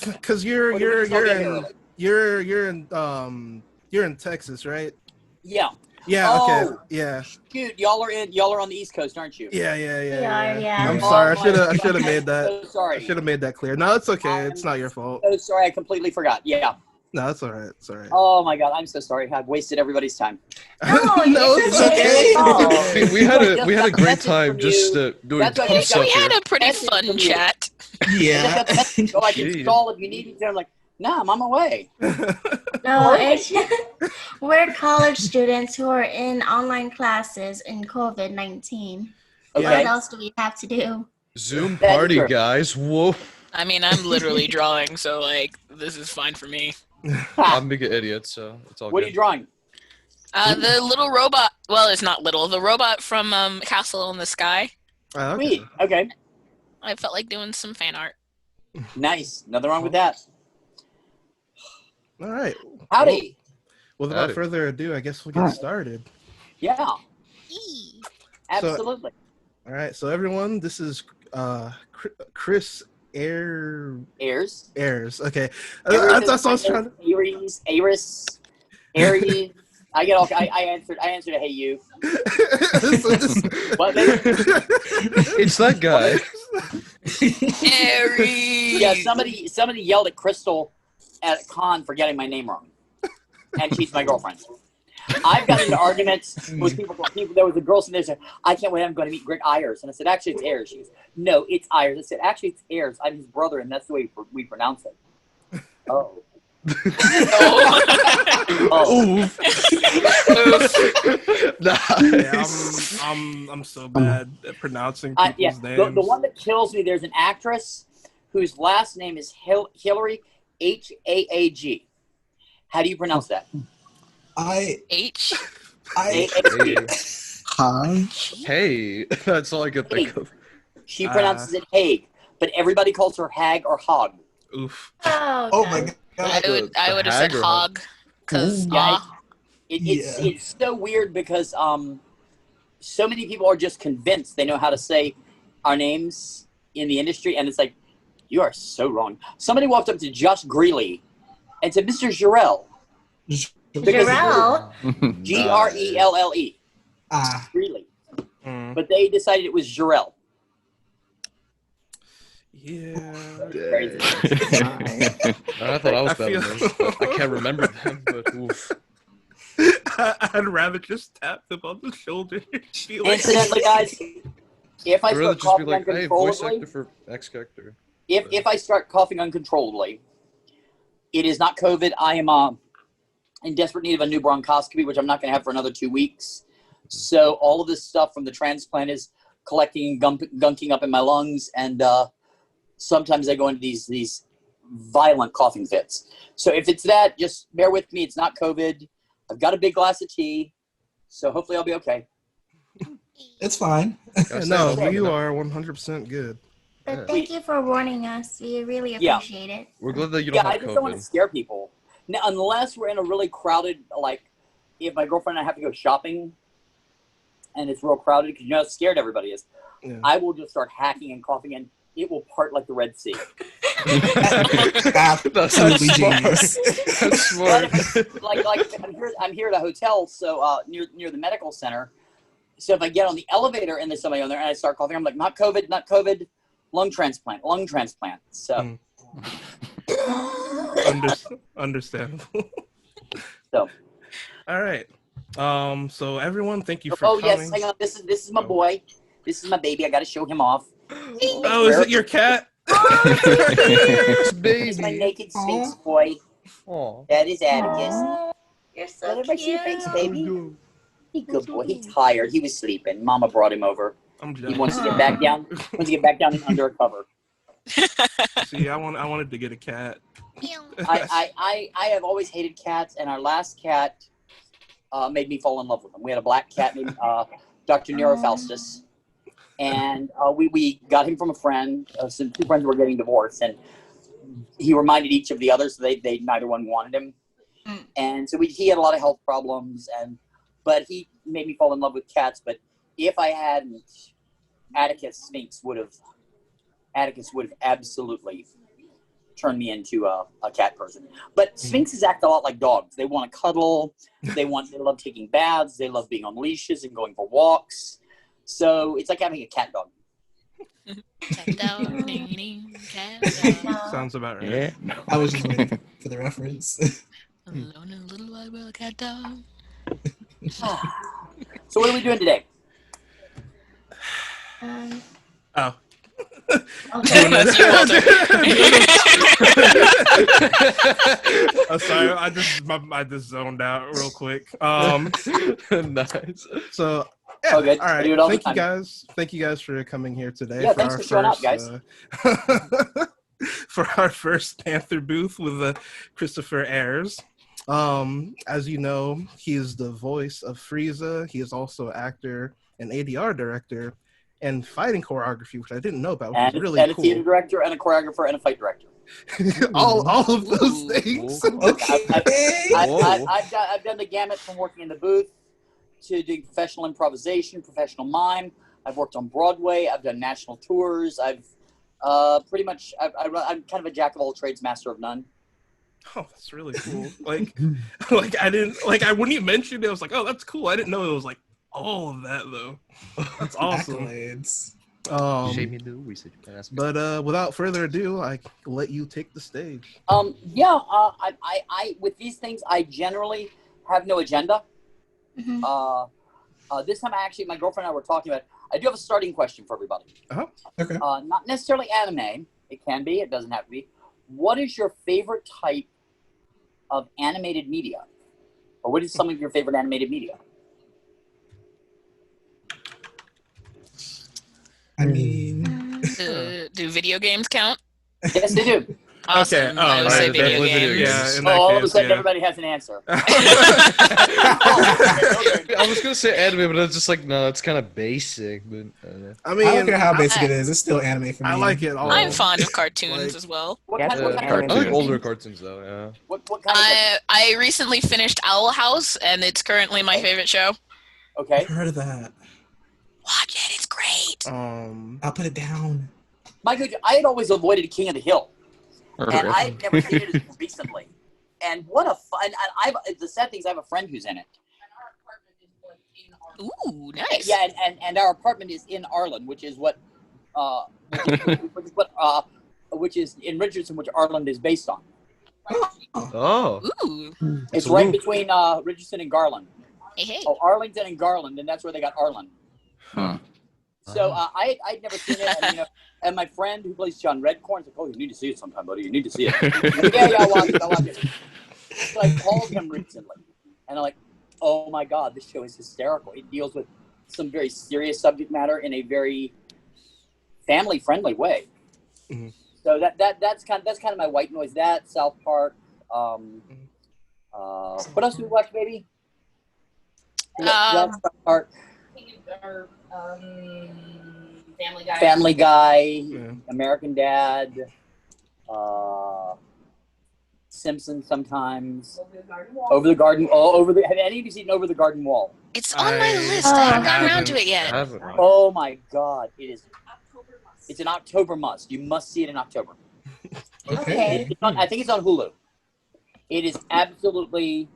Because you're in Texas, right? Yeah. Yeah. Okay. Yeah. Shoot, y'all are on the East Coast, aren't you? Yeah. I'm sorry. I should have made that. So sorry. I should have made that clear. No, it's okay. It's not your fault. So sorry. I completely forgot. Yeah. No, it's all right. It's all right. Oh my God, I'm so sorry. I've wasted everybody's time. No, it's okay. Oh. We had a great time just doing dumb stuff. We had a pretty fun chat. Yeah. So I can stall if you need me. I'm like, no, I'm on my way. No, we're college students who are in online classes in COVID-19. Okay. What else do we have to do? Zoom party, guys. Whoa. I mean, I'm literally drawing, so like this is fine for me. I'm a big idiot, so it's all good. What are you drawing? The little robot. Well, it's not little. The robot from Castle in the Sky. Okay. Sweet. Okay. I felt like doing some fan art. Nice. Nothing wrong with that. All right. Howdy. Well, without further ado, I guess we'll get started. Yeah. Absolutely. All right. So everyone, this is Chris Ayres. Okay. That's what I was trying to. Ayres. I answered a hey you. What, baby? It's that guy. Aries. Yeah, somebody yelled at Krystal at a con for getting my name wrong. And she's my girlfriend. I've gotten into arguments with people. There was a girl sitting there said, I can't wait, I'm going to meet Greg Ayres. And I said, actually, it's Ayres. She goes, no, it's Ayres. I said, actually, it's Ayres. I'm his brother, and that's the way we pronounce it. Oh. Oof. Nice. Yeah, I'm so bad at pronouncing people's names. The one that kills me, there's an actress whose last name is Hillary, Haag. How do you pronounce that? H. Hey, that's all I could think of. She pronounces it Haag, but everybody calls her Hag or Hog. Oof. Oh my God. I would have said hog, because it's so weird because so many people are just convinced they know how to say our names in the industry, and it's like, you are so wrong. Somebody walked up to Josh Greeley and said, Mr. Jarrell. Jarrell? Grelle. Greeley. But they decided it was Jarrell. Yeah. Crazy. I thought I was better. I can't remember them, but oof. I'd rather just tap them on the shoulder. Incidentally, guys, if I start coughing uncontrollably, voice actor for X character. If I start coughing uncontrollably, it is not COVID. I am in desperate need of a new bronchoscopy, which I'm not going to have for another 2 weeks. So all of this stuff from the transplant is collecting and gunking up in my lungs, and sometimes I go into these violent coughing fits. So if it's that, just bear with me. It's not COVID. I've got a big glass of tea, so hopefully I'll be okay. It's fine. No, you are 100% good. But thank you for warning us. We really appreciate it. We're glad that you don't have I just don't want to scare people. Now, unless we're in a really crowded, like if my girlfriend and I have to go shopping and it's real crowded, because you know how scared everybody is, I will just start hacking and coughing, and it will part like the Red Sea. Absolutely genius. That's smart. Like I'm here at a hotel, so near the medical center. So if I get on the elevator and there's somebody on there and I start coughing, I'm like, not COVID, lung transplant. So Understandable. So all right. So everyone, thank you for coming. Yes, hang on. This is my boy. This is my baby. I got to show him off. Oh, is it your cat? This is my naked Sphinx boy. Aww. That is Atticus. You're so Everybody see your cute. face, baby? He's good boy. He's tired. He was sleeping. Mama brought him over. He wants to get back down. And under a cover. See, I wanted to get a cat. I have always hated cats, and our last cat made me fall in love with him. We had a black cat named Dr. Nero Faustus, and we got him from a friend. Some two friends were getting divorced, and he reminded each of the others. So they neither one wanted him, and so he had a lot of health problems, but he made me fall in love with cats. But if I hadn't, Atticus would have absolutely turn me into a cat person. But Sphinxes act a lot like dogs. They want to cuddle. They love taking baths. They love being on leashes and going for walks. So it's like having a cat dog. Cat dog, ding, ding, cat dog. Sounds about right. Yeah. I was just waiting for the reference. Alone in a little white world, cat dog. So what are we doing today? Oh. Okay. That's you, Walter. I'm sorry, I just zoned out real quick. Nice. So yeah, Oh, good. all right. I do it all the Thank you time. guys. Thank you guys for coming here today. Yeah, thanks for showing up, guys. For our first Panther booth with Christopher Ayres. As you know, he is the voice of Freiza. He is also actor and ADR director and fighting choreography, which I didn't know about, which is really and cool. a theater director and a choreographer and a fight director. all of those things. Okay. I've done the gamut from working in the booth to doing professional improvisation, professional mime. I've worked on Broadway. I've done national tours. I'm kind of a jack of all trades, master of none. Oh, that's really cool. Like when you mentioned it, I was like, oh, that's cool. I didn't know it was like all of that though. That's awesome. Accolades. Shame you do research. But without further ado, I let you take the stage. I with these things, I generally have no agenda. Mm-hmm. This time, my girlfriend and I were talking about. I do have a starting question for everybody. Okay. Not necessarily anime. It can be. It doesn't have to be. What is your favorite type of animated media, or what is some of your favorite animated media? I mean, Do video games count? Yes, they do. Awesome. Okay. I would say Alright, video video games. games. Yeah. In that All of a case, sudden, yeah. everybody has an answer. I was gonna say anime, but I was just like, no, that's kind of basic. But I mean, I don't care how basic it is. It's still anime for me. I like it all. I'm fond of cartoons Like- as well. What Yeah, kind, what kind I of like older cartoons though. Yeah. what kind of I recently finished Owl House, and it's currently my favorite show. okay? I've heard of that. Watch it; it's great. I'll put it down. My good, I had always avoided King of the Hill, and Really? I've never seen it recently. And what a fun! And the sad thing is, I have a friend who's in it. Ooh, nice. Yeah, and our apartment is in Arlen, which is what, which is in Richardson, which Arlen is based on. Oh. Ooh. It's So right Luke- between Richardson and Garland. Hey, hey. Oh, Arlington and Garland, and that's where they got Arlen. Huh. So I'd never seen it, and, and my friend who plays John Redcorn's like, oh, you need to see it sometime, buddy. You need to see it. Yeah, I'll watch it. So I called him recently, and I'm like, oh my God, this show is hysterical. It deals with some very serious subject matter in a very family-friendly way. Mm-hmm. So that's kind of my white noise. That South Park. What else do we watch, baby? South Park. Family Guy. Family Guy, Yeah. American Dad, Simpsons sometimes. Over the Garden Wall. Have any of you seen Over the Garden Wall? It's on my I- list. I haven't gotten around haven't. to it I yet. haven't. Oh my God, it is. It's an October must. You must see it in October. Okay. I think it's on Hulu. It is absolutely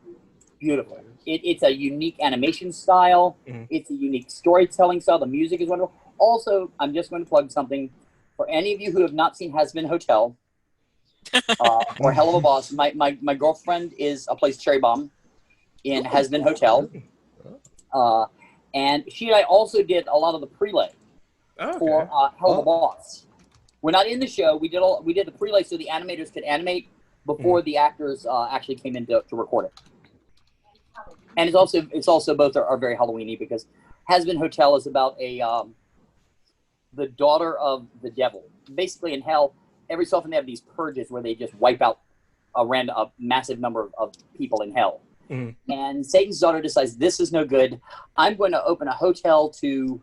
beautiful. It's a unique animation style. Mhm. It's a unique storytelling style. The music is wonderful. Also, I'm just going to plug something for any of you who have not seen Has Been Hotel or Hell of a Boss. My girlfriend plays Cherry Bomb in Has Been Hotel, and she and I also did a lot of the prelay for Hell of a Boss. We're not in the show. We did the prelay so the animators could animate before the actors actually came in to record it. And it's also both are very Halloweeny because Has Been Hotel is about the daughter of the devil. Basically in hell, every so often they have these purges where they just wipe out a massive number of people in hell. Mm-hmm. And Satan's daughter decides this is no good. I'm going to open a hotel to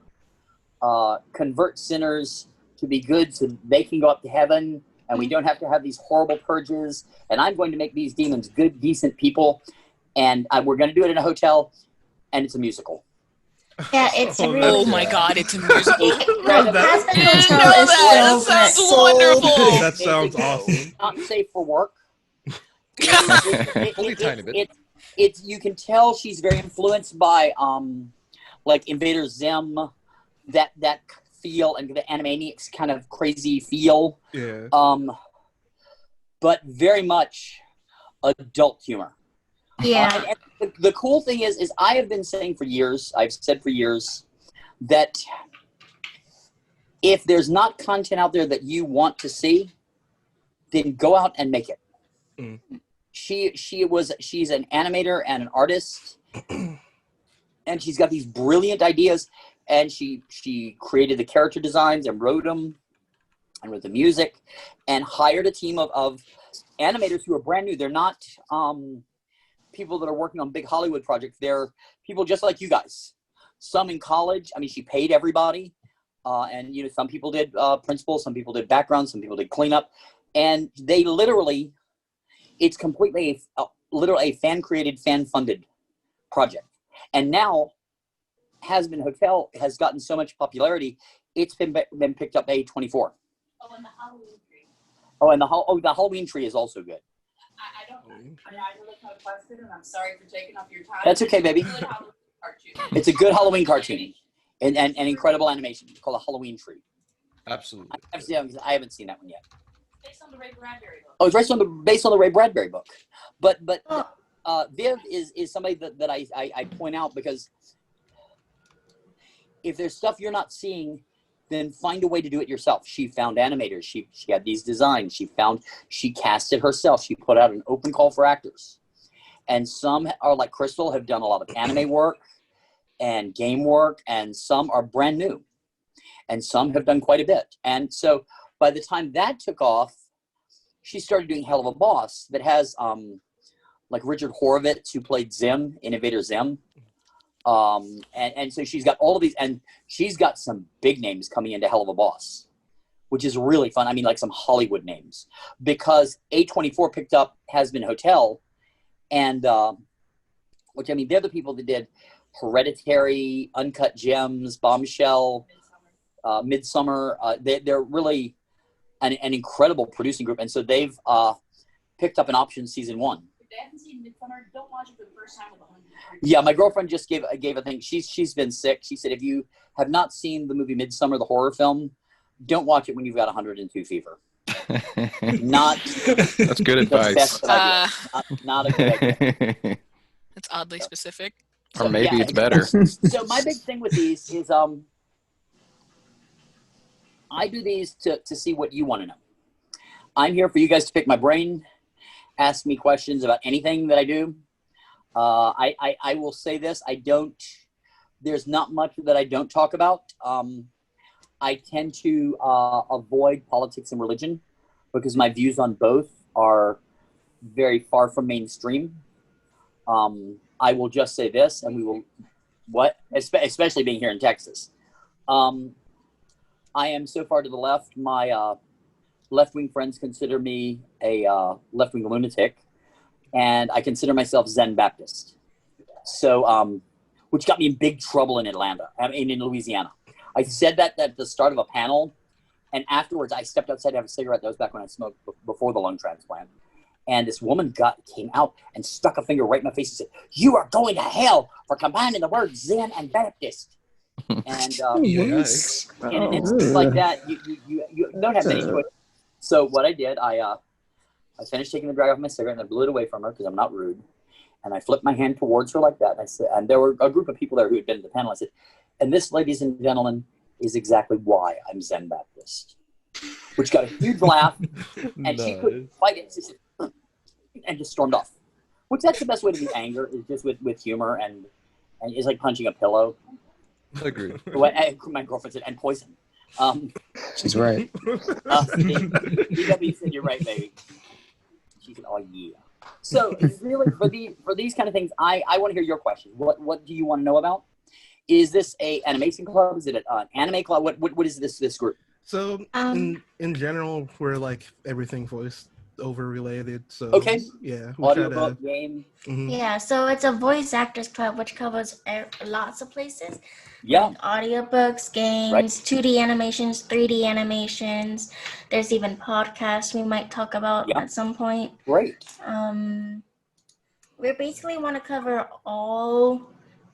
convert sinners to be good so they can go up to heaven and we don't have to have these horrible purges. And I'm going to make these demons good, decent people. And we're going to do it in a hotel, and it's a musical. Yeah, it's a Oh, really. Oh my god, it's a musical. The cast and Didn't hotel know is that. so That sounds good. Sold. wonderful. That sounds awesome. Not safe for work. Only a tiny bit. It's you can tell she's very influenced by like Invader Zim, that feel, and the Animaniacs kind of crazy feel. Yeah. But very much adult humor. Yeah. And the cool thing is I have been saying for years, I've said for years, that if there's not content out there that you want to see, then go out and make it. Mm. She's an animator and an artist, and she's got these brilliant ideas, and she created the character designs and wrote them and wrote the music, and hired a team of animators who are brand new. They're not people that are working on big Hollywood projects. They're people just like you guys. Some in college. I mean, she paid everybody, and you know, some people did principal, some people did background, some people did cleanup, and they literally, it's completely literally a fan created, fan funded project. And now, Has-Been Hotel has gotten so much popularity, it's been picked up by A24. Oh, and the Halloween tree. Oh, and the Halloween tree is also good. I don't know. I mean, I really have a question, and I'm sorry for taking up your time. That's okay, baby. It's a good Halloween cartoon. It's a good Halloween cartoon, and incredible animation. It's called a Halloween tree. Absolutely. I haven't seen that one yet. Based on the Ray Bradbury book. Oh, it's based on the Ray Bradbury book. But Viv is somebody that I point out, because if there's stuff you're not seeing, then find a way to do it yourself. She found animators. She had these designs. She casted herself. She put out an open call for actors. And some are like Krystal, have done a lot of anime work and game work, and some are brand new. And some have done quite a bit. And so by the time that took off, she started doing Hell of a Boss that has like Richard Horvitz, who played Zim in Invader Zim. And so she's got all of these, and she's got some big names coming into Hell of a Boss, which is really fun. I mean, like some Hollywood names, because A24 picked up Has-Been Hotel, and which, I mean, they're the people that did Hereditary, Uncut Gems, Bombshell, Midsummer. They're really an incredible producing group, and so they've picked up an option season 1. If they haven't seen Midsummer, don't watch it for the first time with 100. Yeah, my girlfriend just gave a thing. She's been sick. She said, if you have not seen the movie Midsummer, the horror film, don't watch it when you've got 102 fever. Not That's good advice. Best idea. Not a good idea. That's oddly specific. Or maybe yeah, it's better. So my big thing with these is I do these to see what you want to know. I'm here for you guys to pick my brain, ask me questions about anything that I do. I will say this, there's not much that I don't talk about. I tend to avoid politics and religion, because my views on both are very far from mainstream. I will just say this, and we will, especially being here in Texas. I am so far to the left, my left-wing friends consider me a left-wing lunatic, and I consider myself Zen Baptist. So, which got me in big trouble in in Louisiana. I said that at the start of a panel, and afterwards I stepped outside to have a cigarette. That was back when I smoked before the lung transplant. And this woman came out and stuck a finger right in my face and said, "You are going to hell for combining the words Zen and Baptist." And Yes. in an instance like that, you don't have any choice. So what I did, I finished taking the drag off my cigarette, and I blew it away from her because I'm not rude. And I flipped my hand towards her like that. And I said, and there were a group of people there who had been at the panel. I said, and this, ladies and gentlemen, is exactly why I'm Zen Baptist. Which got a huge laugh, and she couldn't fight it. She said, and just stormed off. Which that's the best way to be angry, is just with humor, and it's like punching a pillow. I agree. My girlfriend said, and poison. She's right. DW said, "You're right, baby." She said, "Oh yeah." So really, for these kind of things, I want to hear your question. What do you want to know about? Is this a animation club? Is it an anime club? What is this group? So in general, we're like everything voice. over related. So Okay. yeah, we'll try to. Audiobook, game. Mhm. Yeah, so it's a voice actors club which covers lots of places. Yeah. Like audiobooks, games, 2D animations, 3D animations. There's even podcasts we might talk about Yeah. at some point. Great. We basically want to cover all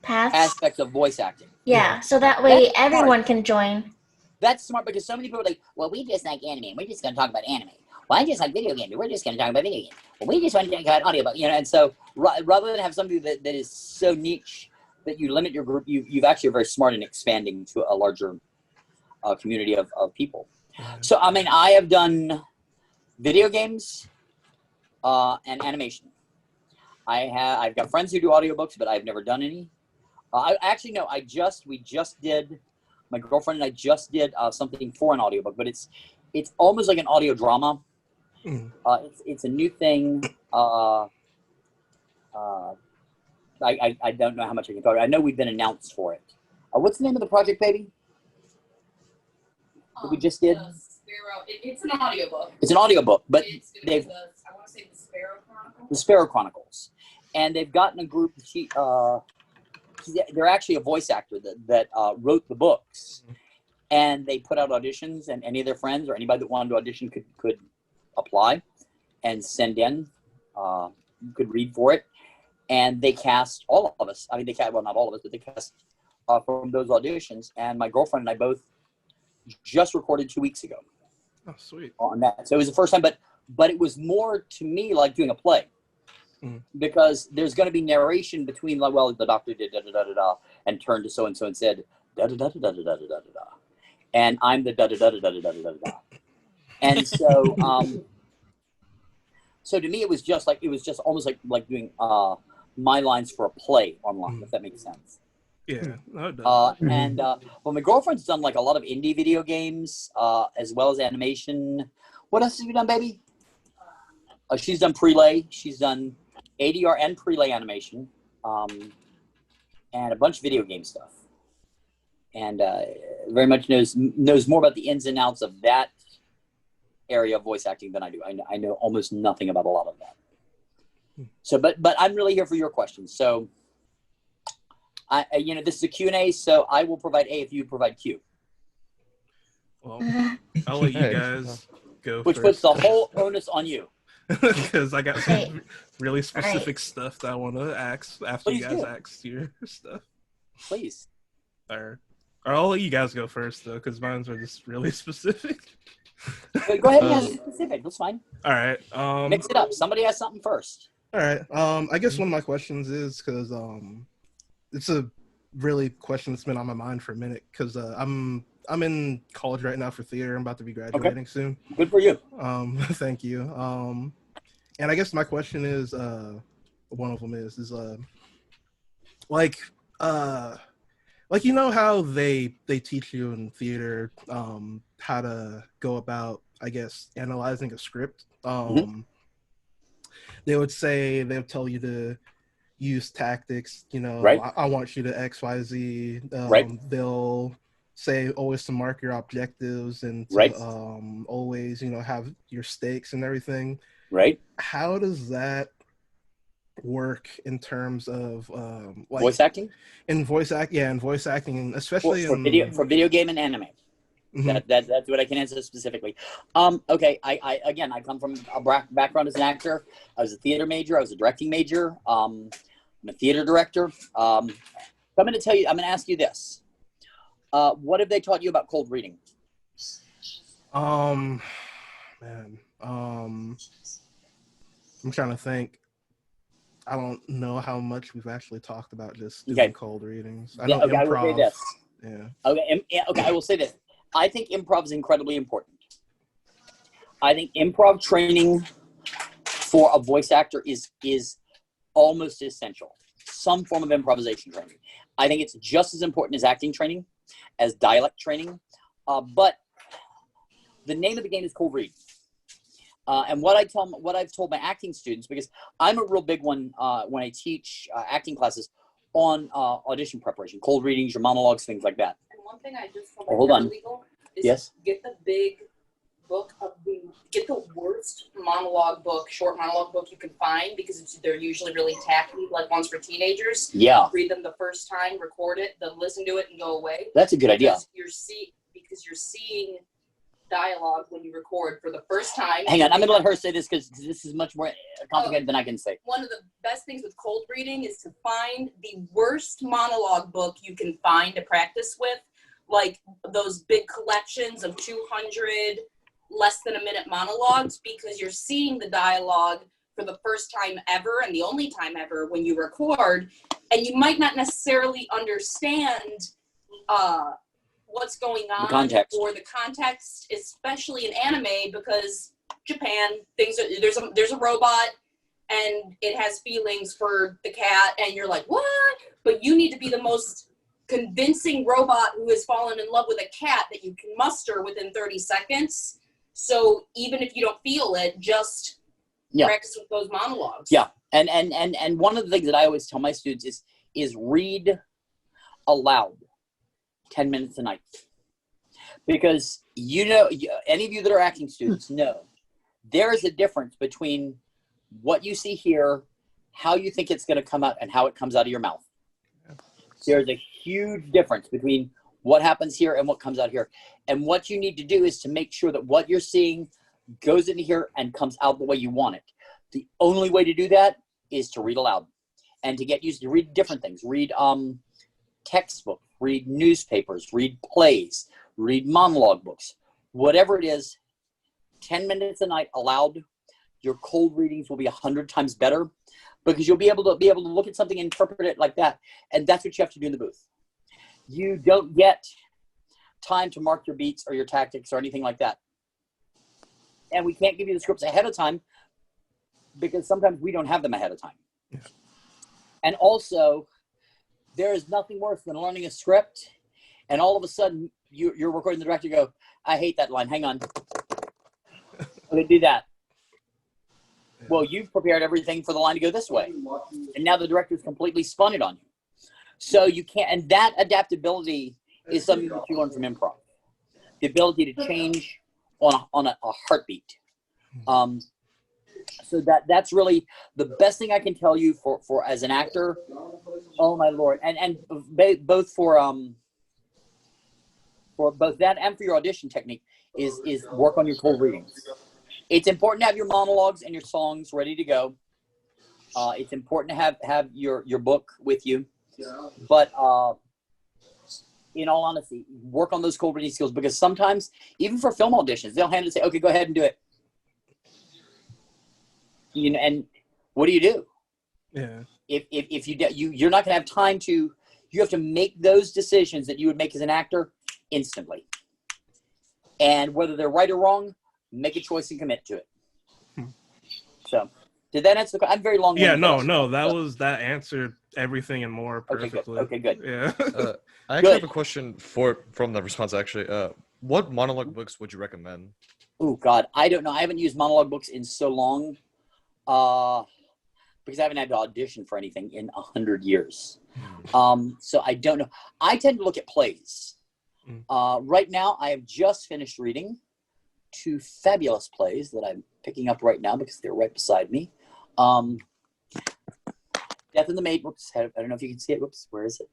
paths. Aspects of voice acting. Yeah, so that way That's everyone can join. That's smart because so many people are like, well, we just like anime. We're just going to talk about anime. Well, I just like video games. We're just going to talk about video games. Well, we just want to talk about audiobook. And so rather than have something that is so niche that you limit your group, you've actually very smart in expanding to a larger community of people. So, I mean, I have done video games and animation. I've got friends who do audiobooks, but I've never done any. We just did, my girlfriend and I just did something for an audiobook, but it's almost like an audio drama. It's a new thing. I don't know how much I can talk about. I know we've been announced for it. What's the name of the project, baby? That we just did? It's an audiobook. It's an audiobook, but I want to say the Sparrow Chronicles. The Sparrow Chronicles. And they've gotten a group, they're actually a voice actor that wrote the books. And they put out auditions, and any of their friends or anybody that wanted to audition could apply and send in. You could read for it. And they cast all of us. I mean, well, not all of us, but they cast from those auditions. And my girlfriend and I both just recorded 2 weeks ago. Oh, sweet. On that. So it was the first time, but it was more to me like doing a play. Because there's going to be narration between, like, well, the doctor did da-da-da-da-da and turned to so-and-so and said da-da-da-da-da-da-da-da-da. And I'm the da-da-da-da-da-da-da-da-da. And so, so to me, it was just almost like doing my lines for a play online, if that makes sense. Yeah. No, it does. Well, my girlfriend's done like a lot of indie video games, as well as animation. What else have you done, baby? She's done prelay. She's done ADR and prelay animation, and a bunch of video game stuff. And very much knows more about the ins and outs of that area of voice acting than I do. I know almost nothing about a lot of that. So, but I'm really here for your questions. So, this is a Q&A, so I will provide A if you provide Q. Well, I'll let you guys go Which first. puts the whole onus on you. Because I got some really specific stuff that I want to ask after Please you guys do. ask your stuff. Please. Or I'll let you guys go first, though, because mine are just really specific. Go ahead and ask specific. That's fine. All right. Mix it up. Somebody has something first. All right. I guess one of my questions is because it's a really question that's been on my mind for a minute because I'm in college right now for theater. I'm about to be graduating soon. Good for you. Thank you. And I guess my question is, one of them is like you know how they teach you in theater how to go about, I guess, analyzing a script. They would tell you to use tactics, Right. I want you to XYZ. Right. They'll say always to mark your objectives and to, Right. Always, have your stakes and everything. Right. How does that work in terms of Voice acting? in voice acting, especially for video game and anime. Mhm. That's what I can answer specifically. Okay, I come from a background as an actor. I was a theater major. I was a directing major. I'm a theater director. So I'm going to ask you this. What have they taught you about cold reading? I'm trying to think. I don't know how much we've actually talked about just doing cold readings. I know I will say improv. this. Yeah. Okay, I will say this. I think improv is incredibly important. I think improv training for a voice actor is almost essential. Some form of improvisation training. I think it's just as important as acting training, as dialect training. But the name of the game is cold read. And what I've told my acting students, because I'm a real big one when I teach acting classes on audition preparation, cold readings, your monologues, things like that. And one thing I just told Hold on. legal is Yes. get the big get the worst monologue book, short monologue book you can find, because they're usually really tacky, like ones for teenagers. Yeah. Read them the first time, record it, then listen to it and go away. That's a good idea. Because you're seeing dialogue when you record for the first time. Hang on, I'm gonna let her say this because this is much more complicated than I can say. One of the best things with cold reading is to find the worst monologue book you can find to practice with, like those big collections of 200 less than a minute monologues, because you're seeing the dialogue for the first time ever and the only time ever when you record, and you might not necessarily understand what's going on, or the context, especially in anime, because Japan, there's a robot and it has feelings for the cat, and you're like, what? But you need to be the most convincing robot who has fallen in love with a cat that you can muster within 30 seconds. So even if you don't feel it, just practice with those monologues. Yeah, and one of the things that I always tell my students is read aloud 10 minutes a night. Because any of you that are acting students know there is a difference between what you see here, how you think it's going to come out, and how it comes out of your mouth. There's a huge difference between what happens here and what comes out here. And what you need to do is to make sure that what you're seeing goes into here and comes out the way you want it. The only way to do that is to read aloud and to get used to read different things. Read textbook, read newspapers, read plays, read monologue books, whatever it is. 10 minutes a night aloud. Your cold readings will be 100 times better, because you'll be able to look at something and interpret it like that. And that's what you have to do in the booth. You don't get time to mark your beats or your tactics or anything like that. And we can't give you the scripts ahead of time because sometimes we don't have them ahead of time. Yeah. And also, there is nothing worse than learning a script and all of a sudden you're recording the director, you go, I hate that line. Hang on. Okay, do that. Well, you've prepared everything for the line to go this way. And now the director's completely spun it on you. So you can't, and that adaptability is something that you learn from improv. The ability to change on a heartbeat. So that's really the best thing I can tell you for as an actor. Oh my Lord. And both for both that and for your audition technique is work on your cold readings. It's important to have your monologues and your songs ready to go. It's important to have your book with you. But in all honesty, work on those cold reading skills, because sometimes, even for film auditions, they'll hand it and say, okay, go ahead and do it. You know, and what do you do? Yeah. If you're not going to have time to, you have to make those decisions that you would make as an actor instantly. And whether they're right or wrong, make a choice and commit to it. So, did that answer the question? I'm very long. Yeah, no, that answered everything and more perfectly. Okay, good. Yeah. I actually have a question from that response, actually. What monologue books would you recommend? Oh, God. I don't know. I haven't used monologue books in so long because I haven't had to audition for anything in 100 years. So I don't know. I tend to look at plays. Right now, I have just finished reading 2 fabulous plays that I'm picking up right now because they're right beside me. Death in the Maid. Whoops, I don't know if you can see it. Whoops, where is it?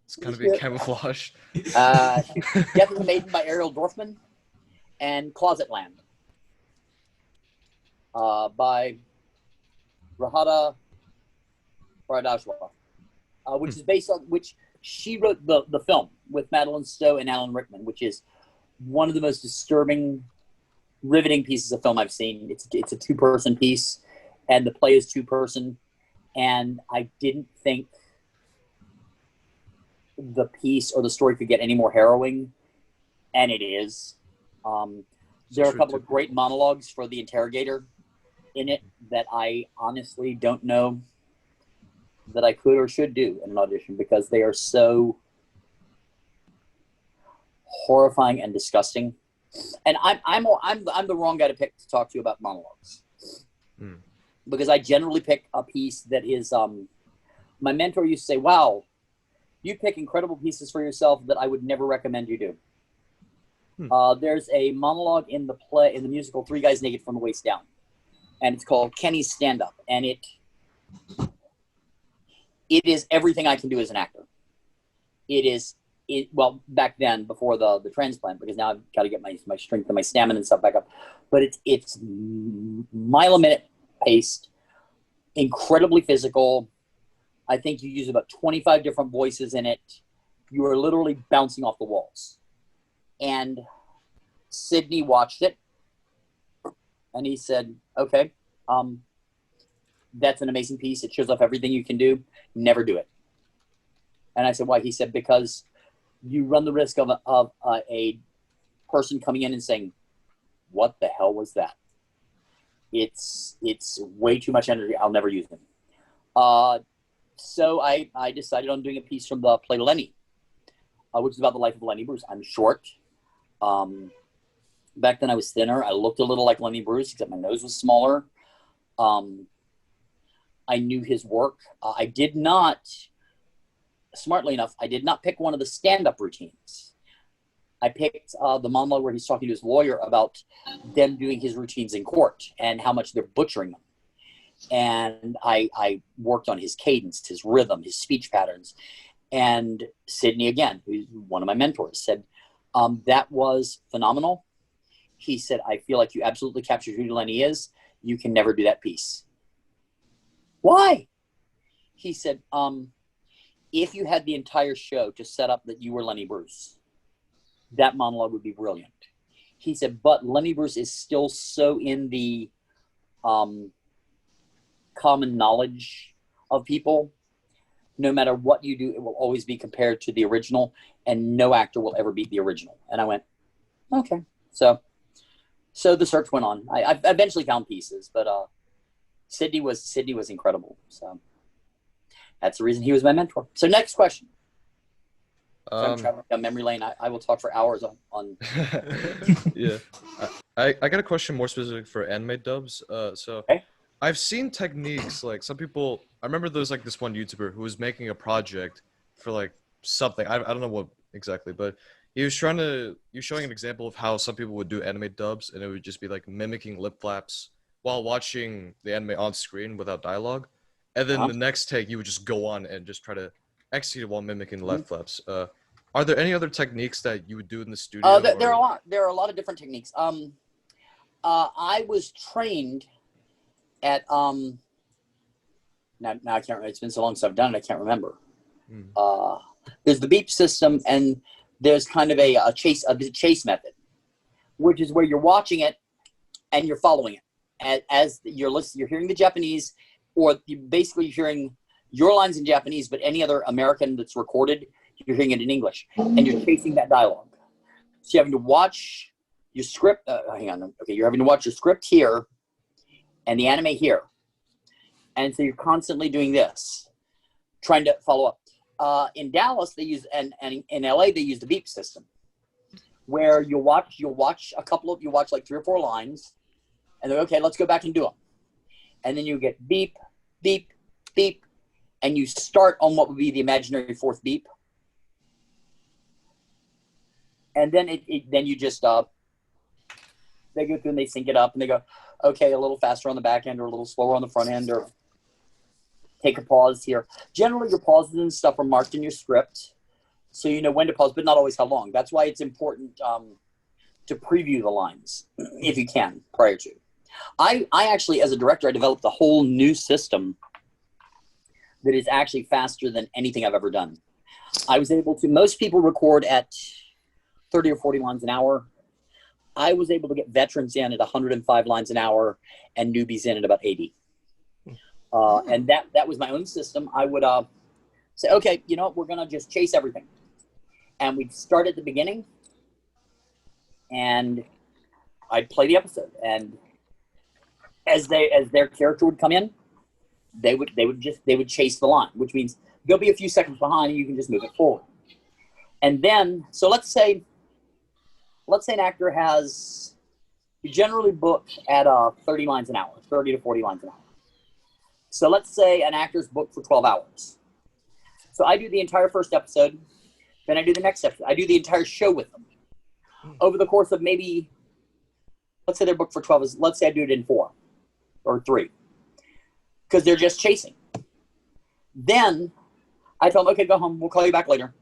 It's going to be camouflage. Death in the Maiden by Ariel Dorfman, and Closet Land by Rahata Bharadwaj, which is based on which she wrote the film with Madeline Stowe and Alan Rickman, which is one of the most disturbing, riveting pieces of film I've seen. It's a 2-person piece, and the play is 2-person, and I didn't think the piece or the story could get any more harrowing, and it is. There are a couple of great monologues for the interrogator in it that I honestly don't know that I could or should do in an audition, because they are so horrifying and disgusting. And I'm the wrong guy to pick to talk to you about monologues, because I generally pick a piece that is. My mentor used to say, "Wow, you pick incredible pieces for yourself that I would never recommend you do." There's a monologue in the musical Three Guys Naked from the Waist Down, and it's called Kenny's Stand Up, and it is everything I can do as an actor. Well, back then before the transplant, because now I've got to get my strength and my stamina and stuff back up, but it's mile a minute paced, incredibly physical. I think you use about 25 different voices in it. You are literally bouncing off the walls. And Sydney watched it, and he said, okay, that's an amazing piece. It shows off everything you can do. Never do it. And I said, why? He said, because you run the risk of a person coming in and saying, what the hell was that? It's way too much energy. I'll never use them. So I decided on doing a piece from the play Lenny, which is about the life of Lenny Bruce. I'm short. Back then I was thinner. I looked a little like Lenny Bruce, except my nose was smaller. I knew his work. I did not, smartly enough, I did not pick one of the stand-up routines. I picked the monologue where he's talking to his lawyer about them doing his routines in court and how much they're butchering them. And I worked on his cadence, his rhythm, his speech patterns. And Sydney, again, who's one of my mentors, said, that was phenomenal. He said, I feel like you absolutely captured who Lenny is. You can never do that piece. Why? He said, if you had the entire show to set up that you were Lenny Bruce, that monologue would be brilliant. He said, but Lenny Bruce is still so in the common knowledge of people. No matter what you do, it will always be compared to the original, and no actor will ever beat the original. And I went, okay. So the search went on. I eventually found pieces, but Sydney was incredible. So that's the reason he was my mentor. So next question. So I'm traveling down memory lane. I will talk for hours on. Yeah, I got a question more specific for anime dubs. So Okay. I've seen techniques like some people. I remember there was like this one YouTuber who was making a project for like something. I don't know what exactly, but he was showing an example of how some people would do anime dubs, and it would just be like mimicking lip flaps while watching the anime on screen without dialogue. And then the next take, you would just go on and just try to execute it while mimicking the lip flaps. Are there any other techniques that you would do in the studio? There are a lot. There are a lot of different techniques. I was trained at now I can't remember. It's been so long since I've done it. I can't remember. There's the beep system, and there's kind of a chase method, which is where you're watching it and you're following it as you're listening. You're hearing the Japanese, or basically you're hearing your lines in Japanese, but any other American that's recorded, you're hearing it in English, and you're chasing that dialogue. So you're having to watch your script. Hang on. Okay, you're having to watch your script here and the anime here. And so you're constantly doing this, trying to follow up. In Dallas, they use, and in LA, they use the beep system, where you'll watch like 3 or 4 lines, and then, okay, let's go back and do them. And then you get beep, beep, beep, and you start on what would be the imaginary 4th beep. And then then you just, they go through and they sync it up, and they go, okay, a little faster on the back end or a little slower on the front end, or take a pause here. Generally, your pauses and stuff are marked in your script, so you know when to pause, but not always how long. That's why it's important to preview the lines, if you can, prior to. I actually, as a director, I developed a whole new system that is actually faster than anything I've ever done. I was able to, most people record at 30 or 40 lines an hour. I was able to get veterans in at 105 lines an hour and newbies in at about 80. And that was my own system. I would say, okay, you know what, we're going to just chase everything. And we'd start at the beginning, and I'd play the episode. And as their character would come in, they would chase the line, which means they'll be a few seconds behind and you can just move it forward. And then, so let's say an actor you generally book at 30 lines an hour, 30 to 40 lines an hour. So let's say an actor's booked for 12 hours. So I do the entire first episode, then I do the next episode. I do the entire show with them. over the course of maybe, let's say they're booked for 12, let's say I do it in 4 or 3, because they're just chasing. Then I tell them, okay, go home. We'll call you back later.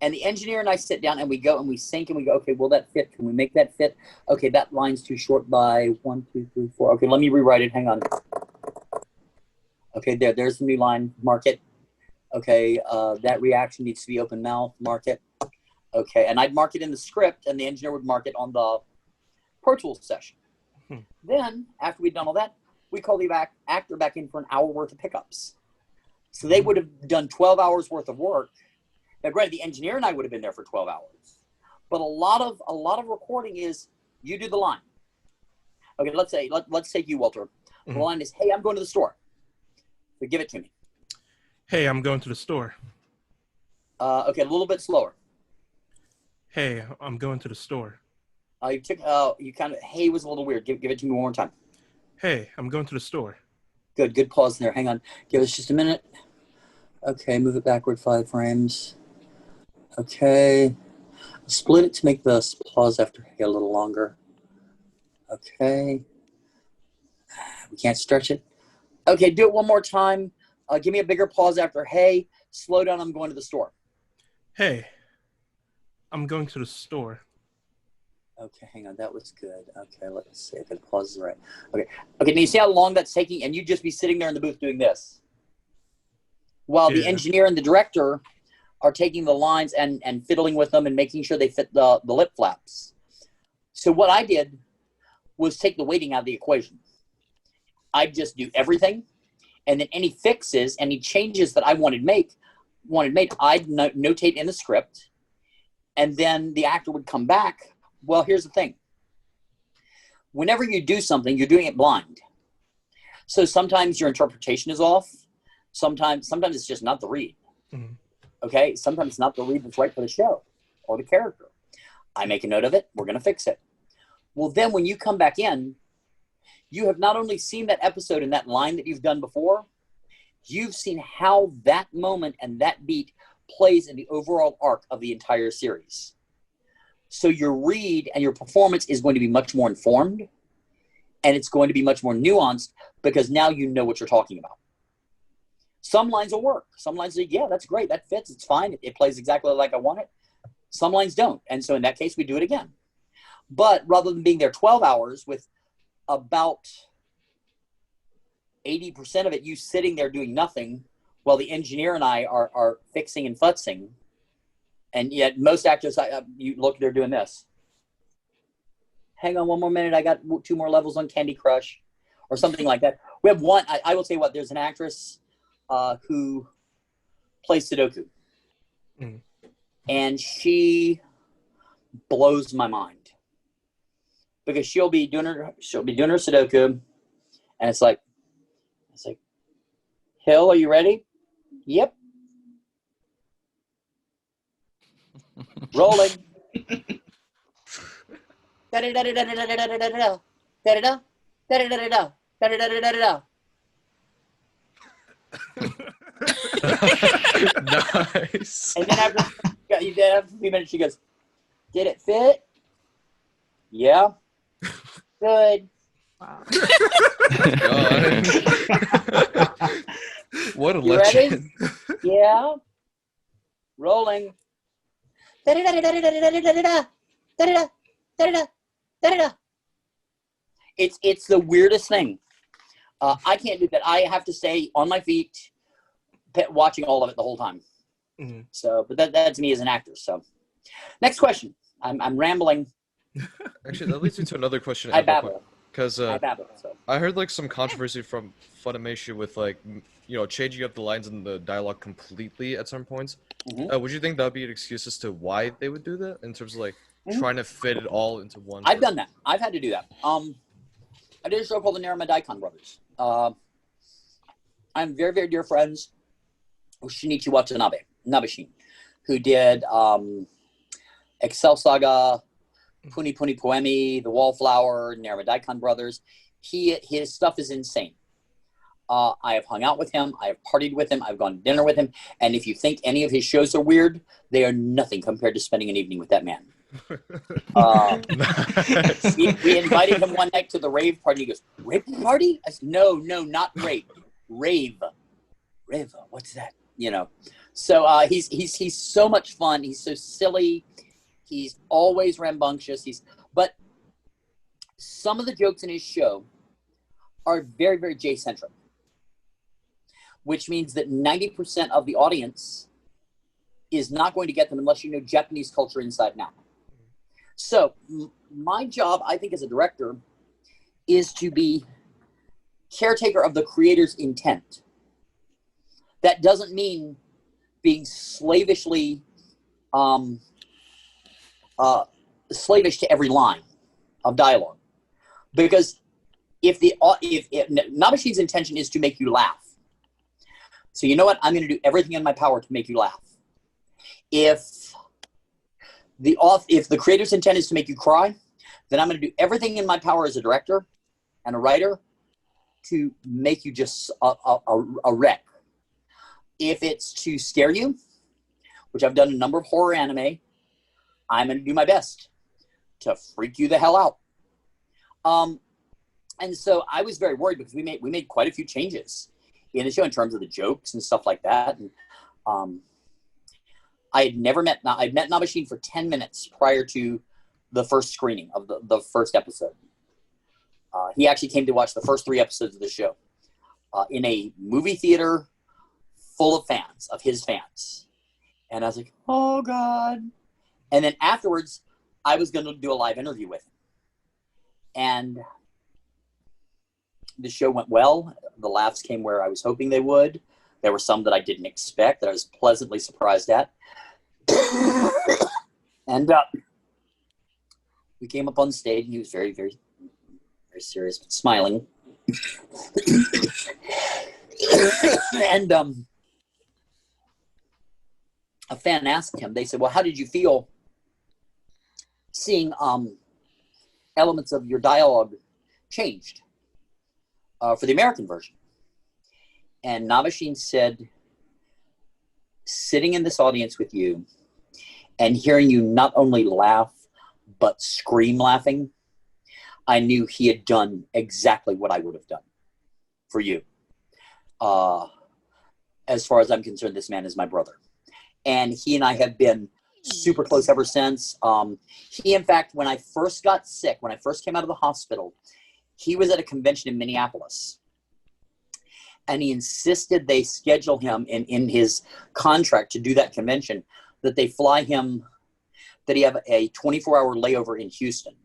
And the engineer and I sit down and we go and we sync and we go, okay, will that fit? Can we make that fit? Okay, that line's too short by 1, 2, 3, 4. Okay, let me rewrite it. Hang on. Okay, there's the new line. Mark it. Okay, that reaction needs to be open mouth. Mark it. Okay, and I'd mark it in the script and the engineer would mark it on the Pro Tools session. Then, after we'd done all that, we call the actor back in for an hour worth of pickups. So they would have done 12 hours worth of work. Now, granted, the engineer and I would have been there for 12 hours. But a lot of recording is you do the line. Okay, let's take you, Walter. The line is, hey, I'm going to the store. So give it to me. Hey, I'm going to the store. Okay, a little bit slower. Hey, I'm going to the store. You kind of, hey was a little weird. Give it to me one more time. Hey, I'm going to the store. Good pause there. Hang on. Give us just a minute. Okay, move it backward 5 frames. Okay. Split it to make the pause after hey a little longer. Okay. We can't stretch it. Okay, do it one more time. Give me a bigger pause after hey. Slow down, I'm going to the store. Hey, I'm going to the store. Okay, hang on. That was good. Okay, let's see if the pause is right. Okay, now you see how long that's taking? And you'd just be sitting there in the booth doing this. While the engineer and the director are taking the lines and fiddling with them and making sure they fit the lip flaps. So what I did was take the weighting out of the equation. I'd just do everything. And then any fixes, any changes that I wanted made, I'd notate in the script. And then the actor would come back. Well, here's the thing. Whenever you do something, you're doing it blind. So sometimes your interpretation is off. Sometimes it's just not the read. Mm-hmm. Okay? Sometimes it's not the read that's right for the show or the character. I make a note of it. We're going to fix it. Well, then when you come back in, you have not only seen that episode and that line that you've done before, you've seen how that moment and that beat plays in the overall arc of the entire series. So your read and your performance is going to be much more informed, and it's going to be much more nuanced because now you know what you're talking about. Some lines will work. Some lines say, yeah, that's great. That fits. It's fine. It plays exactly like I want it. Some lines don't. And so in that case, we do it again. But rather than being there 12 hours with about 80% of it, you sitting there doing nothing while the engineer and I are fixing and futzing. And yet most actors, you look, they're doing this. Hang on one more minute. I got 2 more levels on Candy Crush or something like that. We have one. I will say what, there's an actress who plays Sudoku. Mm. And she blows my mind because she'll be doing her Sudoku, and it's like, Hill, are you ready? Yep. Rolling. Nice. And then after a few minutes, she goes, "Did it fit? Yeah. Good." Wow. What a You legend. ready? Yeah. Rolling. It's the weirdest thing. I can't do that. I have to stay on my feet, watching all of it the whole time. Mm-hmm. So, but that's me as an actor. So, next question. I'm rambling. Actually, that leads me to another question. I babble. Because I heard like some controversy from Funimation with like, changing up the lines in the dialogue completely at some points. Mm-hmm. Would you think that would be an excuse as to why they would do that in terms of like trying to fit it all into one? I've done that. I've had to do that. I did a show called the Narama Brothers. I'm very, very dear friends with Shinichi Watanabe, Nabeshin, who did Excel Saga, Puni Puni Poemi, The Wallflower, Narama Brothers. His stuff is insane. I have hung out with him. I have partied with him. I've gone to dinner with him. And if you think any of his shows are weird, they are nothing compared to spending an evening with that man. Nice. We invited him one night to the rave party. He goes, "Rave party?" I said, "No, not rave, rave, rave. What's that?" You know. So he's so much fun. He's so silly. He's always rambunctious. But some of the jokes in his show are very, very J-centric, which means that 90% of the audience is not going to get them unless you know Japanese culture inside and out. So my job, I think, as a director, is to be caretaker of the creator's intent. That doesn't mean being slavishly slavish to every line of dialogue, because if Nabashi's intention is to make you laugh, so you know what, I'm going to do everything in my power to make you laugh. If the creator's intent is to make you cry, then I'm going to do everything in my power as a director and a writer to make you just a wreck. If it's to scare you, which I've done a number of horror anime, I'm going to do my best to freak you the hell out. And so I was very worried because we made quite a few changes in the show in terms of the jokes and stuff like that. And I'd met Nabashin for 10 minutes prior to the first screening of the first episode. He actually came to watch the first 3 episodes of the show in a movie theater full of fans, of his fans. And I was like, oh, God. And then afterwards, I was going to do a live interview with him. And the show went well. The laughs came where I was hoping they would. There were some that I didn't expect, that I was pleasantly surprised at. And we came up on stage, and he was very, very, very serious, but smiling. And a fan asked him, they said, well, how did you feel seeing elements of your dialogue changed for the American version? And Nabashin said, sitting in this audience with you and hearing you not only laugh, but scream laughing, I knew he had done exactly what I would have done for you. As far as I'm concerned, this man is my brother. And he and I have been super close ever since. He, in fact, when I first got sick, when I first came out of the hospital, he was at a convention in Minneapolis. And he insisted they schedule him in his contract to do that convention, that they fly him, that he have a 24-hour layover in Houston,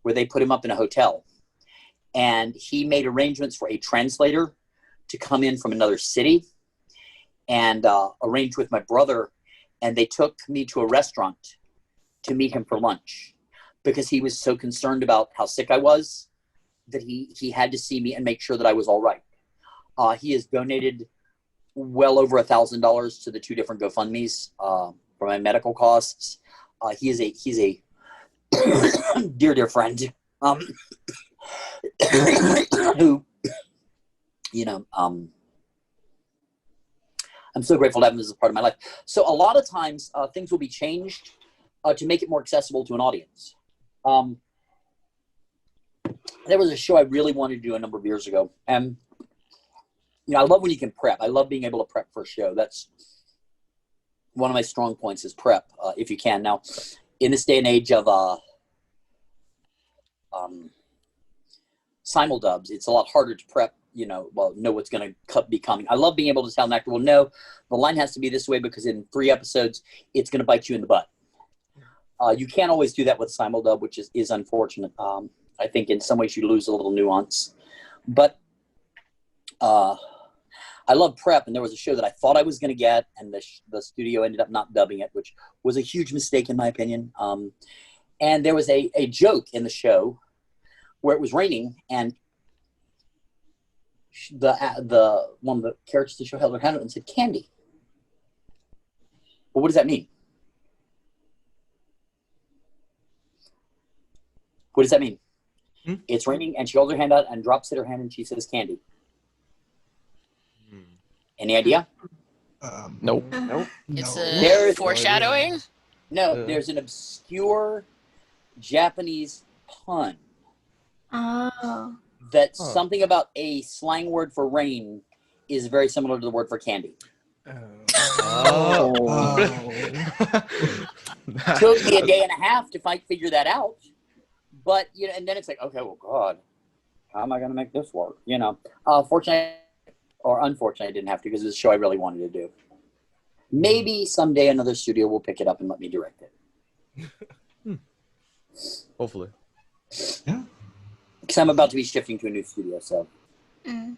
where they put him up in a hotel. And he made arrangements for a translator to come in from another city and arranged with my brother. And they took me to a restaurant to meet him for lunch because he was so concerned about how sick I was that he had to see me and make sure that I was all right. He has donated well over $1,000 to the 2 different GoFundMes for my medical costs. He's a dear friend who, you know, I'm so grateful to have him as a part of my life. So a lot of times things will be changed to make it more accessible to an audience. There was a show I really wanted to do a number of years ago, and you know, I love when you can prep. I love being able to prep for a show. That's one of my strong points is prep, if you can. Now, in this day and age of simuldubs, it's a lot harder to prep, you know what's going to be coming. I love being able to tell an actor, well, no, the line has to be this way because in 3 episodes, it's going to bite you in the butt. You can't always do that with simuldub, which is unfortunate. I think in some ways you lose a little nuance. But I love prep, and there was a show that I thought I was going to get, and the studio ended up not dubbing it, which was a huge mistake in my opinion. And there was a joke in the show where it was raining, and the one of the characters of the show held her hand up and said, "Candy." Well, what does that mean? What does that mean? It's raining, and she holds her hand out and drops it her hand, and she says, "Candy." Any idea? Nope. It's No. a There is- foreshadowing. No, there's an obscure Japanese pun Oh. that something about a slang word for rain is very similar to the word for candy. Took me a day and a half to figure that out, but you know, and then it's like, okay, well, God, how am I going to make this work? You know, fortunately or unfortunately, I didn't have to because it was a show I really wanted to do. Maybe someday another studio will pick it up and let me direct it. Hopefully. Yeah. Because I'm about to be shifting to a new studio, so. I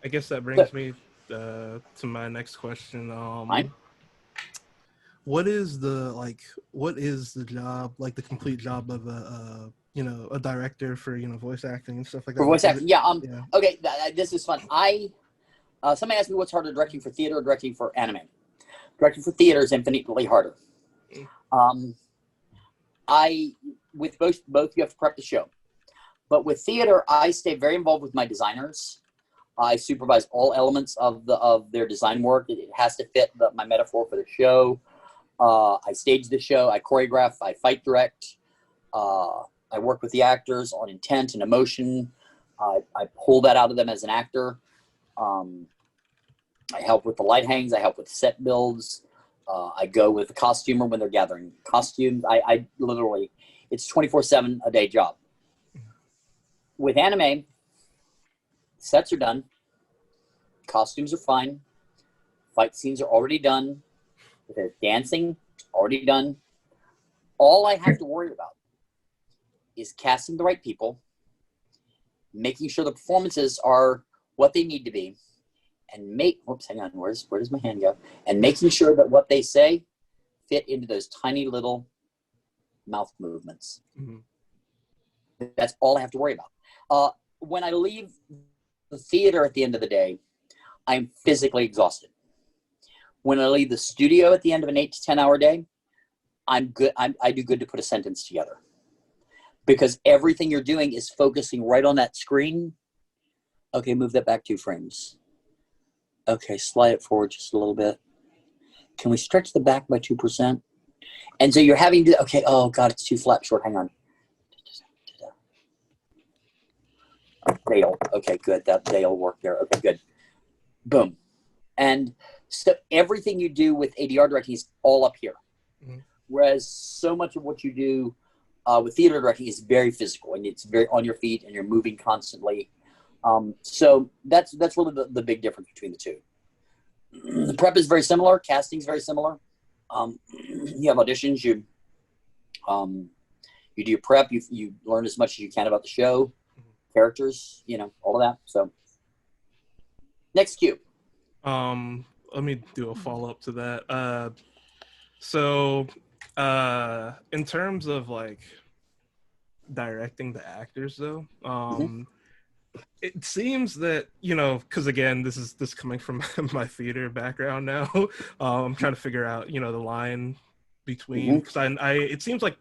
guess that brings me to my next question. Fine. What is the job, like the complete job of a director for voice acting and stuff like that? For voice Like, acting, okay, this is fun. Somebody asked me what's harder, directing for theater or directing for anime. Directing for theater is infinitely harder. With both you have to prep the show, but with theater, I stay very involved with my designers. I supervise all elements of their design work. It has to fit my metaphor for the show. I stage the show. I choreograph. I fight direct. I work with the actors on intent and emotion. I pull that out of them as an actor. I help with the light hangs. I help with set builds. I go with the costumer when they're gathering costumes. I literally, it's 24/7 a day job. With anime, sets are done. Costumes are fine. Fight scenes are already done. If there's dancing, it's already done. All I have to worry about is casting the right people, making sure the performances are what they need to be, and hang on, where does my hand go? And making sure that what they say fit into those tiny little mouth movements. Mm-hmm. That's all I have to worry about. When I leave the theater at the end of the day, I'm physically exhausted. When I leave the studio at the end of an 8 to 10 hour day, I'm good. I do good to put a sentence together, because everything you're doing is focusing right on that screen. Okay, move that back 2 frames. Okay, slide it forward just a little bit. Can we stretch the back by 2%? And so you're having to, okay, oh God, it's too flat short. Hang on. Dale. Okay, good. That Dale worked there. Okay, good. Boom. And so everything you do with ADR directing is all up here. Mm-hmm. Whereas so much of what you do with theater directing is very physical, and it's very on your feet, and you're moving constantly. So that's really the big difference between the two. The prep is very similar. Casting is very similar. You have auditions. You do your prep. You learn as much as you can about the show, characters, all of that. So next cue. Let me do a follow up to that. So in terms of like directing the actors, though, it seems that because again, this coming from my theater background now, I'm trying to figure out the line between, because it seems like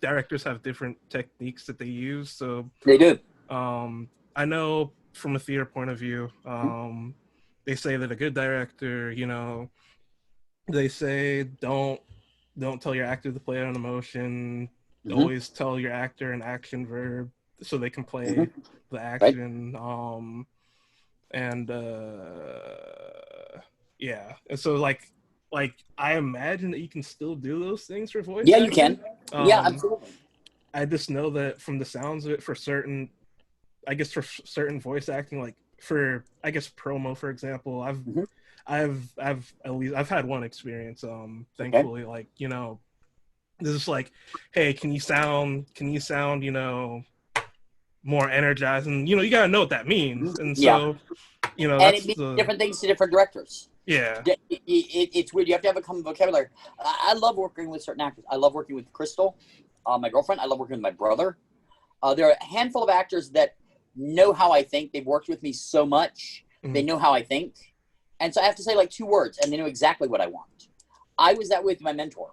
directors have different techniques that they use. So they do. I know from a theater point of view, they say that a good director, they say don't tell your actor to play on emotion. Always tell your actor an action verb so they can play the action. Right. And so like I imagine that you can still do those things for voice acting. You can. Yeah, absolutely. I just know that from the sounds of it, for certain voice acting, like for promo, for example, I've had one experience, thankfully, like this is like, hey, can you sound more energized, and you gotta know what that means. And so and it means different things to different directors. It's weird. You have to have a common vocabulary. I love working with certain actors. I love working with Krystal, my girlfriend. I love working with my brother. There are a handful of actors that know how I think. They've worked with me so much. They know how I think. And so I have to say like 2 words, and they know exactly what I want. I was that way with my mentor.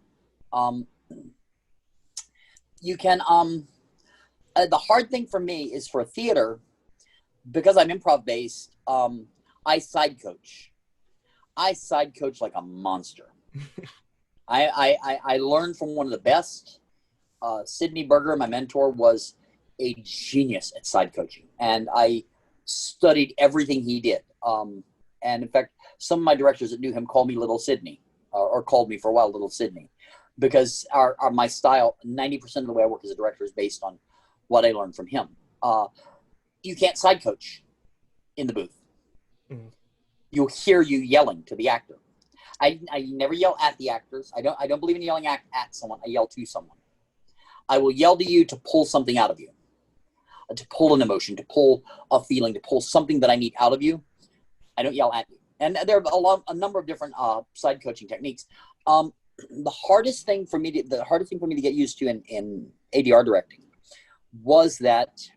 You can, the hard thing for me is for theater, because I'm improv based, I side coach. I side coach like a monster. I learned from one of the best. Sydney Berger, my mentor, was a genius at side coaching, and I studied everything he did. And in fact, some of my directors that knew him called me Little Sydney, or called me for a while Little Sydney, because my style, 90% of the way I work as a director is based on what I learned from him. You can't side coach in the booth. Mhm. You'll hear you yelling to the actor. I never yell at the actors. I don't believe in yelling at someone. I yell to someone. I will yell to you to pull something out of you, to pull an emotion, to pull a feeling, to pull something that I need out of you. I don't yell at you. And there are a number of different side coaching techniques. The hardest thing for me to get used to in ADR directing was that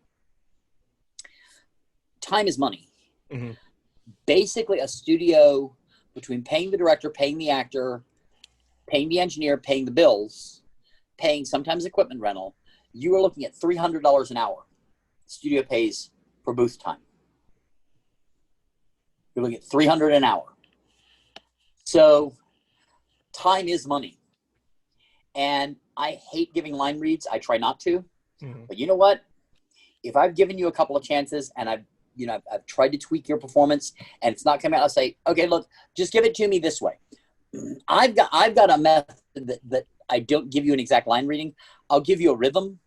time is money. Mhm. Basically, a studio, between paying the director, paying the actor, paying the engineer, paying the bills, paying sometimes equipment rental, you are looking at $300 an hour. The studio pays for booth time. You're looking at $300 an hour. So time is money. And I hate giving line reads. I try not to. Mhm. But you know what? If I've given you a couple of chances and I've tried to tweak your performance and it's not coming out, I'll say, okay, look, just give it to me this way. I've got a method that I don't give you an exact line reading. I'll give you a rhythm.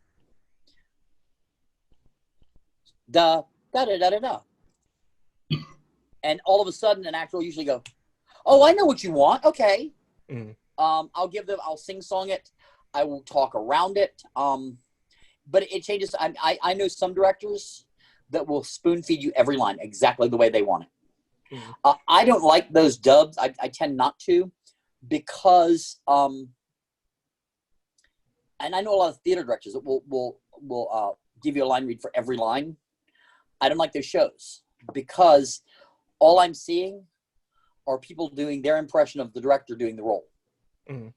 Da da da da da da. And all of a sudden, an actor will usually go, "Oh, I know what you want. Okay." Mhm. I'll sing song it. I will talk around it. But it changes. I know some directors that will spoon feed you every line exactly the way they want it. Mhm. I don't like those dubs. I tend not to, because and I know a lot of theater directors that will give you a line read for every line. I don't like those shows, because all I'm seeing are people doing their impression of the director doing the role. Mhm.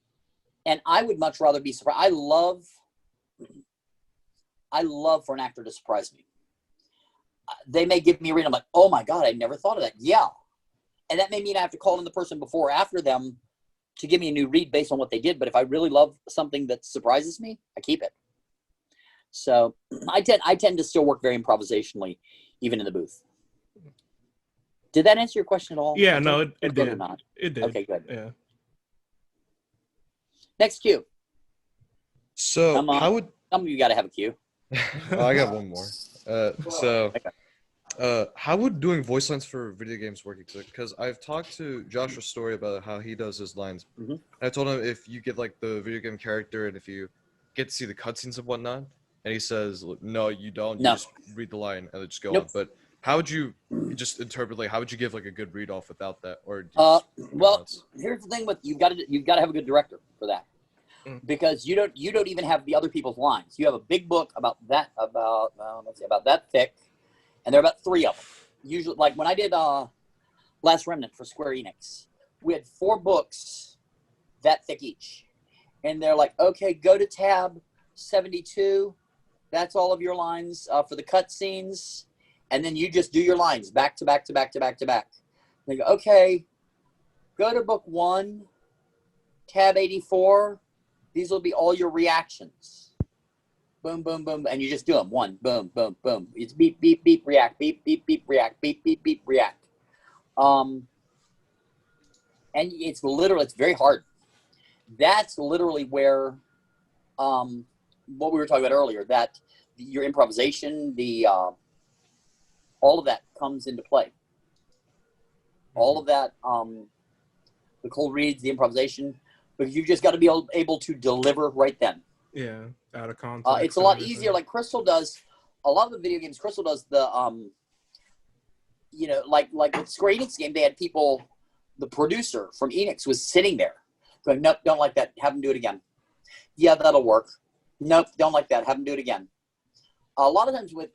And I would much rather be surprised. I love for an actor to surprise me. They may give me a read. I'm like, oh my God, I never thought of that. Yeah. And that may mean I have to call in the person before or after them to give me a new read based on what they did. But if I really love something that surprises me, I keep it. So I tend to still work very improvisationally, even in the booth. Did that answer your question at all? Yeah, no, it Good did. or not? It did. Okay, good. Yeah. Next cue. So Come on. how would Some of you got to have a cue. oh, I got one more. How would doing voice lines for video games work? Because I've talked to Joshua Story about how he does his lines. Mhm. I told him if you get like the video game character and if you get to see the cutscenes and whatnot, and he says no, you don't. No. You just read the line and then just go Nope. on. But how would you just interpret? Like, how would you give like a good read off without that? Or do you Well, just go nuts? here's the thing with you've got to have a good director for that, Mm. because you don't even have the other people's lines. You have a big book about that thick, and there are about 3 of them. Usually, like when I did Last Remnant for Square Enix, we had 4 books that thick each, and they're like, okay, go to tab 72. That's all of your lines for the cutscenes, and then you just do your lines back to back to back to back to back. They go, okay, go to book 1, tab 84. These will be all your reactions. Boom, boom, boom, and you just do them. 1, boom, boom, boom. It's beep, beep, beep, react, beep, beep, beep, react, beep, beep, beep, react. And it's very hard. That's literally where what we were talking about earlier, that your improvisation, all of that comes into play. All of that, the cold reads, the improvisation, because you've just got to be able to deliver right then. Yeah, out of context. It's a lot easier. Like Krystal does, a lot of the video games, Krystal does the, like with Square Enix game, they had people, the producer from Enix was sitting there going, nope, don't like that. Have them do it again. Yeah, that'll work. Nope, don't like that. Have them do it again. A lot of times with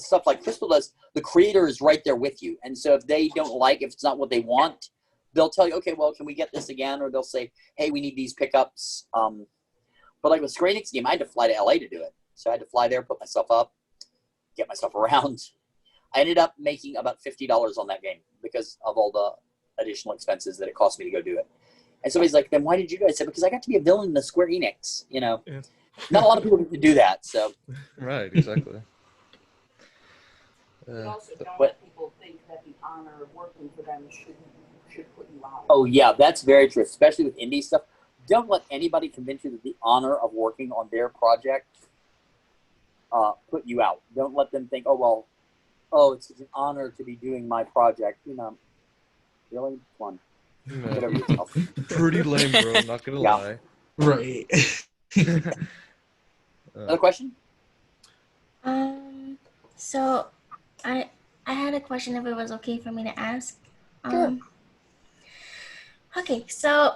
stuff like Krystal does, the creator is right there with you. And so if they don't like, if it's not what they want, they'll tell you, okay, well, can we get this again? Or they'll say, hey, we need these pickups. But like with Square Enix game, I had to fly to LA to do it. So I had to fly there, put myself up, get myself around. I ended up making about $50 on that game because of all the additional expenses that it cost me to go do it. And somebody's like, then why did you do it? I said, because I got to be a villain in the Square Enix, you know. Yeah. Not a lot of people get to do that, so. Right, exactly. We also don't What? let people think that the honor of working for them should put you out. Oh, yeah, that's very true, especially with indie stuff. Don't let anybody convince you that the honor of working on their project put you out. Don't let them think, it's such an honor to be doing my project. You know, really? Fun. Get over yourself. Pretty lame, bro. Not gonna Yeah. lie. Right. Another question? So I had a question if it was okay for me to ask. Sure. Okay, so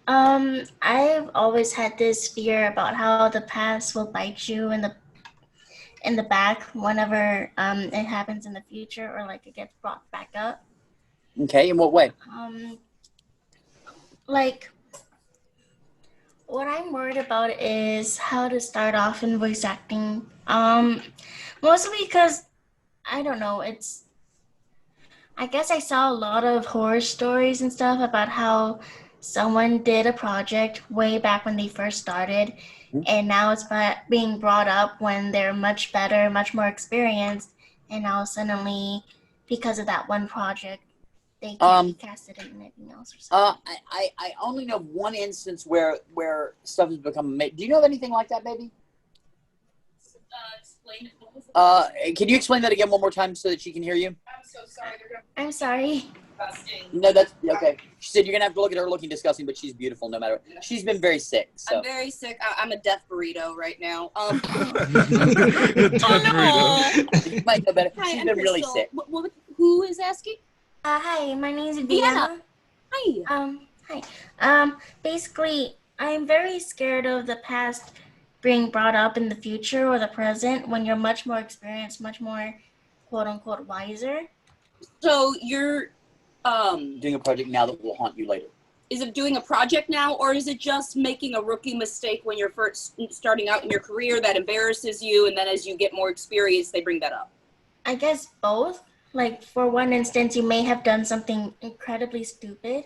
I've always had this fear about how the past will bite you in the back whenever it happens in the future or like it gets brought back up. Okay, in what way? Like what I'm worried about is how to start off in voice acting. Mostly because I don't know, I guess I saw a lot of horror stories and stuff about how someone did a project way back when they first started, and now it's being brought up when they're much better, much more experienced, and now suddenly, because of that one project, they can't be casted in anything else or something. I only know of one instance where stuff has become. Do you know of anything like that, baby? Explain it. What was the Can you explain that again one more time so that she can hear you? I'm so sorry. They're I'm sorry. disgusting. No, that's okay. She said you're gonna have to look at her looking disgusting, but she's beautiful no matter. She's been very sick, so. I'm very sick. I'm a death burrito right now. You might know better. Hi, She's I'm been really Krystal. sick. Who is asking? Hi, my name is Vienna. Vienna. Hi. Hi. Basically, I'm very scared of the past being brought up in the future or the present when you're much more experienced, much more quote unquote wiser. So you're Doing a project now that will haunt you later. is it doing a project now, or is it just making a rookie mistake when you're first starting out in your career that embarrasses you, and then as you get more experience, they bring that up? I guess both. Like, for one instance, you may have done something incredibly stupid,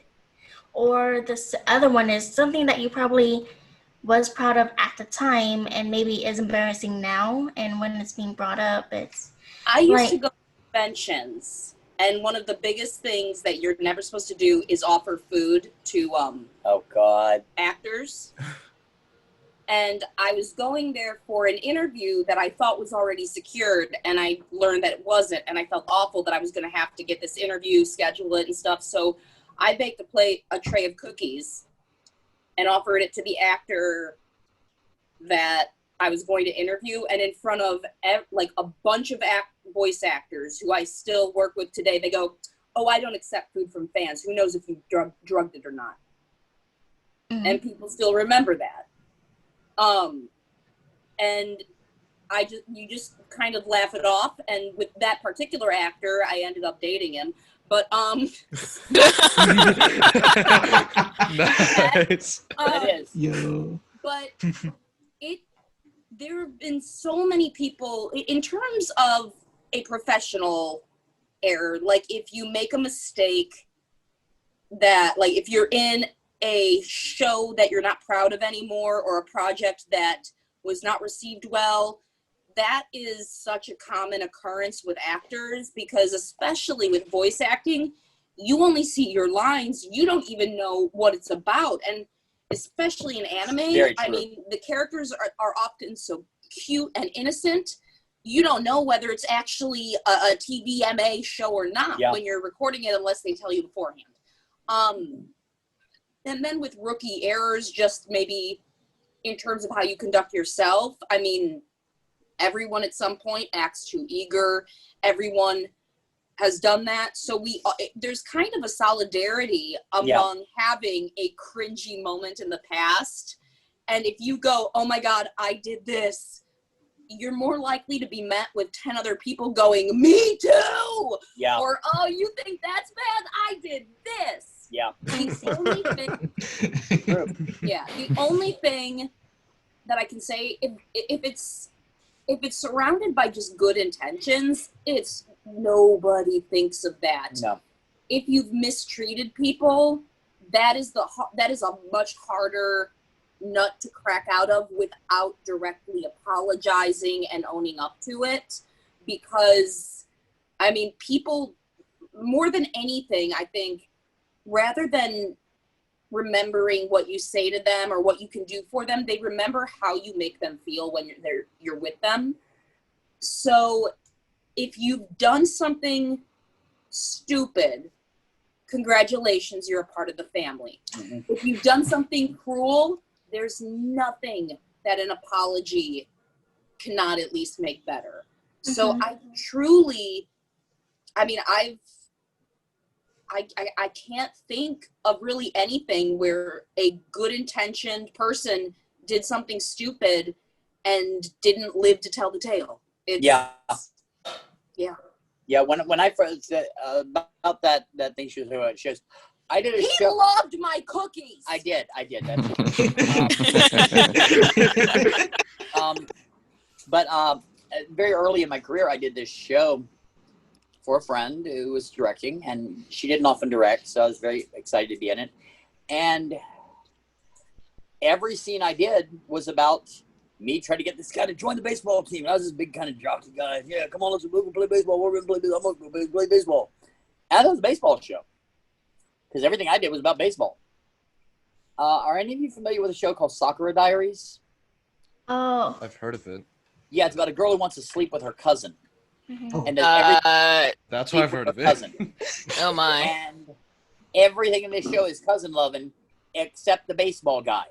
or the other one is something that you probably was proud of at the time and maybe is embarrassing now, and when it's being brought up, it's I used like, to go to conventions, and one of the biggest things that you're never supposed to do is offer food to Oh God. actors. And I was going there for an interview that I thought was already secured, and I learned that it wasn't, and I felt awful that I was going to have to get this interview, schedule it and stuff. So I baked a tray of cookies and offered it to the actor that I was going to interview, and in front of like a bunch of voice actors who I still work with today. They go, "Oh, I don't accept food from fans. Who knows if you drugged it or not?" mm-hmm. And people still remember that. And you just kind of laugh it off. And with that particular actor, I ended up dating him. But Nice. That is. Yo. But there have been so many people in terms of a professional error. Like, if you make a mistake that, like, if you're in a show that you're not proud of anymore, or a project that was not received well, that is such a common occurrence with actors, because especially with voice acting, you only see your lines. You don't even know what it's about. And especially in anime, I mean, the characters are often so cute and innocent. You don't know whether it's actually a TVMA show or not when you're recording it, unless they tell you beforehand. And then with rookie errors, just maybe in terms of how you conduct yourself, I mean, everyone at some point acts too eager. Everyone has done that. So there's kind of a solidarity among having a cringy moment in the past. And if you go, "Oh my God, I did this," you're more likely to be met with 10 other people going, "Me too!" Yeah. Or, "Oh, you think that's bad? I did this." Yeah. The only thing, the only thing that I can say, if it's surrounded by just good intentions, nobody thinks of that. No. If you've mistreated people, that is a much harder nut to crack out of without directly apologizing and owning up to it. Because, I mean, people, more than anything, I think, rather than remembering what you say to them or what you can do for them, they remember how you make them feel when you're with them. So if you've done something stupid, congratulations, you're a part of the family. Mm-hmm. If you've done something cruel, there's nothing that an apology cannot at least make better. Mm-hmm. So I truly, I mean, I can't think of really anything where a good intentioned person did something stupid and didn't live to tell the tale. Yeah. When I first said about that thing she was I did a show. He loved my cookies. I did. But very early in my career, I did this show for a friend who was directing, and she didn't often direct, so I was very excited to be in it. And every scene I did was about me trying to get this guy to join the baseball team. And I was this big kind of jockey guy. Yeah, come on, let's move and play baseball. We're going to play baseball. I'm going to play baseball. And that was a baseball show. Because everything I did was about baseball. Are any of you familiar with a show called Sakura Diaries? Oh. I've heard of it. Yeah, it's about a girl who wants to sleep with her cousin. Mm-hmm. And that's why I've heard of it. Cousin. Oh my. And everything in this show is cousin loving except the baseball guy.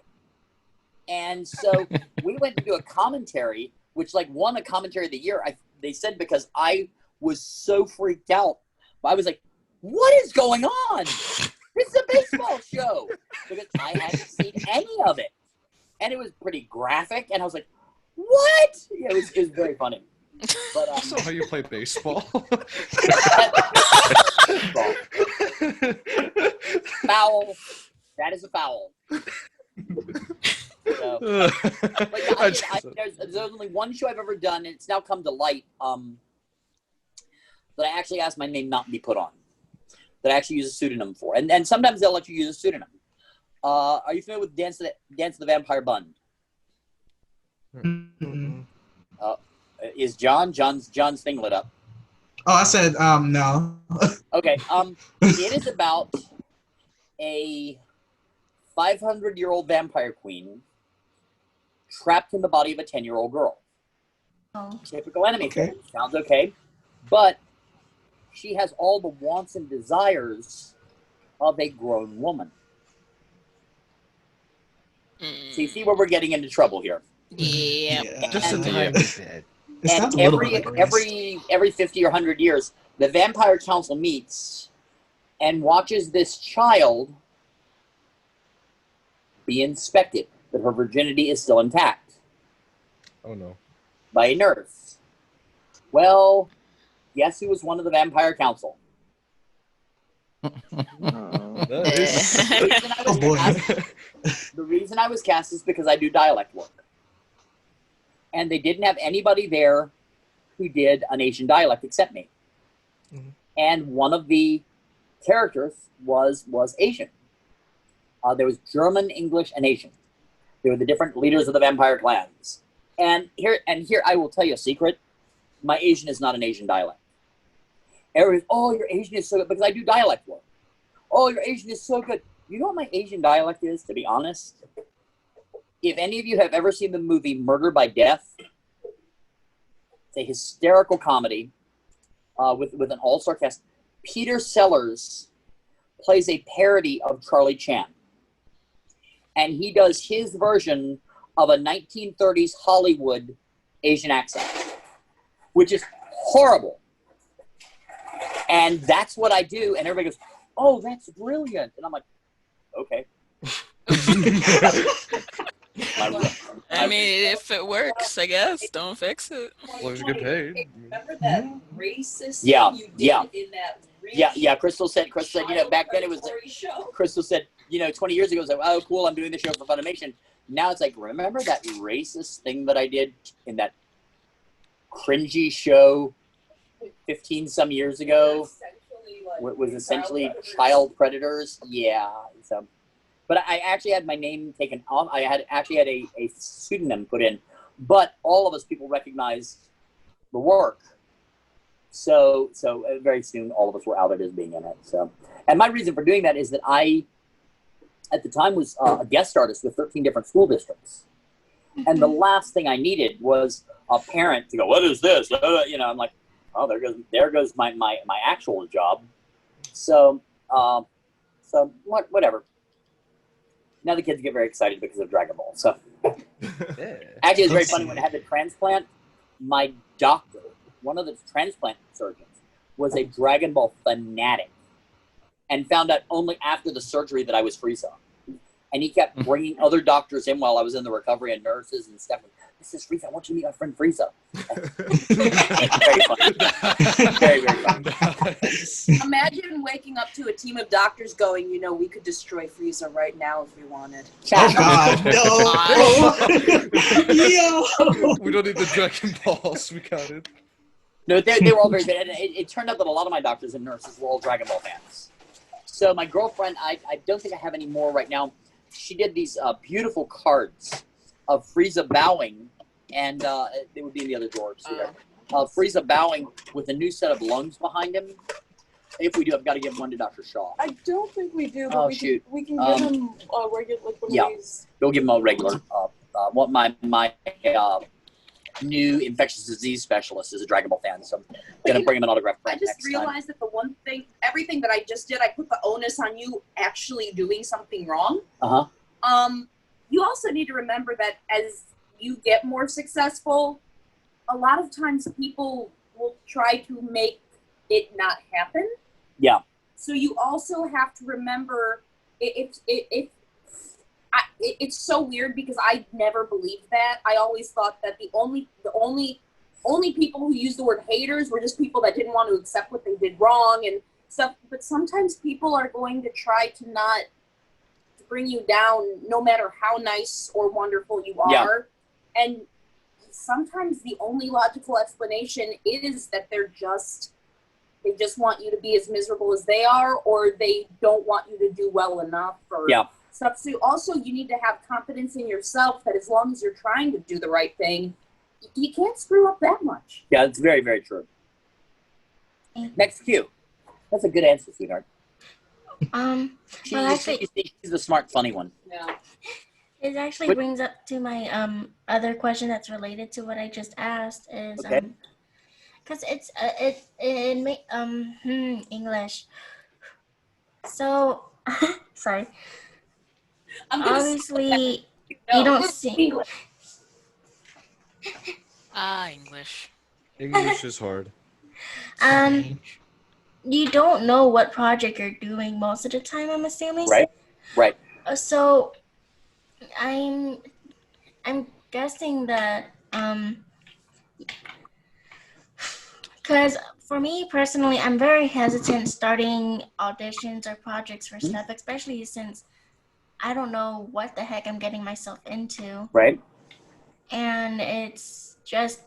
And so we went to do a commentary, which won a commentary of the year. They said because I was so freaked out. I was like, what is going on? This is a baseball show. Because I hadn't seen any of it. And it was pretty graphic. And I was like, what? Yeah, it was very funny. But, that's not how you play baseball. Foul. That is a foul. So, but yeah, there's only one show I've ever done, and it's now come to light, that I actually asked my name not to be put on. That I actually use a pseudonym for. And sometimes they'll let you use a pseudonym. Are you familiar with Dance of the Vampire Bund? Mm-hmm. Is John's thing lit up? Oh, I said no. Okay. It is about a 500-year-old vampire queen trapped in the body of a 10-year-old girl. Oh. Typical enemy thing. Sounds okay. But she has all the wants and desires of a grown woman. So you see where we're getting into trouble here. Yeah. Just a tiny bit. And every 50 or 100 years, the Vampire Council meets and watches this child be inspected, that her virginity is still intact. Oh no. By a nurse. Well, guess who was one of the Vampire Council? The reason I was cast is because I do dialect work. And they didn't have anybody there who did an Asian dialect except me. Mm-hmm. And one of the characters was Asian. There was German, English, and Asian. They were the different leaders of the vampire clans. And here I will tell you a secret. My Asian is not an Asian dialect. Everybody's, oh, your Asian is so good, because I do dialect work. Oh, your Asian is so good. You know what my Asian dialect is, to be honest? If any of you have ever seen the movie Murder by Death, it's a hysterical comedy with an all-star cast. Peter Sellers plays a parody of Charlie Chan. And he does his version of a 1930s Hollywood Asian accent, which is horrible. And that's what I do. And everybody goes, oh, that's brilliant. And I'm like, okay. I mean, if it works, I guess. Don't fix it. As long as you get paid. Remember that racist yeah, you did in that really Krystal said, back then it was Krystal said, 20 years ago, it was like, oh, cool, I'm doing the show for Funimation. Now it's like, remember that racist thing that I did in that cringy show 15 some years ago? was essentially child predators. Yeah. So, but I actually had my name taken off. I had actually had a pseudonym put in, but all of us people recognized the work. So very soon all of us were outed as being in it. So, and my reason for doing that is that I, at the time, was a guest artist with 13 different school districts. And the last thing I needed was a parent to go, "What is this?" You know, I'm like, "Oh, there goes my actual job." So whatever. Now the kids get very excited because of Dragon Ball. So actually, it's very funny when I had the transplant. My doctor, one of the transplant surgeons, was a Dragon Ball fanatic, and found out only after the surgery that I was Freiza. And he kept bringing other doctors in while I was in the recovery, and nurses and stuff. "This is Freiza. I want you to meet my friend Freiza." Very funny. Very, very funny. Nice. Imagine waking up to a team of doctors going, "You know, we could destroy Freiza right now if we wanted." Oh God, no! Yo! We don't need the Dragon Balls. We got it. No, they were all very good. And it turned out that a lot of my doctors and nurses were all Dragon Ball fans. So my girlfriend, I don't think I have any more right now. She did these beautiful cards of Freiza bowing, and they would be in the other drawer. Freiza bowing with a new set of lungs behind him. If we do, I've got to give one to Dr. Shaw. I don't think we do, but we can give him a regular, like one of these. We'll give him a regular. What my new infectious disease specialist is a Dragon Ball fan, so I'm going to bring him an autograph. I just realized that the one thing, everything that I just did, I put the onus on you actually doing something wrong. You also need to remember that as you get more successful, a lot of times people will try to make it not happen. Yeah. So you also have to remember it's so weird because I never believed that. I always thought that the only people who used the word haters were just people that didn't want to accept what they did wrong and stuff. But sometimes people are going to try to not bring you down, no matter how nice or wonderful you are. Yeah. And sometimes the only logical explanation is that they just want you to be as miserable as they are, or they don't want you to do well enough, or stuff. So also you need to have confidence in yourself that as long as you're trying to do the right thing, you can't screw up that much. Yeah, it's very, very true. Next cue. That's a good answer, sweetheart. She's the smart, funny one. Yeah. It actually brings up to my other question that's related to what I just asked is because it's English. So sorry. Obviously, you don't see. English. English is hard. You don't know what project you're doing most of the time, I'm assuming. Right. So, I'm guessing that because for me personally, I'm very hesitant starting auditions or projects for stuff, especially since I don't know what the heck I'm getting myself into. Right. And it's just,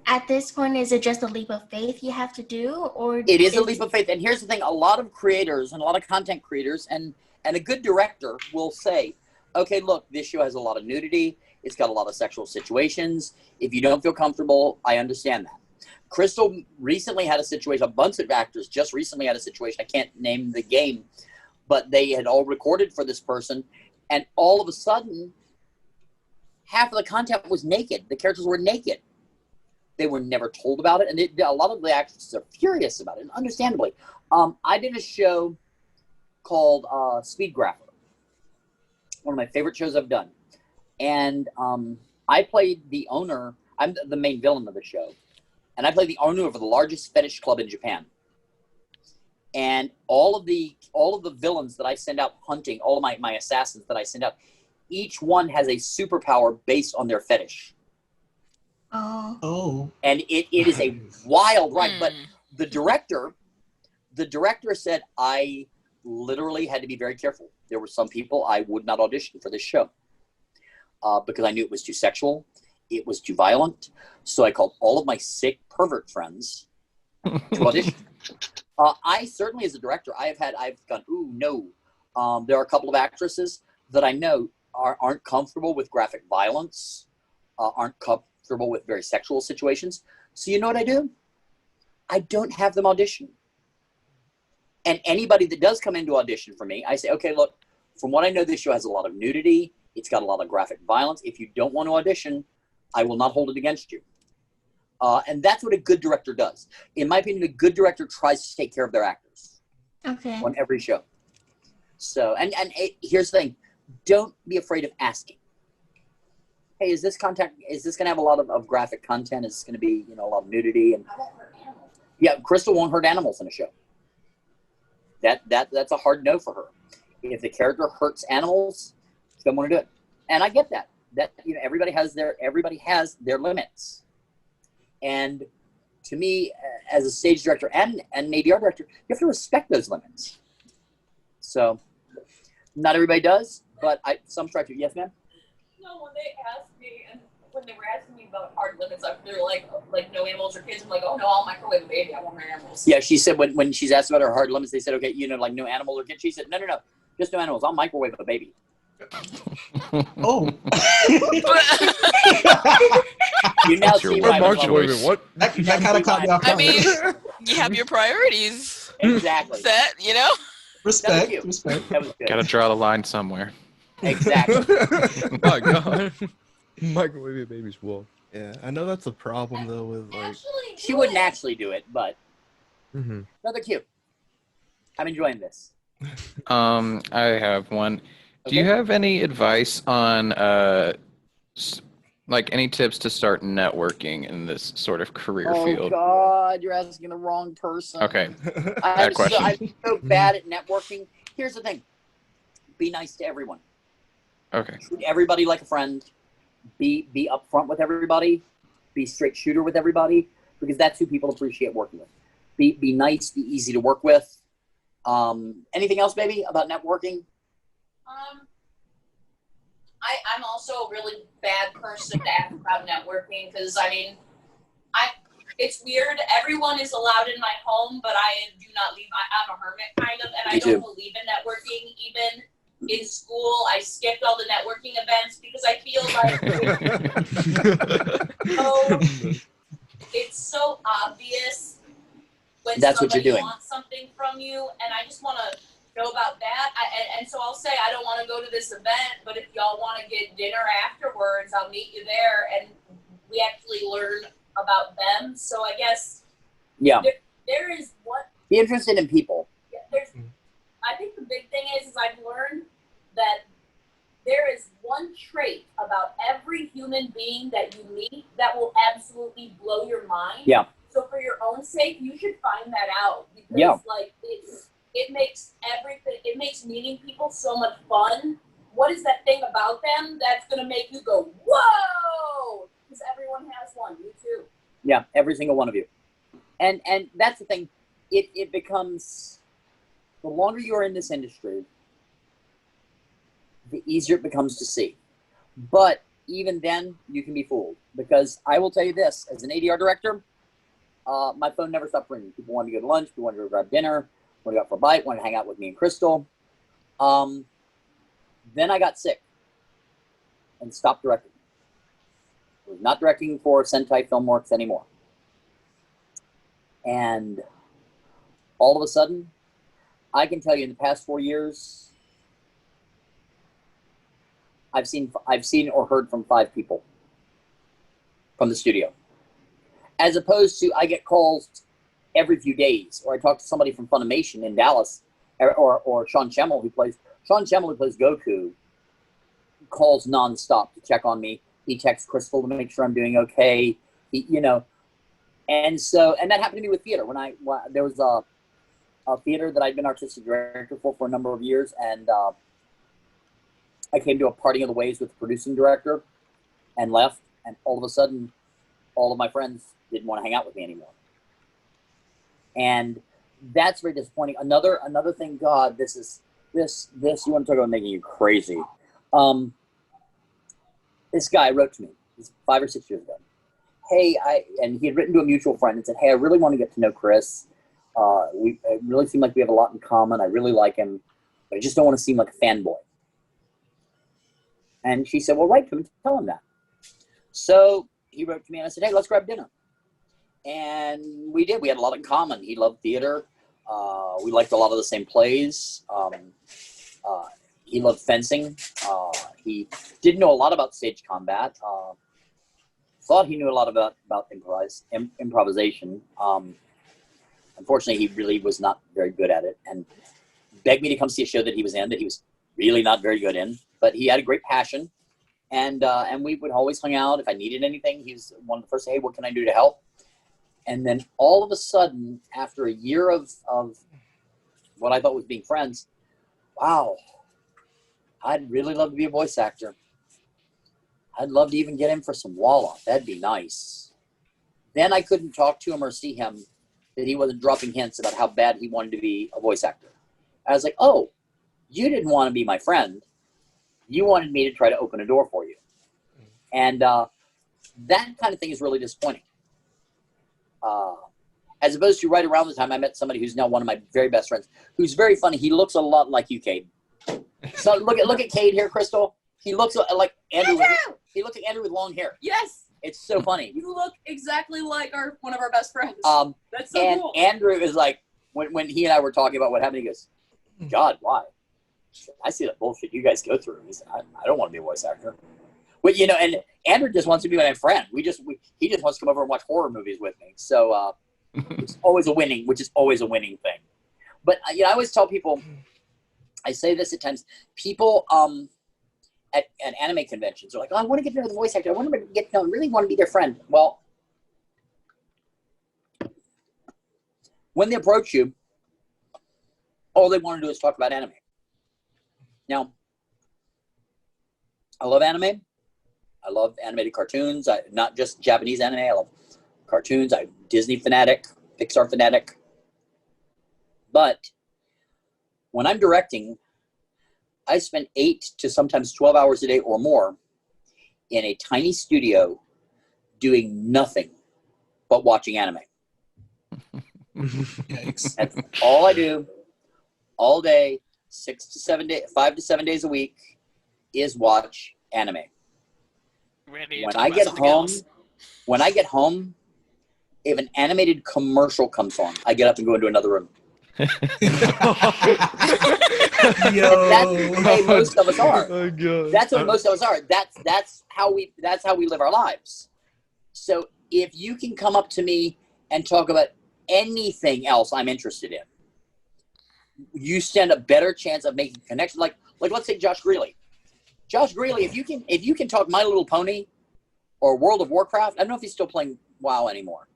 at this point, is it just a leap of faith you have to do? Or it is a leap of faith. And here's the thing, a lot of creators and a lot of content creators and a good director will say, okay, look, this show has a lot of nudity. It's got a lot of sexual situations. If you don't feel comfortable, I understand that. Krystal recently had a situation, a bunch of actors just recently had a situation, I can't name the game, but they had all recorded for this person, and all of a sudden, half of the content was naked. The characters were naked. They were never told about it, and a lot of the actors are furious about it, understandably. I did a show called Speed Grapher, one of my favorite shows I've done. And I played the owner. I'm the main villain of the show. And I played the owner of the largest fetish club in Japan. And all of the villains that I send out hunting, all of my assassins that I send out, each one has a superpower based on their fetish. Oh. And it is a wild ride. But the director said I literally had to be very careful. There were some people I would not audition for this show because I knew it was too sexual. It was too violent. So I called all of my sick pervert friends to audition. I certainly, as a director, I've gone, ooh, no. There are a couple of actresses that I know aren't comfortable with graphic violence, aren't comfortable with very sexual situations. So you know what I do? I don't have them audition. And anybody that does come into audition for me, I say, okay, look, from what I know, this show has a lot of nudity. It's got a lot of graphic violence. If you don't want to audition, I will not hold it against you. And that's what a good director does. In my opinion, a good director tries to take care of their actors on every show. So, and here's the thing. Don't be afraid of asking. Hey, is this going to have a lot of graphic content? Is this going to be, a lot of nudity? And I won't hurt animals. yeah, Krystal won't hurt animals in a show. That's a hard no for her. If the character hurts animals, she doesn't want to do it. And I get that. Everybody has their limits. And to me, as a stage director and an ADR director, you have to respect those limits. So, not everybody does, but some try to. Yes, ma'am? No, when they asked me, and when they were asking me about hard limits, they were like no animals or kids. I'm like, oh no, I'll microwave a baby. I won't hurt animals. Yeah, she said when she's asked about her hard limits, they said, okay, like no animal or kid. She said, no, just no animals. I'll microwave a baby. Oh. You now see why what? That kind of caught me off I guard. mean, you have your priorities exactly set, Respect. That was good. Gotta draw the line somewhere. Exactly. My God. Microwave a baby's wolf. Yeah, I know that's a problem though with like. She wouldn't actually do it, but Mm-hmm. no, they're cute. I'm enjoying this. I have one. Do you have any advice on like any tips to start networking in this sort of career field? Oh God, you're asking the wrong person. Okay. I'm question. so bad at networking. Here's the thing. Be nice to everyone. Okay. Treat everybody like a friend. Be upfront with everybody. Be straight shooter with everybody, because that's who people appreciate working with. Be nice. Be easy to work with. Anything else, baby, about networking? I'm also a really bad person to ask about networking because it's weird. Everyone is allowed in my home, but I do not leave. I'm a hermit kind of, and I don't believe in networking. Even in school, I skipped all the networking events because I feel like it's so obvious when That's what you're somebody doing. wants something from you, and I just want to know about that. And so I'll say I don't want to go to this event, but if y'all want to get dinner afterwards, I'll meet you there, and we actually learn about them. So I guess there is what be interested in people. I think the big thing is I've learned that there is one trait about every human being that you meet that will absolutely blow your mind. Yeah. So for your own sake, you should find that out because it makes everything. It makes meeting people so much fun. What is that thing about them that's gonna make you go whoa? Because everyone has one. You too. Yeah, every single one of you. And that's the thing. It becomes, the longer you are in this industry, the easier it becomes to see. But even then, you can be fooled. Because I will tell you this, as an ADR director, my phone never stopped ringing. People wanted to go to lunch, people wanted to go grab dinner, wanted to go out for a bite, wanted to hang out with me and Krystal. Then I got sick and stopped directing. I was not directing for Sentai Filmworks anymore. And all of a sudden, I can tell you in the past 4 years, I've seen or heard from 5 people from the studio. As opposed to I get calls every few days, or I talk to somebody from Funimation in Dallas, or Sean Schemmel who plays Goku, calls nonstop to check on me. He texts Krystal to make sure I'm doing okay. And that happened to me with theater. When there was a theater that I'd been artistic director for a number of years, and I came to a parting of the ways with the producing director and left, and all of a sudden, all of my friends didn't want to hang out with me anymore. And that's very disappointing. Another thing, God, this you want to talk about making you crazy. This guy wrote to me 5 or 6 years ago. Hey, and he had written to a mutual friend and said, hey, I really want to get to know Chris. it really seemed like we have a lot in common. I really like him, but I just don't want to seem like a fanboy. And she said, well, write to him and tell him that. So he wrote to me and I said, hey, let's grab dinner. And we did. We had a lot in common. He loved theater. We liked a lot of the same plays. He loved fencing. He didn't know a lot about stage combat. Thought he knew a lot about improvisation. Unfortunately, he really was not very good at it, and begged me to come see a show that he was in that he was really not very good in. But he had a great passion, and we would always hang out. If I needed anything, he was one of the first to say, hey, what can I do to help? And then all of a sudden, after a year of what I thought was being friends, wow, I'd really love to be a voice actor. I'd love to even get in for some walla. That'd be nice. Then I couldn't talk to him or see him that he wasn't dropping hints about how bad he wanted to be a voice actor. I was like, oh, you didn't want to be my friend. You wanted me to try to open a door for you. And that kind of thing is really disappointing. As opposed to right around the time I met somebody who's now one of my very best friends, who's very funny. He looks a lot like you, Cade. So look at Cade here, Krystal. He looks like Andrew. He looks like Andrew with long hair. Yes. It's so funny. You look exactly like one of our best friends. That's so and cool. Andrew is like, when he and I were talking about what happened, he goes, God, why? I see the bullshit you guys go through. He said, I don't want to be a voice actor. But, and Andrew just wants to be my friend. He just wants to come over and watch horror movies with me. So it's always a winning, which is always a winning thing. But, I always tell people, I say this at times, people at anime conventions are like, oh, I want to get to know the voice actor. I want to get to know, I really want to be their friend. Well, when they approach you, all they want to do is talk about anime. Now, I love anime. I love animated cartoons. Not just Japanese anime. I love cartoons. I'm Disney fanatic, Pixar fanatic. But when I'm directing, I spend 8 to sometimes 12 hours a day or more in a tiny studio doing nothing but watching anime. Yikes. That's all I do all day, 5 to 7 days a week, is watch anime. When I get home, if an animated commercial comes on, I get up and go into another room. Yo. That's the way most of us are. Oh God. That's what most of us are. That's how we live our lives. So if you can come up to me and talk about anything else I'm interested in, you stand a better chance of making a connection. Like let's say Josh Greeley. Josh Greeley, if you can talk My Little Pony or World of Warcraft, I don't know if he's still playing WoW anymore,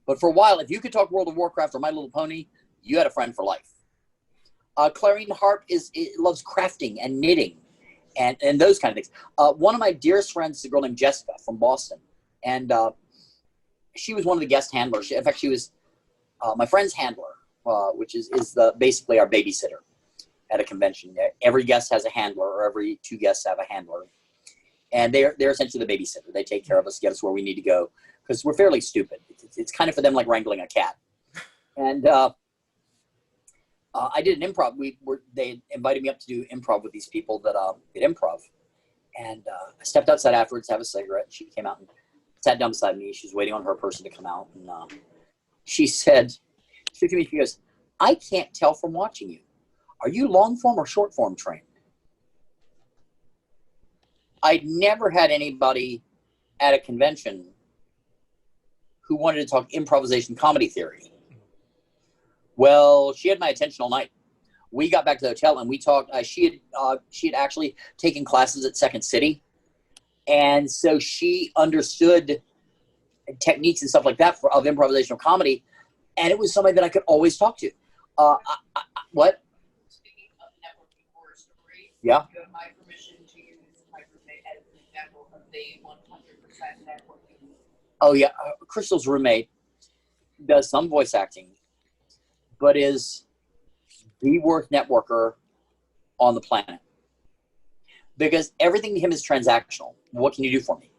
but for a while, if you could talk World of Warcraft or My Little Pony, you had a friend for life. Clarine Hart loves crafting and knitting and those kind of things. One of my dearest friends is a girl named Jessica from Boston, and she was one of the guest handlers. In fact, she was my friend's handler, which is basically our babysitter at a convention. Every guest has a handler, or every 2 guests have a handler, and they're essentially the babysitter. They take care of us, get us where we need to go, because we're fairly stupid. It's kind of for them like wrangling a cat. And I did an improv. They invited me up to do improv with these people that did improv, and I stepped outside afterwards to have a cigarette. She came out and sat down beside me. She's waiting on her person to come out, and she said to me, she goes, "I can't tell from watching you. Are you long form or short form trained?" I'd never had anybody at a convention who wanted to talk improvisation comedy theory. Well, she had my attention all night. We got back to the hotel and we talked. She had actually taken classes at Second City, and so she understood techniques and stuff like that of improvisational comedy, and it was somebody that I could always talk to. What? Speaking of networking horror stories, Yeah. you have my permission to use my roommate as an example of the 100% networking. Oh yeah, Krystal's roommate does some voice acting, but is the worst networker on the planet. Because everything to him is transactional. What can you do for me?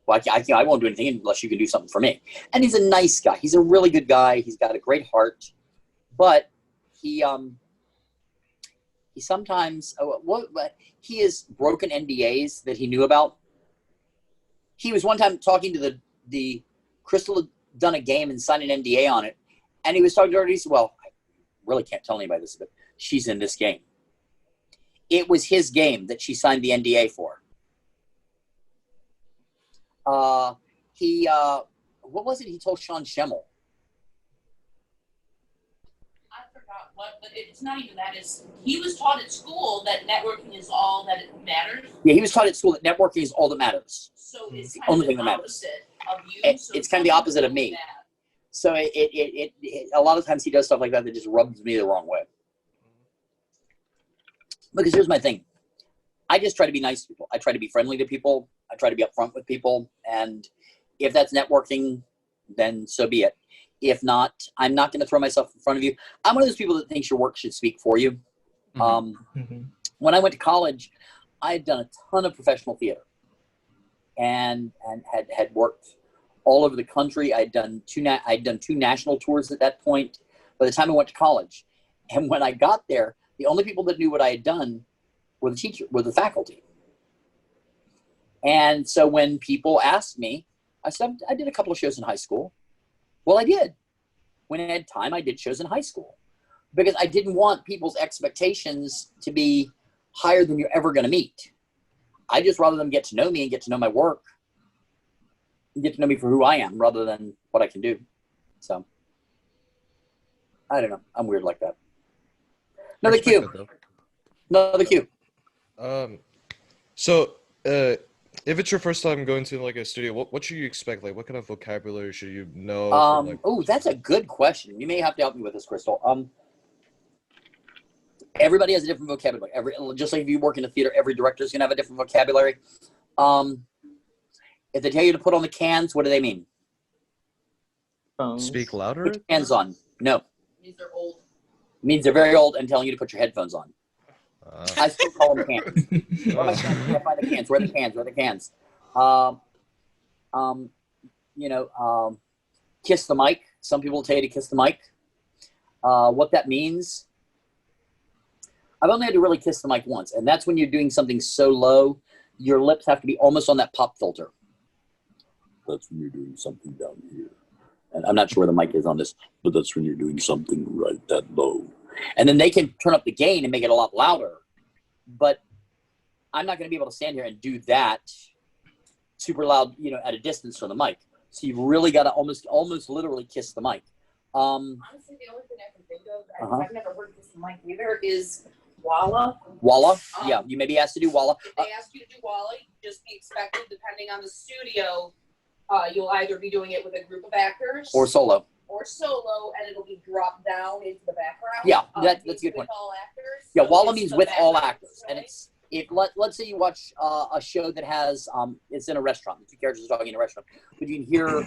Well, I won't do anything unless you can do something for me. And he's a nice guy. He's a really good guy. He's got a great heart, but he sometimes he has broken NDAs that he knew about. He was one time talking to the Krystal had done a game and signed an NDA on it, and he was talking to her. And he said, "Well, I really can't tell anybody this, but she's in this game." It was his game that she signed the NDA for. What was it he told Sean Schemmel? I forgot what, but it's not even that. He was taught at school that networking is all that it matters. Yeah, he was taught at school that networking is all that matters. So it's the kind only of thing the that matters. opposite of you. It's kind of the opposite of me. That. So it a lot of times he does stuff like that just rubs me the wrong way. Because here's my thing. I just try to be nice to people. I try to be friendly to people. I try to be upfront with people. And if that's networking, then so be it. If not, I'm not going to throw myself in front of you. I'm one of those people that thinks your work should speak for you. When I went to college, I had done a ton of professional theater and had worked all over the country. I'd done two national tours at that point by the time I went to college. And when I got there, the only people that knew what I had done were the faculty. And so when people asked me, I said, I did a couple of shows in high school. Well, I did. When I had time, I did shows in high school because I didn't want people's expectations to be higher than you're ever going to meet. I just rather them get to know me and get to know my work and get to know me for who I am rather than what I can do. So I don't know. I'm weird like that. Another cue. Another cue. So, if it's your first time going to like a studio, what should you expect? Like, what kind of vocabulary should you know? Oh, that's a good question. You may have to help me with this, Krystal. Everybody has a different vocabulary. Just like if you work in a theater, every director is going to have a different vocabulary. If they tell you to put on the cans, what do they mean? Speak louder? Put your hands on. No. It means they're old. It means they're very old and telling you to put your headphones on. I still call them cans. Where am I trying to find the cans? Where are the cans? Where are the cans? Kiss the mic. Some people tell you to kiss the mic. What that means, I've only had to really kiss the mic once, and that's when you're doing something so low, your lips have to be almost on that pop filter. That's when you're doing something down here. And I'm not sure where the mic is on this, but that's when you're doing something right that low. And then they can turn up the gain and make it a lot louder. But I'm not going to be able to stand here and do that super loud, at a distance from the mic. So you've really got to almost literally kiss the mic. Honestly, the only thing I can think of, I've never heard this mic either, is Walla. Walla? Yeah, you may be asked to do Walla. If they ask you to do Walla, you just be expected, depending on the studio, you'll either be doing it with a group of actors. Or solo. And it'll be dropped down into the background. Yeah, that's a good point. All actors. Yeah, so Walla means with all actors. Right? And let's say you watch a show that has, it's in a restaurant. The two characters are talking in a restaurant. But you can hear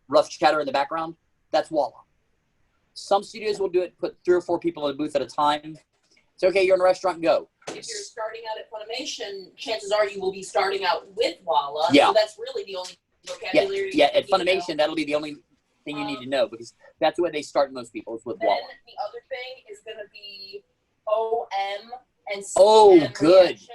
rough chatter in the background. That's Walla. Some studios will do it, put 3 or 4 people in a booth at a time. It's okay, you're in a restaurant, go. If you're starting out at Funimation, chances are you will be starting out with Walla. Yeah. So that's really the only vocabulary. Yeah, at Funimation, that'll be the only thing you need to know because that's the way they start most people is with then Walla. The other thing is going to be OM and CM Oh, good. reactions.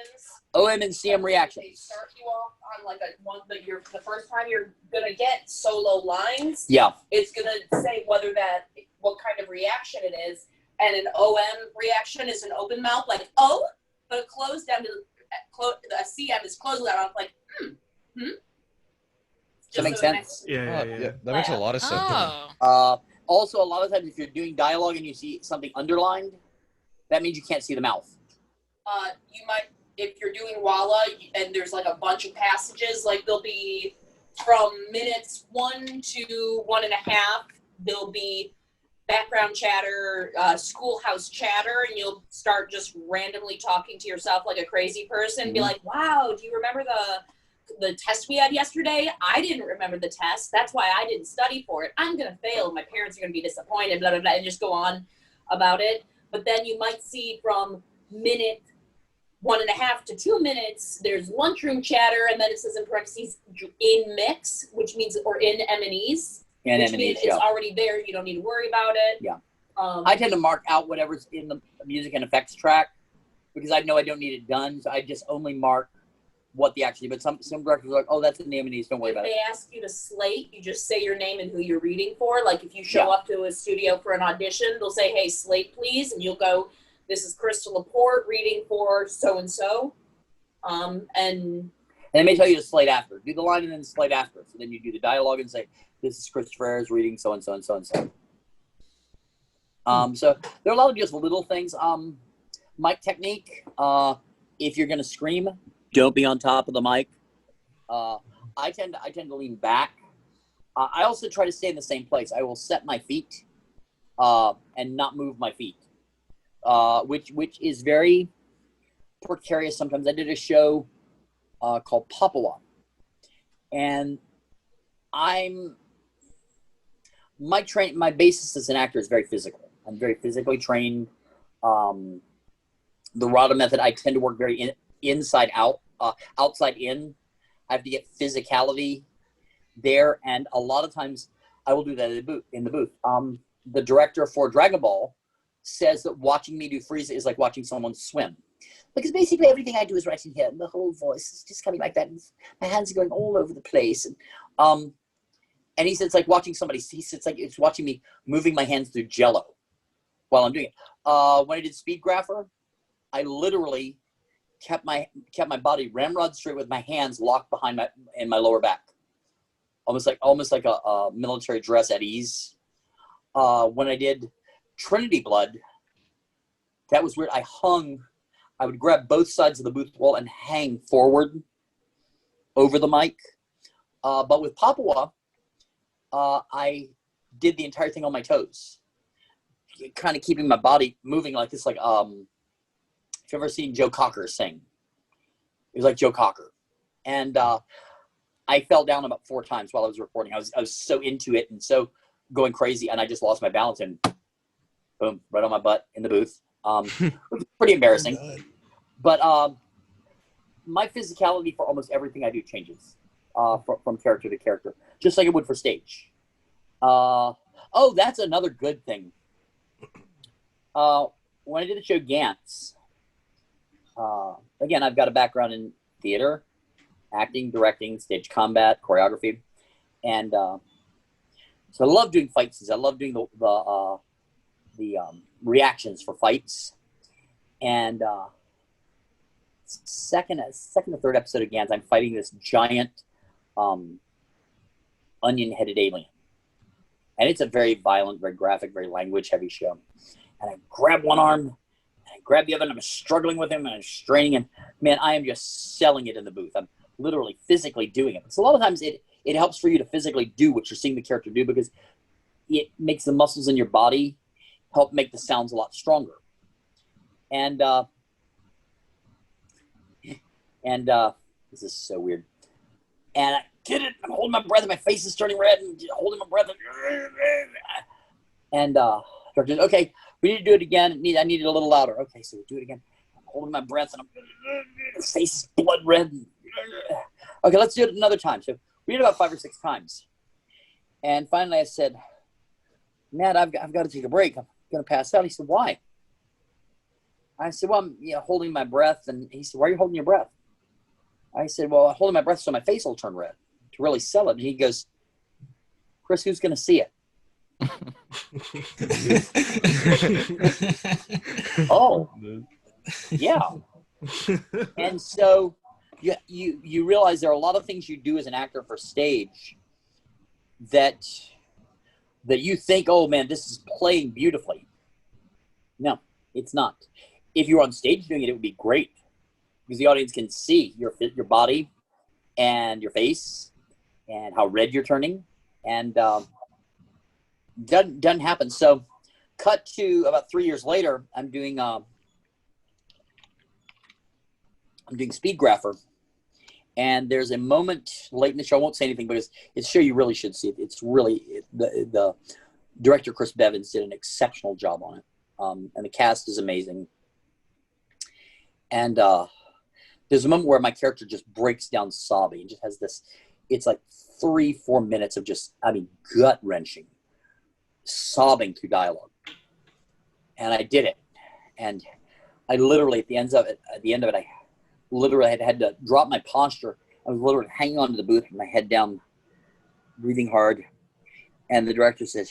OM and CM They reactions. start you off on like one that the first time you're going to get solo lines. Yeah. It's going to say what kind of reaction it is. And an OM reaction is an open mouth, like, oh, but a closed down to a CM is closed down off, like, That makes sense. Yeah. That makes a lot of sense. Oh. Also, a lot of times if you're doing dialogue and you see something underlined, that means you can't see the mouth. You might, if you're doing Walla and there's like a bunch of passages, like there'll be from minutes 1 to 1.5, there'll be background chatter, schoolhouse chatter, and you'll start just randomly talking to yourself like a crazy person. Be like, wow, do you remember the test we had yesterday? I didn't remember the test. That's why I didn't study for it. I'm going to fail. My parents are going to be disappointed, blah, blah, blah, and just go on about it. But then you might see from minute 1 to 1.5, there'll be background chatter, schoolhouse chatter, and you'll start just randomly talking to yourself like a crazy person. Be like, wow, do you remember the test? That's why I didn't study for it. I'm going to fail. My parents are going to be disappointed, blah, blah, blah, and just go on about it. But then you might see from minute 1.5 to 2 minutes, there's lunchroom chatter, and then it says in parentheses in mix, which means, or in M&Es, And which M&Es, means yeah. it's already there. You don't need to worry about it. Yeah. I I tend to mark out whatever's in the music and effects track because I know I don't need it done. So I just only mark what the actually. But some directors are like, "Oh, that's in the M&Es. Don't worry if about it." they ask you to slate, you just say your name and who you're reading for. Like if you show up to a studio for an audition, they'll say, "Hey, slate, please," and you'll go, "This is Krystal LaPorte reading for so and so," and they may tell you to slate after. Do the line and then slate after. So then you do the dialogue and say, "This is Christopher Ayres reading so and so and so and so." So there are a lot of just little things. Mic technique. If you're gonna scream, don't be on top of the mic. I tend to lean back. I also try to stay in the same place. I will set my feet and not move my feet, which is very precarious sometimes. I did a show called Papua, and my basis as an actor is very physical. I'm very physically trained. The RADA method, I tend to work very inside out, outside in. I have to get physicality there, and a lot of times I will do that in the booth. The director for Dragon Ball says that watching me do Freiza is like watching someone swim, because basically everything I do is right in here, and the whole voice is just coming like that, and my hands are going all over the place, and he said it's like watching somebody. He said it's like it's watching me moving my hands through Jello while I'm doing it. When I did Speed Grapher, I literally kept my body ramrod straight with my hands locked behind my lower back, almost like a military dress at ease. When I did Trinity Blood, that was weird. I would grab both sides of the booth wall and hang forward over the mic. But with Papua, I did the entire thing on my toes, kind of keeping my body moving like this, like if you've ever seen Joe Cocker sing, it was like Joe Cocker. And I fell down about 4 times while I was recording. I was so into it and so going crazy, and I just lost my balance and boom, right on my butt in the booth. It was pretty embarrassing. But my physicality for almost everything I do changes from character to character, just like it would for stage. Oh, that's another good thing. When I did the show Gantz, again, I've got a background in theater, acting, directing, stage combat, choreography, and so I love doing fight scenes. I love doing the reactions for fights. And second or third episode of Gantz, I'm fighting this giant onion-headed alien, and it's a very violent, very graphic, very language-heavy show. And I grab one arm, and I grab the other, and I'm struggling with him, and I'm straining him. Man, I am just selling it in the booth. I'm literally physically doing it. So a lot of times it helps for you to physically do what you're seeing the character do, because it makes the muscles in your body help make the sounds a lot stronger. And this is so weird. And I did it. I'm holding my breath, and my face is turning red, and holding my breath. And director said, "Okay, we need to do it again. I need it a little louder." Okay, so we do it again. I'm holding my breath, and my face is blood red. Okay, let's do it another time. So we did about 5 or 6 times. And finally I said, "Matt, I've got to take a break. I'm going to pass out." He said, "Why?" I said, "Well, I'm holding my breath." And he said, "Why are you holding your breath?" I said, "Well, I'm holding my breath so my face will turn red to really sell it." And he goes, "Chris, who's going to see it?" Oh, yeah. And so you realize there are a lot of things you do as an actor for stage that you think, "Oh man, this is playing beautifully." No, it's not. If you're on stage doing it, it would be great, because the audience can see your body and your face and how red you're turning, and doesn't happen. So cut to about 3 years later, I'm doing Speed Grapher, and there's a moment late in the show. I won't say anything because it's a show you really should see. It's really the director Chris Bevins did an exceptional job on it, and the cast is amazing. And there's a moment where my character just breaks down sobbing. It just has this, it's like 3-4 minutes of just, I mean, gut wrenching, sobbing through dialogue. And I did it. And I literally, at the end of it, I literally had to drop my posture. I was literally hanging onto the booth with my head down, breathing hard. And the director says,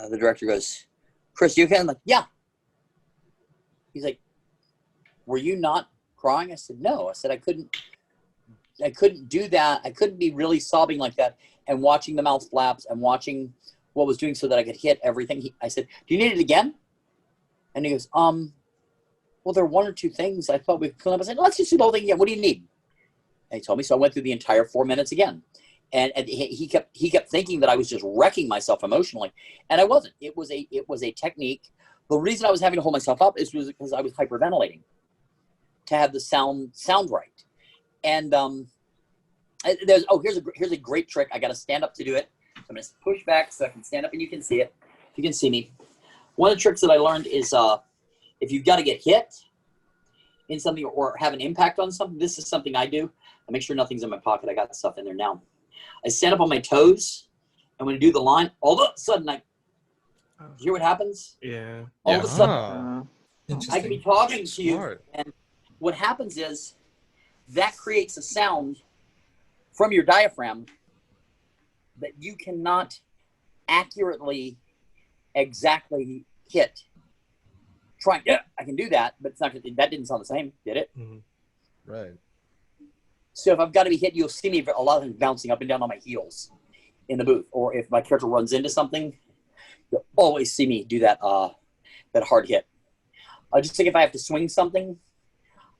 the director goes, "Chris, you okay?" I'm like, "Yeah." He's like, "Were you not crying?" I said, "No." I said, I couldn't do that. I couldn't be really sobbing like that and watching the mouth flaps and watching what was doing so that I could hit everything. I said, "Do you need it again?" And he goes, "Well, there are 1 or 2 things I thought we could clean up." I said, "Let's just do the whole thing again. What do you need?" And he told me, so I went through the entire 4 minutes again. And he kept thinking that I was just wrecking myself emotionally, and I wasn't. It was a technique. The reason I was having to hold myself up was because I was hyperventilating to have the sound right. And here's a great trick. I got to stand up to do it. So I'm gonna push back so I can stand up and you can see it. You can see me. One of the tricks that I learned is if you've got to get hit in something or have an impact on something, this is something I do. I make sure nothing's in my pocket. I got stuff in there now. I stand up on my toes, and when I do the line, all of a sudden you hear what happens? Yeah. All of a sudden, I can be talking to you, and what happens is that creates a sound from your diaphragm that you cannot accurately, exactly hit. I can do that, but it's not. That didn't sound the same, did it? Mm-hmm. Right. So if I've got to be hit, you'll see me a lot of times bouncing up and down on my heels in the booth, or if my character runs into something, you'll always see me do that that hard hit. I just think if I have to swing something,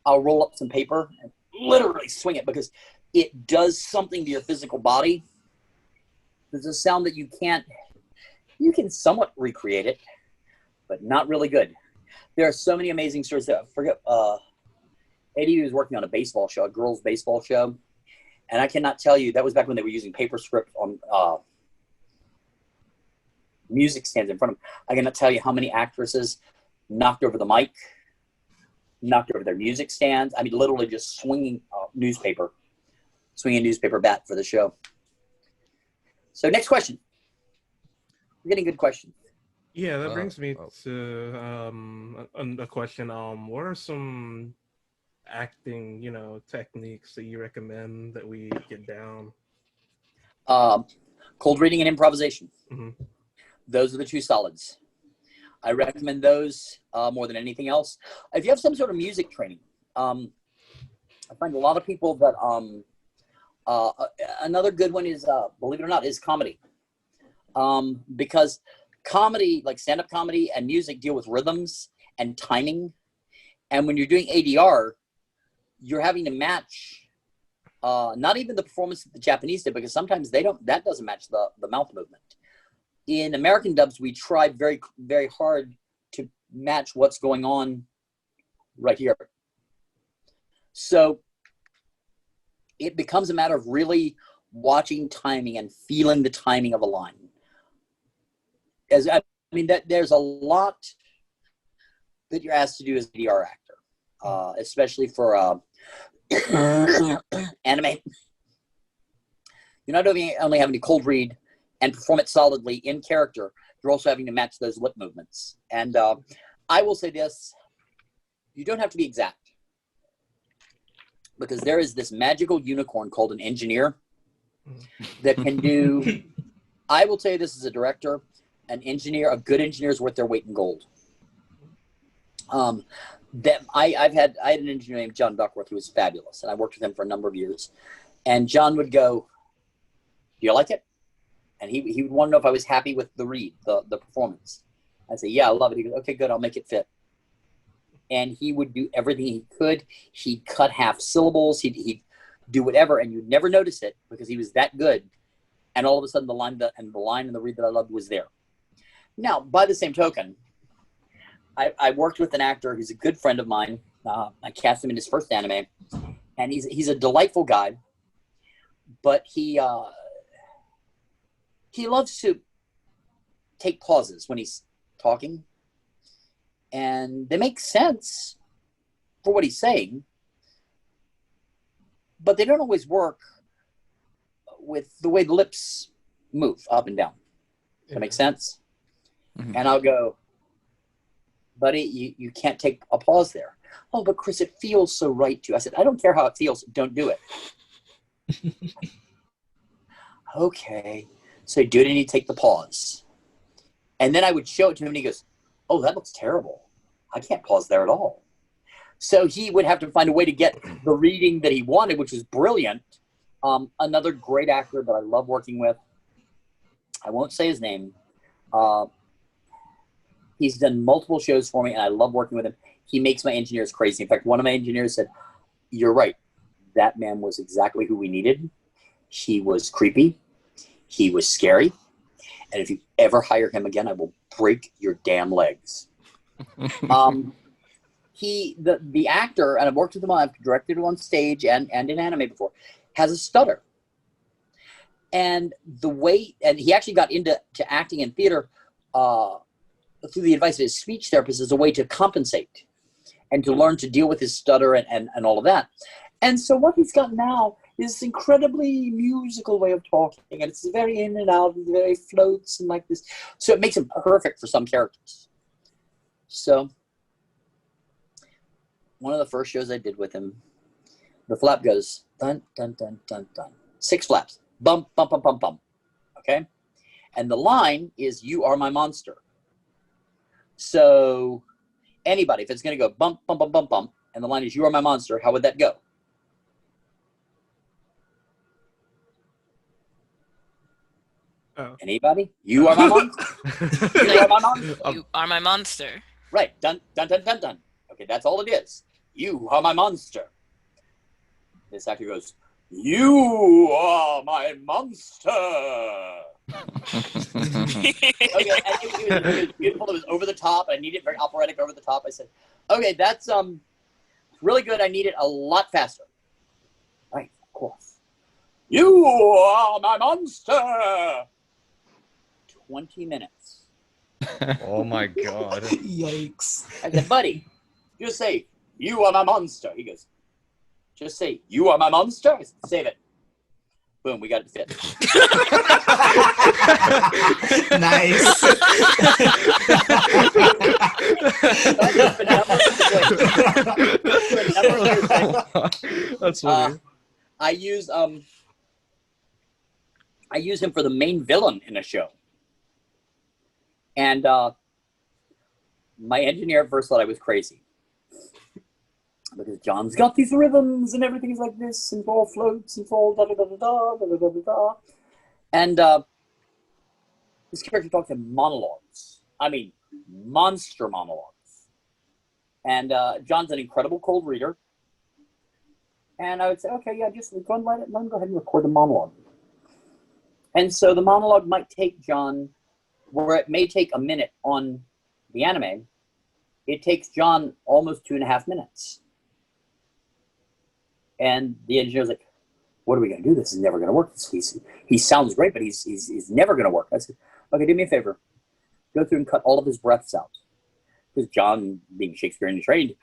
I'll roll up some paper and literally swing it because it does something to your physical body. There's a sound that you can somewhat recreate it, but not really good. There are so many amazing stories that I forget. AD was working on a baseball show, a girls' baseball show. And I cannot tell you, that was back when they were using paper script on music stands in front of them. I cannot tell you how many actresses knocked over the mic, knocked over their music stands. I mean, literally just swinging a newspaper bat for the show. So next question. We're getting good questions. Yeah, that brings me to a question. What are some acting, techniques that you recommend that we get down? Cold reading and improvisation. Mm-hmm. Those are the 2 solids. I recommend those more than anything else. If you have some sort of music training, I find a lot of people that another good one is, believe it or not, is comedy. Because comedy, like stand-up comedy and music, deal with rhythms and timing. And when you're doing ADR, you're having to match not even the performance that the Japanese did, because sometimes that doesn't match the mouth movement. In American dubs, we try very, very hard to match what's going on right here. So it becomes a matter of really watching timing and feeling the timing of a line. There's a lot that you're asked to do as an ADR actor, especially for anime. You're not only having to cold read and perform it solidly in character, you're also having to match those lip movements. And I will say this, you don't have to be exact, because there is this magical unicorn called an engineer that can do, I will tell you this as a director, a good engineer is worth their weight in gold. I had an engineer named John Duckworth who was fabulous, and I worked with him for a number of years. And John would go, "Do you like it?" And he would want to know if I was happy with the read, the performance. I'd say, "Yeah, I love it." He goes, "Okay, good, I'll make it fit." And he would do everything he could. He'd cut half syllables. He'd do whatever, and you'd never notice it because he was that good. And all of a sudden, the line and the read that I loved was there. Now, by the same token, I worked with an actor who's a good friend of mine. I cast him in his first anime, and he's a delightful guy, but he loves to take pauses when he's talking, and they make sense, for what he's saying, but they don't always work with the way the lips move up and down. Does that make sense? Mhm. And I'll go, buddy, you can't take a pause there. Oh, but Chris, it feels so right to. I said, I don't care how it feels. Don't do it. Okay. So do it and you take the pause. And then I would show it to him and he goes, oh, that looks terrible. I can't pause there at all. So he would have to find a way to get the reading that he wanted, which was brilliant. Another great actor that I love working with, I won't say his name. He's done multiple shows for me, and I love working with him. He makes my engineers crazy. In fact, one of my engineers said, you're right. That man was exactly who we needed. He was creepy. He was scary. And if you ever hire him again, I will break your damn legs. The actor, and I've worked with him, I've directed him on stage and in anime before, has a stutter. And he actually got into acting and theater through the advice of his speech therapist as a way to compensate and to learn to deal with his stutter and all of that. And so what he's got now is this incredibly musical way of talking, and it's very in and out, and very floats and like this. So it makes him perfect for some characters. So one of the first shows I did with him, the flap goes dun dun dun dun dun. 6 flaps. Bump, bump, bump, bump, bump. Okay? And the line is, you are my monster. So anybody, if it's going to go bump, bump, bump, bump, bump, and the line is, you are my monster, how would that go? Oh. Anybody? You are my monster. You are my monster. You are my monster. Right. Dun, dun, dun, dun, dun. Okay, that's all it is. You are my monster. This actor goes, you are my monster. Okay, and it was beautiful. It was over the top. I needed it very operatic, over the top. I said, okay, that's really good. I need it a lot faster. Right, of course. You are my monster. 20 minutes. Oh my god. Yikes. I said, buddy, just say, you are my monster. He goes, just say, you are my monster. I said, save it. Boom, we got it fit. Nice. That's funny. I use him for the main villain in a show. And my engineer at first thought I was crazy. Because John's got these rhythms and everything is like this, and all floats and all da da da da da da da da da. And this character talks in monologues. I mean, monster monologues. And John's an incredible cold reader. And I would say, okay, yeah, just go and let him go ahead and record the monologue. And so the monologue might take John, where it may take a minute on the anime, it takes John almost 2.5 minutes. And the engineer's like, what are we going to do? This is never going to work. He sounds great, but he's never going to work. I said, okay, do me a favor. Go through and cut all of his breaths out. Because John, being Shakespearean trained,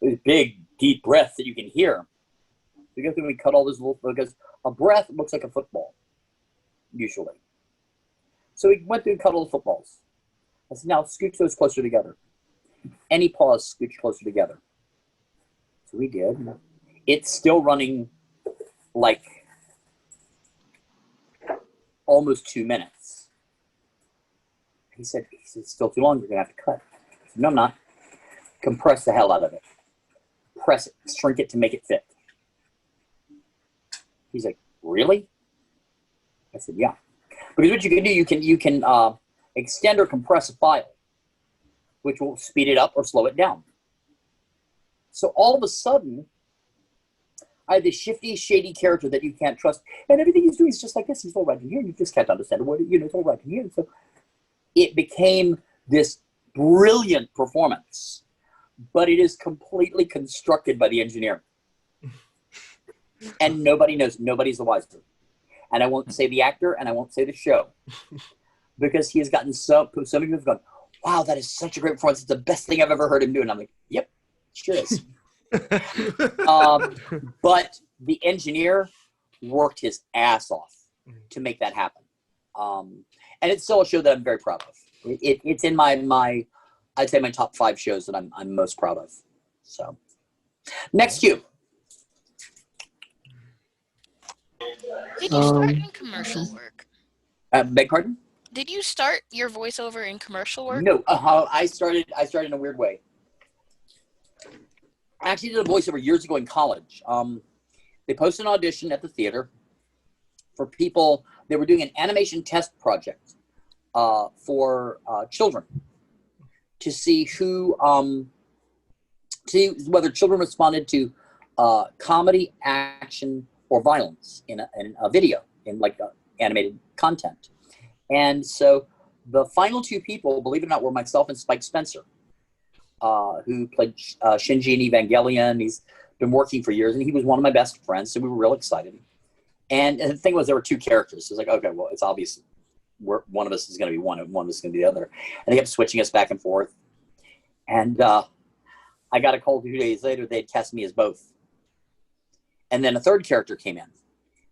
there's big, deep breaths that you can hear. So we go through and we cut all those little, because a breath looks like a football, usually. So we went through and cut all the footballs. I said, now scooch those closer together. Any pause, scooch closer together. So we did. It's still running like almost 2 minutes. He said, it's still too long, you're going to have to cut. I said, no, I'm not. Compress the hell out of it. Press it, shrink it to make it fit. He's like, really? I said, yeah. Because what you can do, you can extend or compress a file, which will speed it up or slow it down. So all of a sudden, I had this shifty, shady character that you can't trust, and everything he's doing is just like this. He's all right in here, and you just can't understand what, it's all right in here. So it became this brilliant performance, but it is completely constructed by the engineer. And nobody knows, nobody's the wiser. And I won't say the actor, and I won't say the show, because he has gotten so many people have gone, wow, that is such a great performance. It's the best thing I've ever heard him do. And I'm like, yep, sure is. But the engineer worked his ass off to make that happen. And it's still a show that I'm very proud of. It's in my I'd say my top 5 shows that I'm most proud of. So next cue. Did you start in commercial work? Beg pardon? Did you start your voiceover in commercial work? No, I started in a weird way. I actually did a voiceover years ago in college. They posted an audition at the theater for people. They were doing an animation test project for children to see whether children responded to comedy, action, or violence in a video, in like animated content. And so the final 2 people, believe it or not, were myself and Spike Spencer, who played Shinji in Evangelion. He's been working for years, and he was one of my best friends, so we were real excited. And the thing was, there were 2 characters. So it was like, okay, well, it's obvious one of us is going to be one, and one of us is going to be the other. And they kept switching us back and forth. And I got a call 2 days later. They'd cast me as both. And then a 3rd character came in.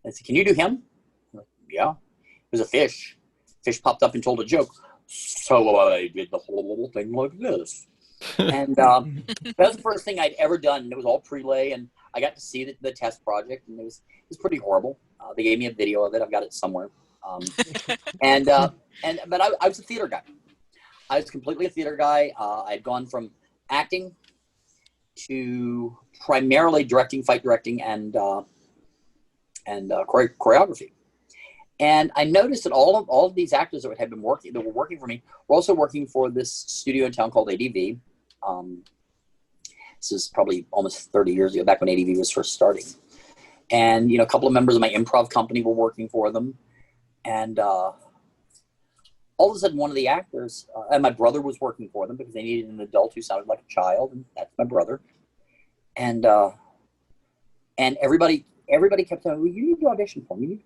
I said, can you do him? I'm like, yeah. It was a fish. Fish popped up and told a joke. So I did the whole thing like this. And that was the first thing I'd ever done. And it was all prelay. And I got to see the test project. And it was pretty horrible. They gave me a video of it. I've got it somewhere. But I was a theater guy. I was completely a theater guy. I'd gone from acting to primarily directing, fight directing, and choreography. And I noticed that all of these actors that were working for me were also working for this studio in town called ADV. This is probably almost 30 years ago, back when ADV was first starting. And a couple of members of my improv company were working for them. And all of a sudden, one of the actors and my brother was working for them because they needed an adult who sounded like a child, and that's my brother. And everybody kept telling me, well, you need to audition for me.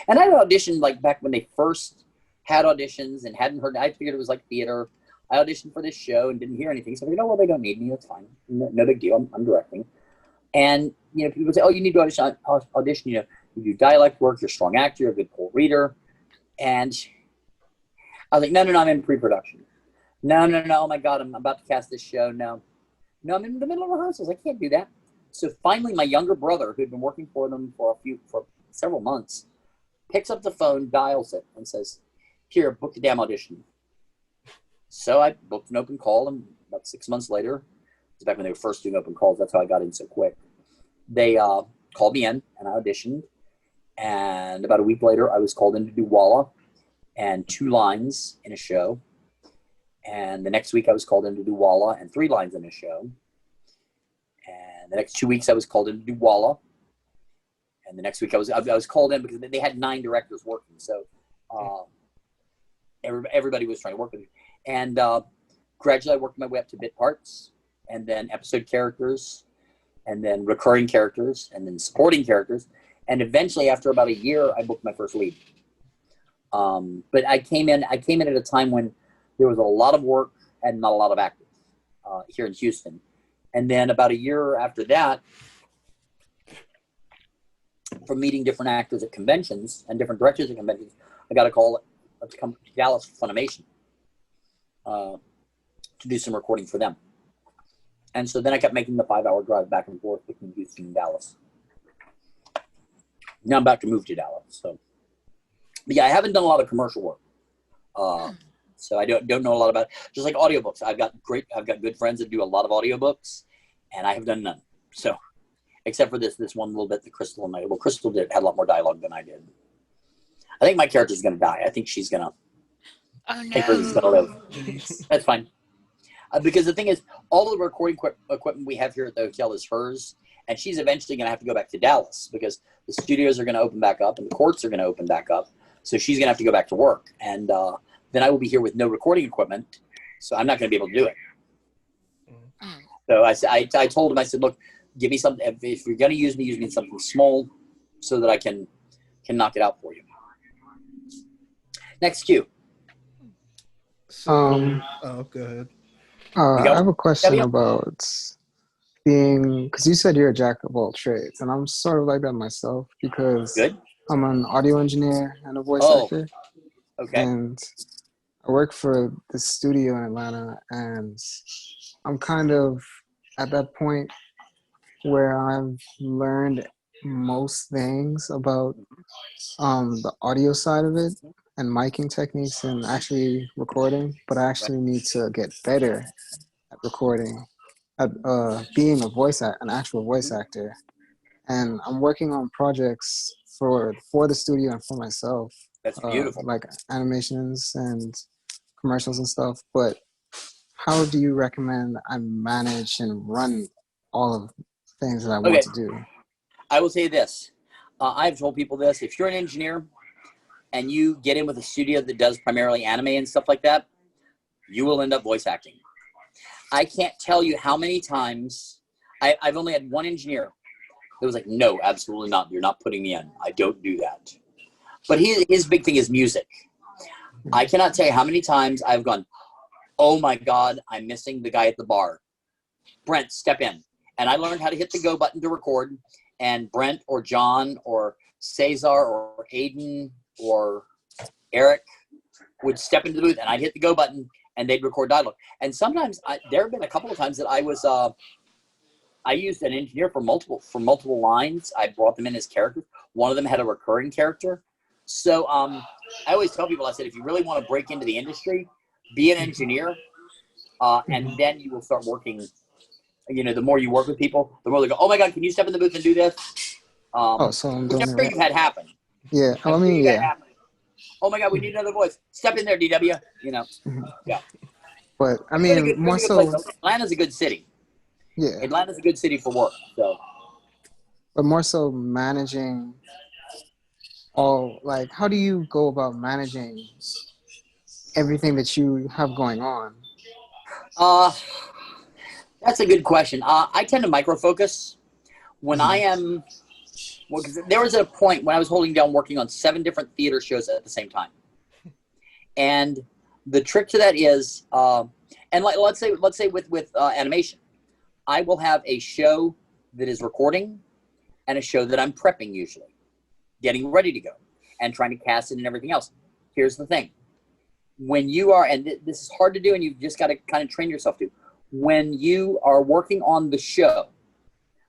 And I auditioned like back when they first had auditions and hadn't heard. I figured it was like theater. I auditioned for this show and didn't hear anything. So I well, they don't need me. That's fine. No big deal. I'm directing. And people say, oh, you need to audition. You do dialect work. You're a strong actor. You're a good poll reader. And I was like, no, I'm in pre-production. No. Oh my God, I'm about to cast this show. No, I'm in the middle of rehearsals. I can't do that. So finally, my younger brother, who had been working for them for several months, picks up the phone, dials it, and says, "Here, book the damn audition." So I booked an open call, and about 6 months later, it's back when they were first doing open calls. That's how I got in so quick. They called me in, and I auditioned. And about a week later, I was called in to do Walla and 2 lines in a show. And the next week, I was called in to do Walla and 3 lines in a show. And the next 2 weeks, I was called in to do Walla. And the next week, I was called in because they had 9 directors working. So everybody was trying to work with me. And gradually, I worked my way up to bit parts, and then episode characters, and then recurring characters, and then supporting characters. And eventually, after about a year, I booked my first lead. But I came in at a time when there was a lot of work and not a lot of actors here in Houston. And then about a year after that, from meeting different actors at conventions and different directors at conventions, I got a call to come to Dallas for Funimation to do some recording for them. And so then I kept making the 5-hour drive back and forth between Houston and Dallas. Now I'm about to move to Dallas. So, but yeah, I haven't done a lot of commercial work. So I don't know a lot about it. Just like audiobooks. I've got good friends that do a lot of audiobooks, and I have done none. So, except for this one little bit that Krystal and I, well, Krystal had a lot more dialogue than I did. I think my character's going to die. I think she's going to. Oh no. I think Hers is going to live. That's fine. Because the thing is, all of the recording equipment we have here at the hotel is hers, and she's eventually going to have to go back to Dallas because the studios are going to open back up and the courts are going to open back up. So she's going to have to go back to work, and then I will be here with no recording equipment, so I'm not going to be able to do it. So I told him, I said, look, give me something. If you're going to use me in something small, so that I can knock it out for you. Next cue. So, oh, go ahead. I have a question about being, because you said you're a jack of all trades, and I'm sort of like that myself because Good. I'm an audio engineer and a voice Oh, actor, okay. and I work for this studio in Atlanta, and I'm kind of at that point where I've learned most things about the audio side of it and miking techniques and actually recording, but I actually need to get better at recording, at being an actual voice actor. And I'm working on projects for the studio and for myself, That's beautiful. like animations and commercials and stuff. But how do you recommend I manage and run all of the things that I want Okay. to do? I will say this. I've told people this. If you're an engineer and you get in with a studio that does primarily anime and stuff like that, you will end up voice acting. I can't tell you how many times I've only had one engineer that was like, no, absolutely not. You're not putting me in. I don't do that. But his big thing is music. I cannot tell you how many times I've gone, oh my God, I'm missing the guy at the bar. Brent, step in. And I learned how to hit the go button to record. And Brent or John or Cesar or Aiden or Eric would step into the booth and I'd hit the go button and they'd record dialogue. And sometimes there have been a couple of times that I used an engineer for multiple lines. I brought them in as characters. One of them had a recurring character. So I always tell people, I said, if you really want to break into the industry, be an engineer, and then you will start working. You know, the more you work with people, the more they go, oh my God, can you step in the booth and do this? So I'm Which doing I'm it sure right. you've had happen. Yeah, I'm I sure mean, you've had yeah. happen. Oh my God, we need another voice. Step in there, DW. You know, yeah. But I It's mean, a more good place. so, Atlanta's a good city. yeah, Atlanta's a good city for work. So but more so managing all, like, how do you go about managing everything that you have going on? that's a good question. I tend to micro focus when I am. Well, because there was a point when I was holding down working on 7 different theater shows at the same time, and the trick to that is, and like let's say with animation, I will have a show that is recording and a show that I'm prepping, usually getting ready to go and trying to cast it and everything else. Here's the thing: when you are, and this is hard to do, and you've just got to kind of train yourself to. When you are working on the show,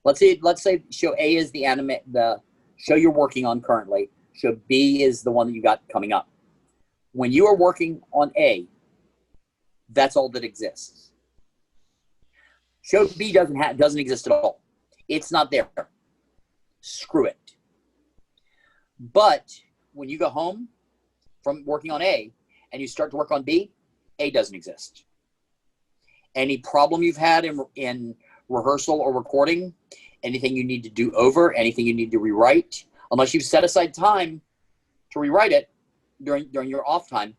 let's say show A is the show you're working on currently. Show B is the one that you got coming up. When you are working on A, that's all that exists. Show B doesn't exist at all. It's not there. Screw it. But when you go home from working on A and you start to work on B, A doesn't exist. Any problem you've had in rehearsal or recording, anything you need to do over, anything you need to rewrite, unless you've set aside time to rewrite it during your off time,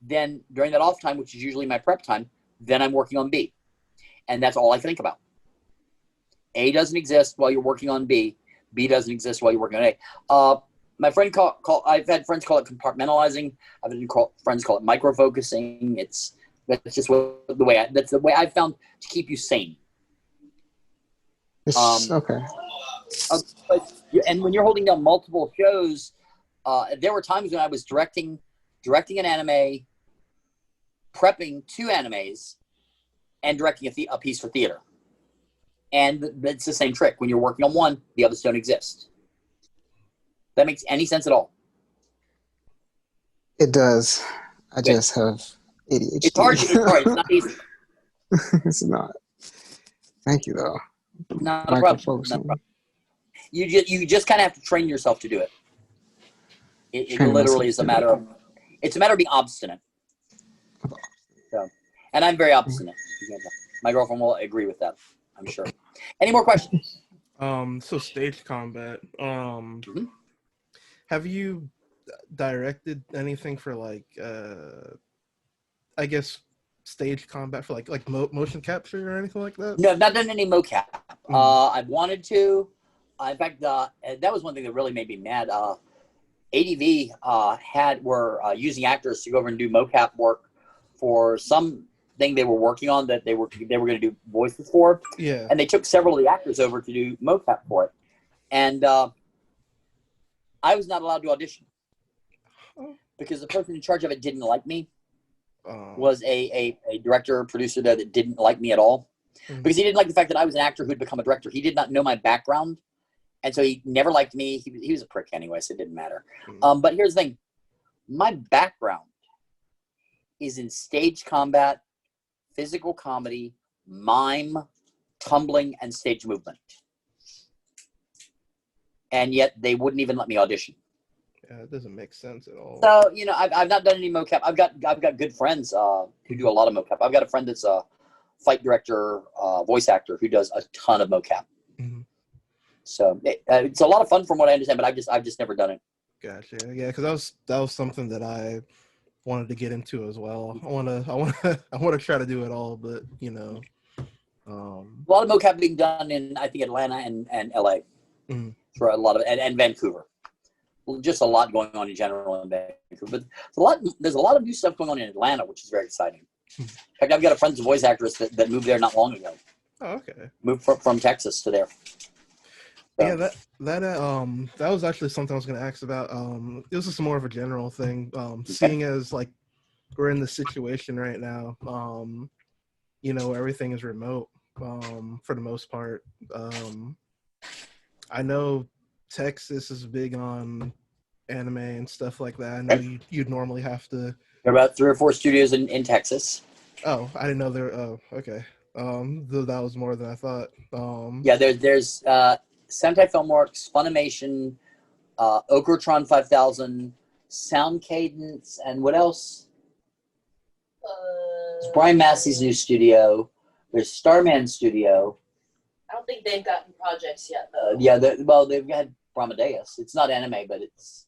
then during that off time, which is usually my prep time, then I'm working on B. And that's all I think about. A doesn't exist while you're working on B. B doesn't exist while you're working on A. My friend I've had friends call it compartmentalizing. I've had friends call it micro-focusing. That's just that's the way I've found to keep you sane. Okay. And when you're holding down multiple shows, there were times when I was directing an anime, prepping 2 animes, and directing a piece for theater. And it's the same trick. When you're working on one, the others don't exist. That makes any sense at all? It does. I Good. just have ADHD. It's hard. It's not easy. It's not. Thank you, though. Not a problem. You just kind of have to train yourself to do it. It literally is a matter of being obstinate. So, and I'm very obstinate. My girlfriend will agree with that, I'm sure. Any more questions? So stage combat. Have you directed anything for like I guess stage combat for like motion capture or anything like that? No, I've not done any mocap. I've wanted to. In fact, that was one thing that really made me mad. ADV were using actors to go over and do mocap work for some. thing they were working on that they were going to do voices for. Yeah. And they took several of the actors over to do mocap for it. And I was not allowed to audition because the person in charge of it didn't like me. Was a director or producer there that didn't like me at all because he didn't like the fact that I was an actor who'd become a director. He did not know my background, and so he never liked me. He was a prick anyway, so it didn't matter. But here's the thing. My background is in stage combat, physical comedy, mime, tumbling, and stage movement. And yet they wouldn't even let me audition. Yeah, it doesn't make sense at all. So, you know, I've not done any mocap. I've got good friends who do a lot of mocap. I've got a friend that's a fight director, voice actor who does a ton of mocap. So it's a lot of fun from what I understand, but I've just never done it. Gotcha. Yeah, because that was something that I wanted to get into as well. I want to try to do it all, but you know, a lot of mocap being done in I think Atlanta and LA for a lot of and Vancouver. Just a lot going on in general in Vancouver, but there's a lot of new stuff going on in Atlanta, which is very exciting. In fact, I've got a friend, a voice actress that moved there not long ago. Oh, okay. Moved from Texas to there. So. Yeah, that was actually something I was going to ask about. This is more of a general thing. Seeing as like we're in this situation right now, you know, everything is remote for the most part. I know Texas is big on anime and stuff like that. I know you'd normally have to. There are about 3 or 4 studios in Texas. Oh, I didn't know there. Oh, okay. That was more than I thought. Yeah, there's Sentai Filmworks, Funimation, Okrotron 5000, Sound Cadence, and what else? It's Brian Massey's new studio. There's Starman Studio. I don't think they've gotten projects yet, though. Yeah, they've had Brahmadeus. It's not anime, but it's.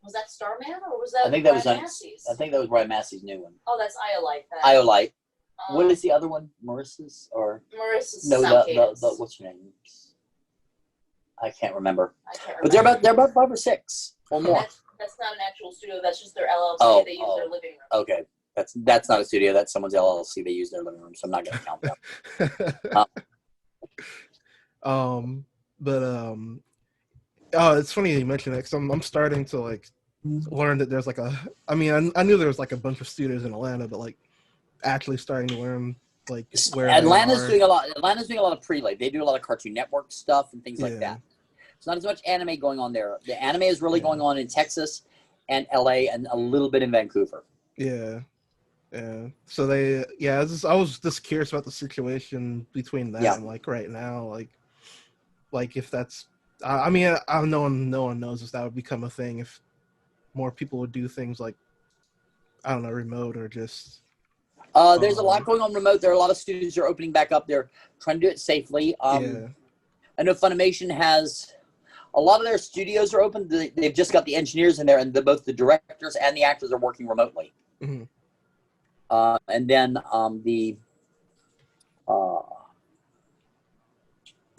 Was that Starman or was that? I think that was Massey's? I think that was Brian Massey's new one. Oh, that's Iolite. Iolite. What is the other one? Marissa's or? Marissa's. No, the what's her name? I can't remember. But they're about 5 or 6 or more. That's not an actual studio. That's just their LLC. They use their living room. Okay. That's not a studio. That's someone's LLC. They use their living room, so I'm not going to count that. Oh, it's funny you mentioned that because I'm starting to like learn that there's like I knew there was like a bunch of studios in Atlanta, but like actually starting to learn like where Atlanta's doing a lot of prelay. They do a lot of Cartoon Network stuff and things like that. It's not as much anime going on there. The anime is really going on in Texas and LA and a little bit in Vancouver. Yeah. So I was just curious about the situation between that and like right now, like if that's. I mean, no one knows if that would become a thing if more people would do things like, I don't know, remote or just. There's a lot going on remote. There are a lot of studios that are opening back up. They're trying to do it safely. I know Funimation has a lot of their studios are open. They've just got the engineers in there, and both the directors and the actors are working remotely. And then the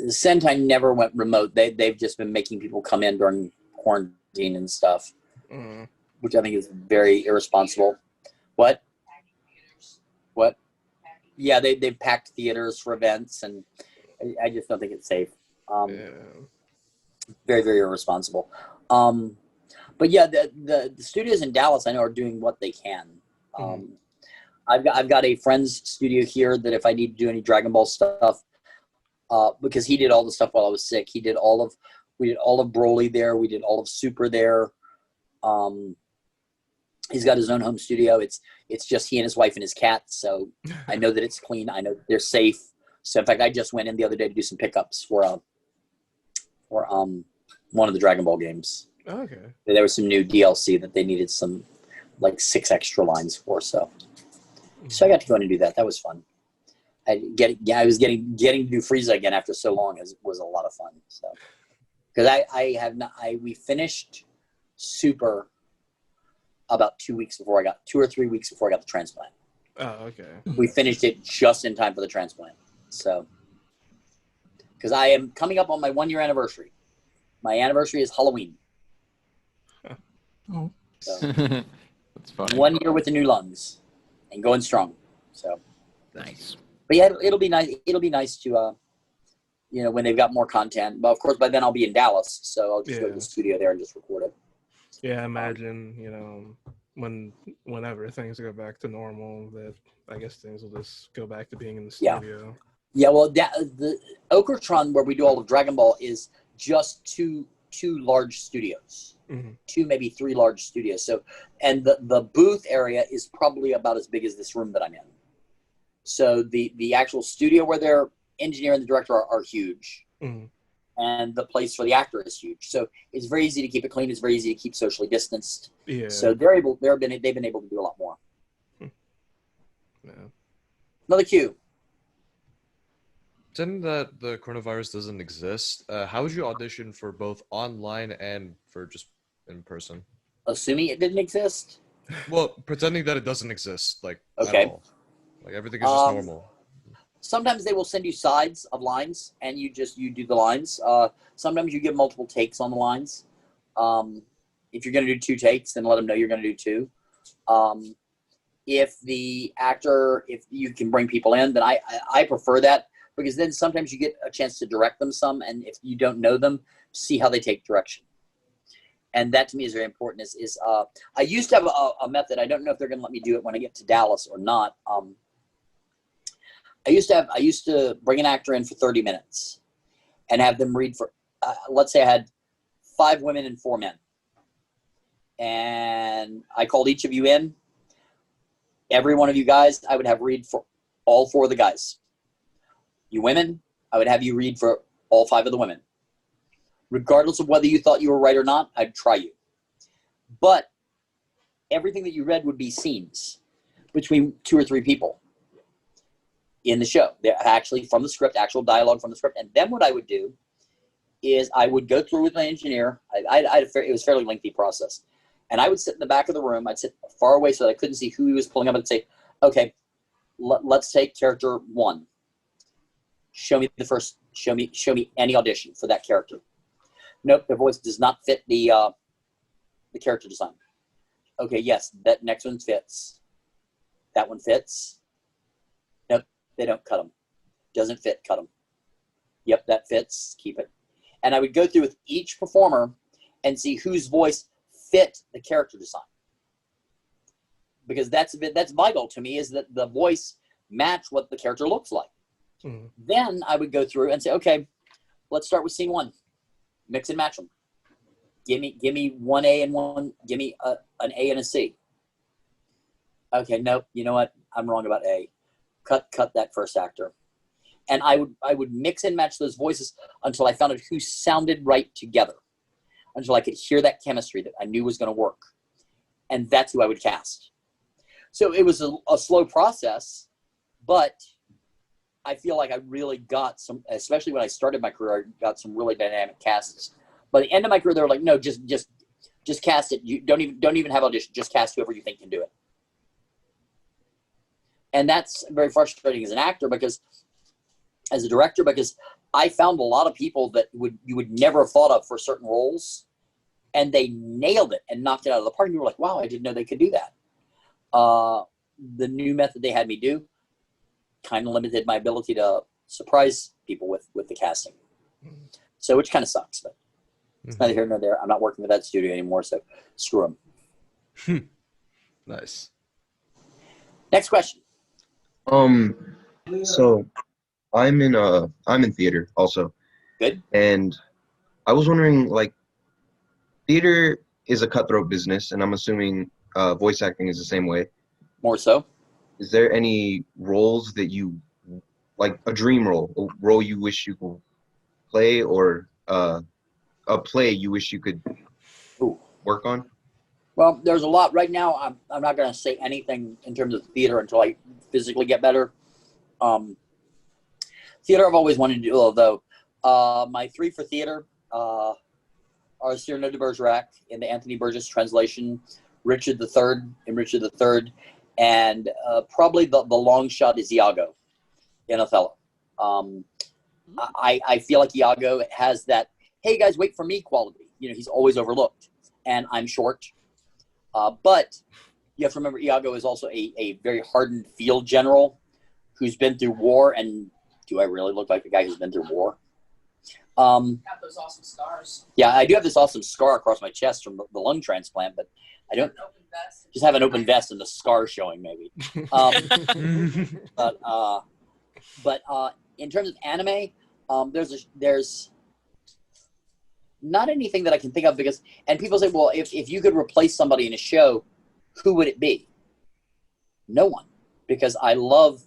Sentai never went remote. They've just been making people come in during quarantine and stuff, which I think is very irresponsible. What? Yeah, they've packed theaters for events, and I just don't think it's safe. Very, very irresponsible. But yeah, the studios in Dallas I know are doing what they can. I've got a friend's studio here that if I need to do any Dragon Ball stuff, because he did all the stuff while I was sick. We did all of Broly there. We did all of Super there. He's got his own home studio. It's just he and his wife and his cat. So I know that it's clean. I know they're safe. So in fact, I just went in the other day to do some pickups for one of the Dragon Ball games. Okay. There was some new DLC that they needed some like 6 extra lines for. So I got to go in and do that. That was fun. I was getting to do Freiza again after so long. It was a lot of fun. So because we finished Super about 2 or 3 weeks before I got the transplant. Oh, okay. We finished it just in time for the transplant. So because I am coming up on my 1-year anniversary. My anniversary is Halloween. Oh. So, that's funny. 1 year with the new lungs and going strong. So Nice. but yeah, it'll be nice. It'll be nice to, when they've got more content. But of course, by then I'll be in Dallas, so I'll just go to the studio there and just record it. Yeah, imagine, whenever things go back to normal, that I guess things will just go back to being in the studio. Yeah, well, the Okratron, where we do all of Dragon Ball, is just two large studios, 2 maybe 3 large studios. So, and the booth area is probably about as big as this room that I'm in. So the actual studio where their engineer and the director are huge, and the place for the actor is huge. So it's very easy to keep it clean. It's very easy to keep socially distanced. Yeah. So they've been able to do a lot more. Yeah. Another cue. Pretending that the coronavirus doesn't exist, how would you audition for both online and for just in person? Assuming it didn't exist? Well, pretending that it doesn't exist, like, Okay. at all. Like, everything is just normal. Sometimes they will send you sides of lines, and you do the lines. Sometimes you give multiple takes on the lines. If you're going to do 2 takes, then let them know you're going to do 2. If you can bring people in, then I prefer that, because then sometimes you get a chance to direct them some, and if you don't know them, see how they take direction. And that to me is very important. I used to have a method. I don't know if they're going to let me do it when I get to Dallas or not. I used to bring an actor in for 30 minutes and have them read for, let's say I had 5 women and 4 men. And I called each of you in. Every one of you guys, I would have read for all 4 of the guys. You women, I would have you read for all 5 of the women. Regardless of whether you thought you were right or not, I'd try you. But everything that you read would be scenes between 2 or 3 people in the show. They're actually from the script, actual dialogue from the script. And then what I would do is I would go through with my engineer. It was a fairly lengthy process. And I would sit in the back of the room. I'd sit far away so that I couldn't see who he was pulling up. I'd say, okay, let's take character 1. Show me any audition for that character. Nope, their voice does not fit the character design. Okay, yes, that next one fits. That one fits. Nope, they don't cut them. Doesn't fit, cut them. Yep, that fits, keep it. And I would go through with each performer and see whose voice fit the character design. Because that's vital to me, is that the voice match what the character looks like. Then I would go through and say, okay, let's start with scene 1. Mix and match them. Give me 1 A and 1. Give me an A and a C. Okay, nope. You know what? I'm wrong about A. Cut that first actor. And I would mix and match those voices until I found out who sounded right together. Until I could hear that chemistry that I knew was going to work. And that's who I would cast. So it was a slow process, but I feel like I really got some, especially when I started my career, I got some really dynamic casts. By the end of my career, they were like, no, just cast it. You don't even have audition. Just cast whoever you think can do it. And that's very frustrating as an actor, because as a director, because I found a lot of people that you would never have thought of for certain roles, and they nailed it and knocked it out of the park. And you were like, wow, I didn't know they could do that. The new method they had me do kind of limited my ability to surprise people with the casting. So, which kind of sucks, but it's neither here nor there. I'm not working with that studio anymore, so screw them. Nice. Next question. So I'm in theater also. Good. And I was wondering, like, theater is a cutthroat business, and I'm assuming voice acting is the same way. More so. Is there any roles that you, like a dream role, a role you wish you could play, or a play you wish you could work on? Well, there's a lot. Right now, I'm not going to say anything in terms of theater until I physically get better. Theater I've always wanted to do, although my 3 for theater are Cyrano de Bergerac in the Anthony Burgess translation, Richard III in Richard III, and probably the long shot is Iago in Othello. I feel like Iago has that, hey guys, wait for me quality. You know, he's always overlooked, and I'm short. But you have to remember Iago is also a very hardened field general who's been through war. And do I really look like a guy who's been through war? Got those awesome scars. Yeah, I do have this awesome scar across my chest from the lung transplant, but I don't just have an open vest and the scar showing maybe. But in terms of anime, there's not anything that I can think of because, and people say, well, if you could replace somebody in a show, who would it be? No one, because I love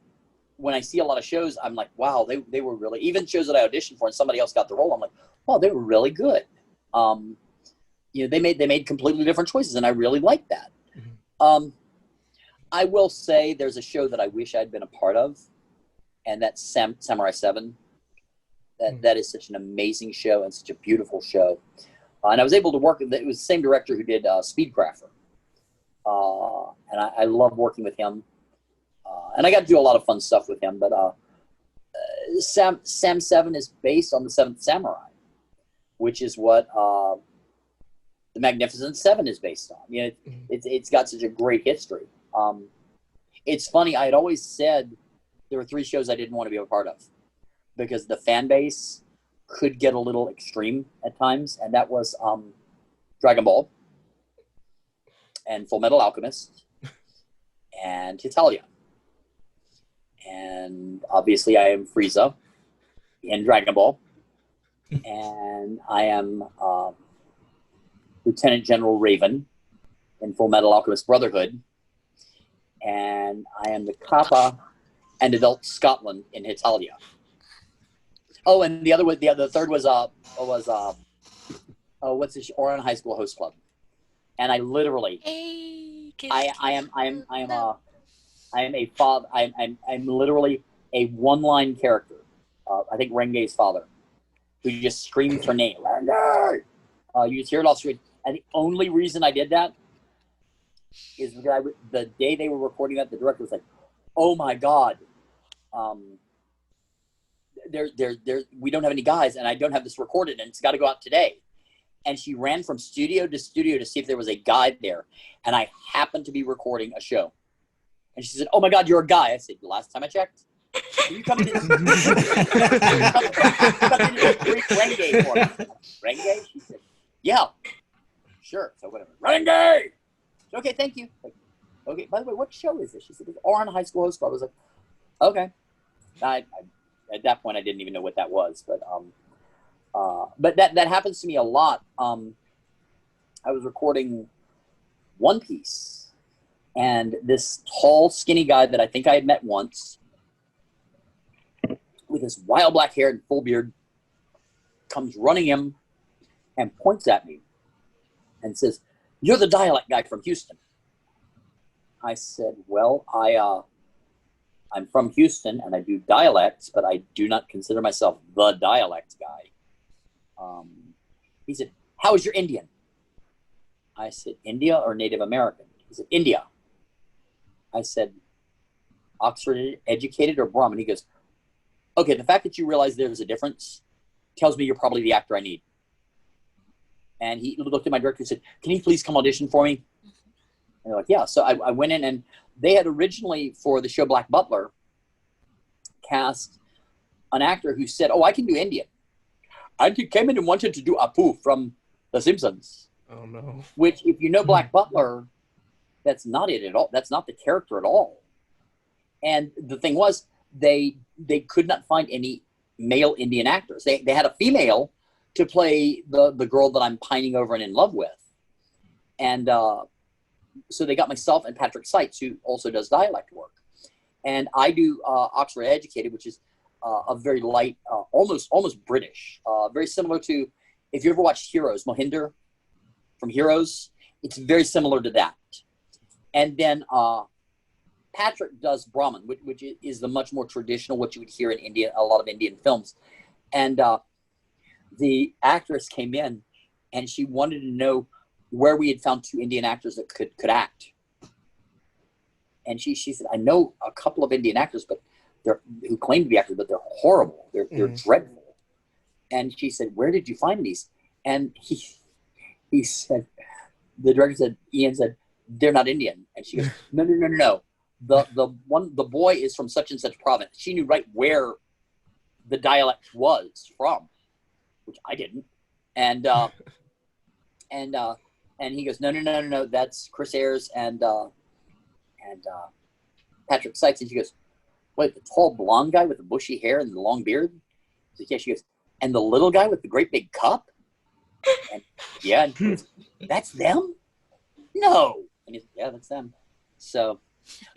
when I see a lot of shows, I'm like, wow, they were really, even shows that I auditioned for and somebody else got the role, I'm like, wow, they were really good. They made completely different choices, and I really like that. I will say there's a show that I wish I'd been a part of, and that's Samurai 7. That is such an amazing show and such a beautiful show. And I was able to work with it was the same director who did Speedcrafter. And I love working with him. And I got to do a lot of fun stuff with him. But Sam 7 is based on the Seventh Samurai, which is what the Magnificent Seven is based on. It's got such a great history. It's funny. I had always said there were 3 shows I didn't want to be a part of because the fan base could get a little extreme at times, and that was Dragon Ball and Full Metal Alchemist and Hitalia. And obviously I am Freiza in Dragon Ball, and I am Lieutenant General Raven in Full Metal Alchemist Brotherhood, and I am the Kappa and Adult Scotland in Hitalia. Oh, and the third was what's this? Oran High School Host Club, and I literally, I am a father. I'm literally a one-line character. I think Renge's father, who just screams her name. Renge! You just hear it off screen. And the only reason I did that is because the day they were recording that, the director was like, "Oh my God, we don't have any guys, and I don't have this recorded, and it's got to go out today." And she ran from studio to studio to see if there was a guy there, and I happened to be recording a show. And she said, "Oh my God, you're a guy." I said, "Last time I checked, can you come in and greet Renge for me?" Renge? She said, "Yeah, sure." So whatever. Renge! Okay, thank you. Like, okay, by the way, what show is this? She said, "It's Oran High School Host Club." I was like, okay. I at that point, I didn't even know what that was, but that happens to me a lot. I was recording One Piece, and this tall, skinny guy that I think I had met once, with his wild black hair and full beard, comes running in and points at me and says, "You're the dialect guy from Houston." I said, "Well, I'm from Houston and I do dialects, but I do not consider myself the dialect guy." He said, "How is your Indian?" I said, "India or Native American?" He said, "India." I said, "Oxford educated or Brahmin?" He goes, "Okay, the fact that you realize there's a difference tells me you're probably the actor I need." And he looked at my director and said, "Can you please come audition for me?" And they're like, "Yeah." So I went in, and they had originally, for the show Black Butler, cast an actor who said, "Oh, I can do Indian." And he came in and wanted to do Apu from The Simpsons. Oh, no. Which, if you know Black Butler, that's not it at all. That's not the character at all. And the thing was, they could not find any male Indian actors. They had a female to play the girl that I'm pining over and in love with. And so they got myself and Patrick Seitz, who also does dialect work. And I do Oxford educated, which is a very light, almost British, very similar to, if you ever watched Heroes, Mohinder from Heroes, it's very similar to that. And then Patrick does Brahmin, which is the much more traditional, what you would hear in India, a lot of Indian films. And the actress came in and she wanted to know where we had found 2 Indian actors that could act. And she said, "I know a couple of Indian actors, but who claim to be actors, but they're horrible. They're dreadful." And she said, "Where did you find these?" And he said, the director said, Ian said, they're not Indian. And she goes, no. The boy is from such and such province. She knew right where the dialect was from, which I didn't. And he goes, no, that's Chris Ayres and Patrick Sykes. And she goes, wait, the tall blonde guy with the bushy hair and the long beard? So, yeah, she goes, and the little guy with the great big cup? And yeah, and he goes, that's them? No. And he's, yeah, that's them. So,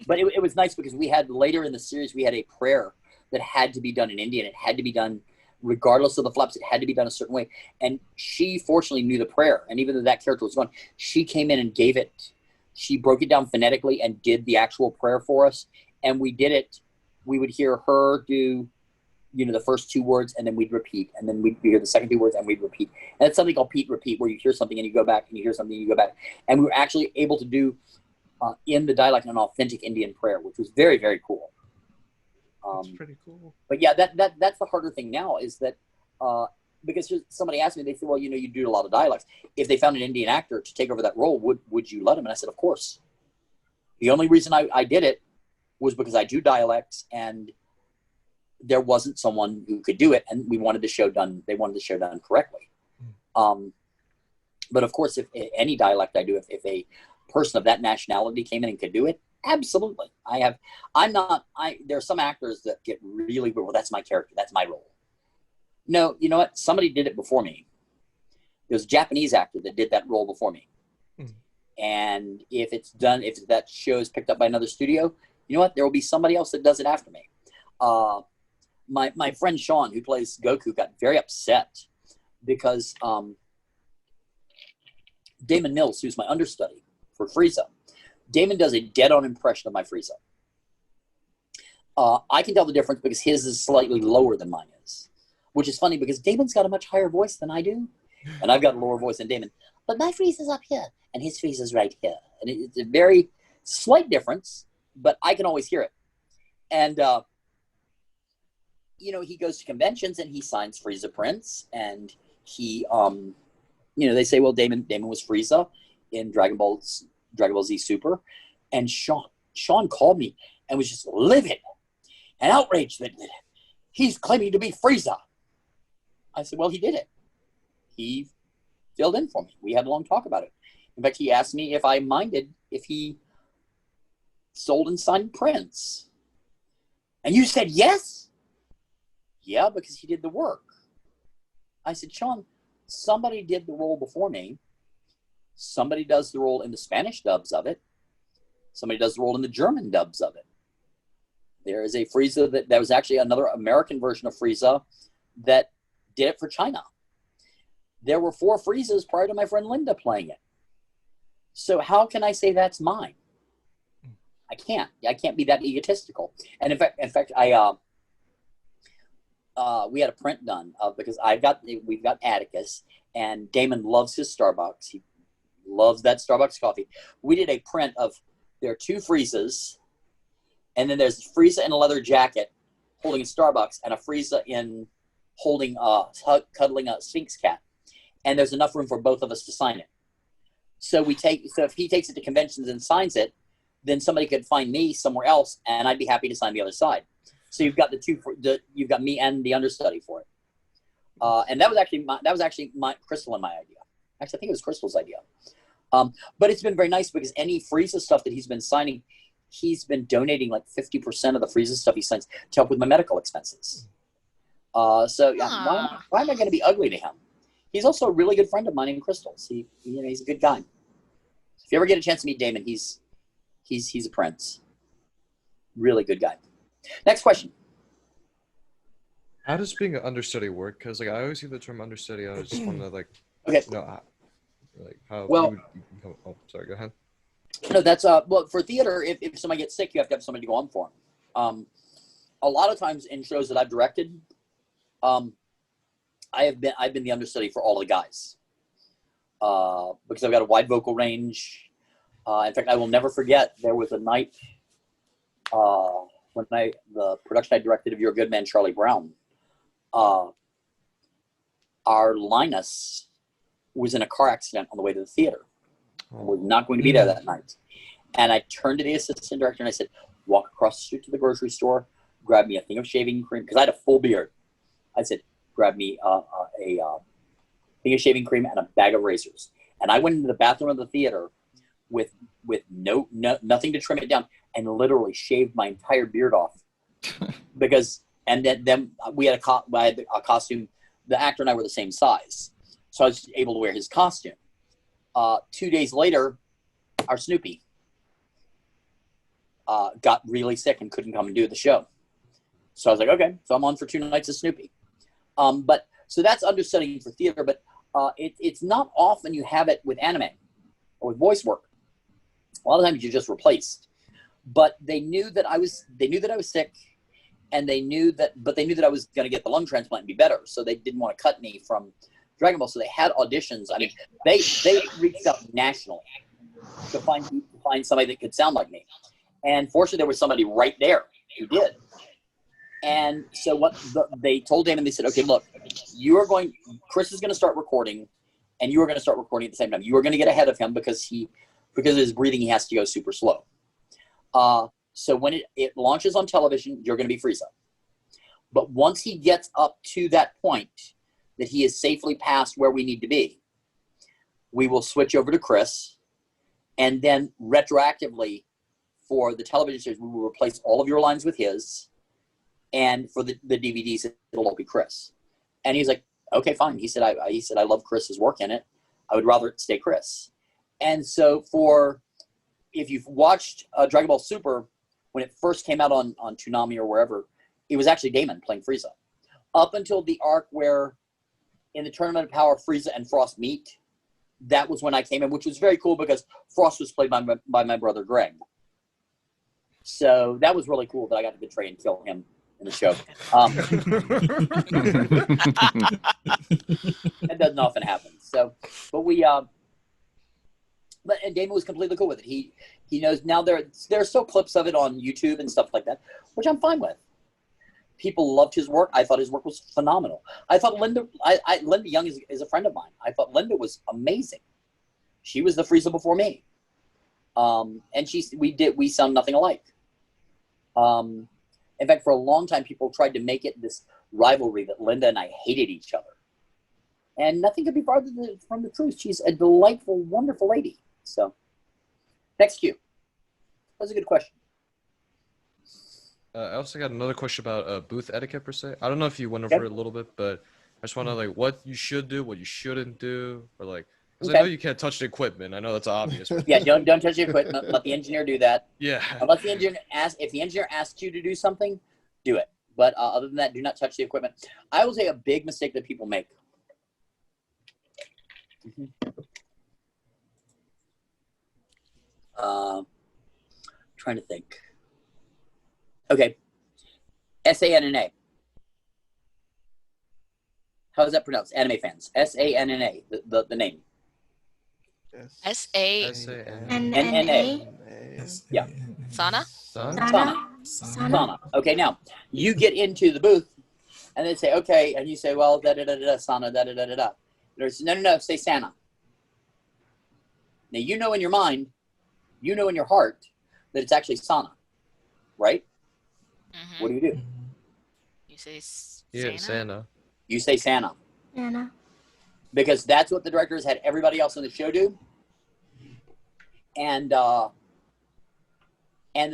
but it was nice because we had later in the series, we had a prayer that had to be done in Indian. It had to be done regardless of the flaps. It had to be done a certain way. And she fortunately knew the prayer. And even though that character was gone, she came in and gave it. She broke it down phonetically and did the actual prayer for us. And we did it. We would hear her do, the first two words, and then we'd repeat. And then we'd hear the second two words, and we'd repeat. And it's something called repeat, where you hear something and you go back, and you hear something and you go back. And we were actually able to do in the dialect an authentic Indian prayer, which was very, very cool. That's pretty cool. But yeah, that's the harder thing now is that because somebody asked me, they said, well, you do a lot of dialects. If they found an Indian actor to take over that role, would you let him? And I said, of course. The only reason I did it was because I do dialects and there wasn't someone who could do it, and we wanted the show done. They wanted the show done correctly. But of course, if any dialect I do, if a person of that nationality came in and could do it, absolutely. There are some actors that get really, well, that's my character. That's my role. No, you know what? Somebody did it before me. There's a Japanese actor that did that role before me. And if that show is picked up by another studio, you know what? There will be somebody else that does it after me. My friend Sean, who plays Goku, got very upset because Damon Mills, who's my understudy for Freiza, Damon does a dead-on impression of my Freiza. I can tell the difference because his is slightly lower than mine is, which is funny because Damon's got a much higher voice than I do, and I've got a lower voice than Damon. But my Freiza's up here, and his Freiza's right here. And it's a very slight difference, but I can always hear it. And, he goes to conventions and he signs Freiza prints, and he, they say, well, Damon was Freiza in Dragon Ball Z Super. And Sean called me and was just livid and outraged that he's claiming to be Freiza. I said, well, he did it. He filled in for me. We had a long talk about it. In fact, he asked me if I minded if he sold and signed prints. And you said yes? Yeah, because he did the work. I said, Sean, somebody did the role before me. Somebody does the role in the Spanish dubs of it. Somebody does the role in the German dubs of it. There is a Freiza that was actually another American version of Freiza that did it for China. There were 4 Freezas prior to my friend Linda playing it. So how can I say that's mine? I can't be that egotistical. And in fact, we had a print done because we've got Atticus, and Damon loves his Starbucks. He loves that Starbucks coffee. We did a print of, there are 2 Freezas, and then there's Freiza in a leather jacket holding a Starbucks, and a Freiza in holding cuddling a Sphinx cat. And there's enough room for both of us to sign it. So if he takes it to conventions and signs it, then somebody could find me somewhere else, and I'd be happy to sign the other side. So you've got you've got me and the understudy for it. And that was actually my Krystal and my idea. Actually, I think it was Krystal's idea. But it's been very nice because any Freiza stuff that he's been signing, he's been donating like 50% of the Freiza stuff he signs to help with my medical expenses. So yeah, why am I going to be ugly to him? He's also a really good friend of mine in Crystals. He's a good guy. If you ever get a chance to meet Damon, he's a prince. Really good guy. Next question. How does being an understudy work? Because I always hear the term understudy. I just want to okay. How. Well, sorry. Go ahead. No, that's well for theater. If somebody gets sick, you have to have somebody to go on for them. A lot of times in shows that I've directed, I've been the understudy for all of the guys because I've got a wide vocal range. In fact, I will never forget there was a night when the production I directed of You're a Good Man, Charlie Brown. Our Linus was in a car accident on the way to the theater. was not going to be there that night. And I turned to the assistant director and I said, walk across the street to the grocery store, grab me a thing of shaving cream, because I had a full beard. I said, grab me a thing of shaving cream and a bag of razors. And I went into the bathroom of the theater with nothing to trim it down and literally shaved my entire beard off. Because, and then we had I had a costume. The actor and I were the same size. So I was able to wear his costume. 2 days later, our Snoopy got really sick and couldn't come and do the show. So I was like, okay, so I'm on for 2 nights of Snoopy. But so that's understudying for theater, but it's not often you have it with anime or with voice work. A lot of times you're just replaced. But they knew that I was sick, and they knew that I was going to get the lung transplant and be better. So they didn't want to cut me from Dragon Ball. So they had auditions. I mean, they reached out nationally to find somebody that could sound like me. And fortunately, there was somebody right there who did. And so they told Damon, they said, okay, look, Chris is going to start recording, and you are going to start recording at the same time. You are going to get ahead of him because of his breathing, he has to go super slow. So when it launches on television, you're going to be Freiza. But once he gets up to that point that he is safely past where we need to be, we will switch over to Chris, and then retroactively for the television series, we will replace all of your lines with his. And for the DVDs, it'll all be Chris. And he's like, okay, fine. He said, I love Chris's work in it. I would rather it stay Chris. And so if you've watched Dragon Ball Super, when it first came out on Toonami or wherever, it was actually Damon playing Frieza. Up until the arc where in the Tournament of Power, Frieza and Frost meet, that was when I came in, which was very cool because Frost was played by my brother Greg. So that was really cool that I got to betray and kill him in the show. That doesn't often happen. So, and Damon was completely cool with it. He knows now there are still clips of it on YouTube and stuff like that, which I'm fine with. People loved his work. I thought his work was phenomenal. I thought Linda Young is a friend of mine. I thought Linda was amazing. She was the Frieza before me. And we sound nothing alike. In fact, for a long time, people tried to make it this rivalry that Linda and I hated each other. And nothing could be farther from the truth. She's a delightful, wonderful lady. So, next cue. That was a good question. I also got another question about booth etiquette per se. I don't know if you went over it a little bit, but I just want to know what you should do, what you shouldn't do, or because I know you can't touch the equipment. I know that's obvious. Yeah, don't touch the equipment. Let the engineer do that. Yeah. Unless the engineer asks you to do something, do it. But other than that, do not touch the equipment. I will say a big mistake that people make. Trying to think. Okay. SANNA. How is that pronounced? Anime fans. SANNA, the name. SANNA. Yeah. Sana. Okay, now you get into the booth, and they say, okay, and you say, well, da da da da, Sana, da da da da da. There's no, say Sana. Now you know in your mind, you know in your heart that it's actually Sana, right? Mm-hmm. What do? You say Sana. You say Sana. Anna. Because that's what the directors had everybody else on the show do. And the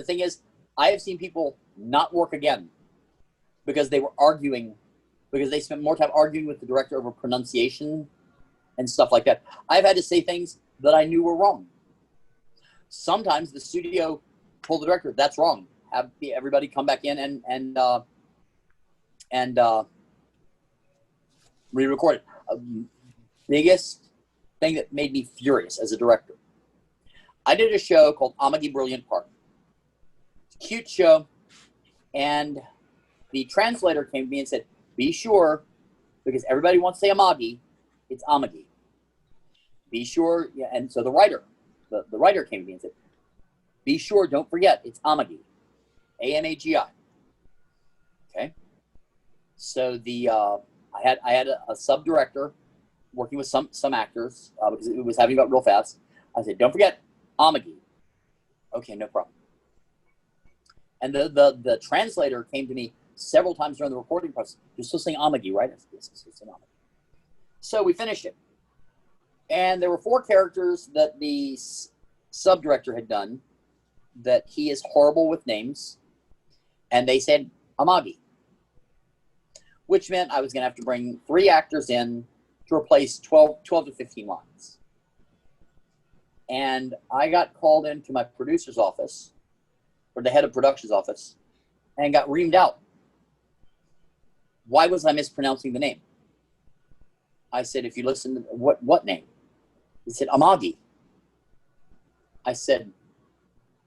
thing is, I have seen people not work again because they were arguing, because they spent more time arguing with the director over pronunciation and stuff like that. I've had to say things that I knew were wrong. Sometimes the studio told the director, that's wrong. Have everybody come back in and re-record it. Biggest thing that made me furious as a director. I did a show called Amagi Brilliant Park. It's a cute show, and the translator came to me and said, be sure, because everybody wants to say Amagi, it's Amagi. Be sure, yeah, and so the writer came to me and said, be sure, don't forget, it's Amagi. A-M-A-G-I. Okay? So I had a sub-director working with some actors because it was having to go real fast. I said, don't forget Amagi. Okay, no problem. And the translator came to me several times during the recording process. You're still saying Amagi, right? I said, yes, still saying Amagi. So we finished it. And there were 4 characters that the sub-director had done that he is horrible with names. And they said Amagi, which meant I was going to have to bring 3 actors in to replace 12 to 15 lines. And I got called into my producer's office, or the head of production's office, and got reamed out. Why was I mispronouncing the name? I said, if you listen to what name? He said, Amagi. I said,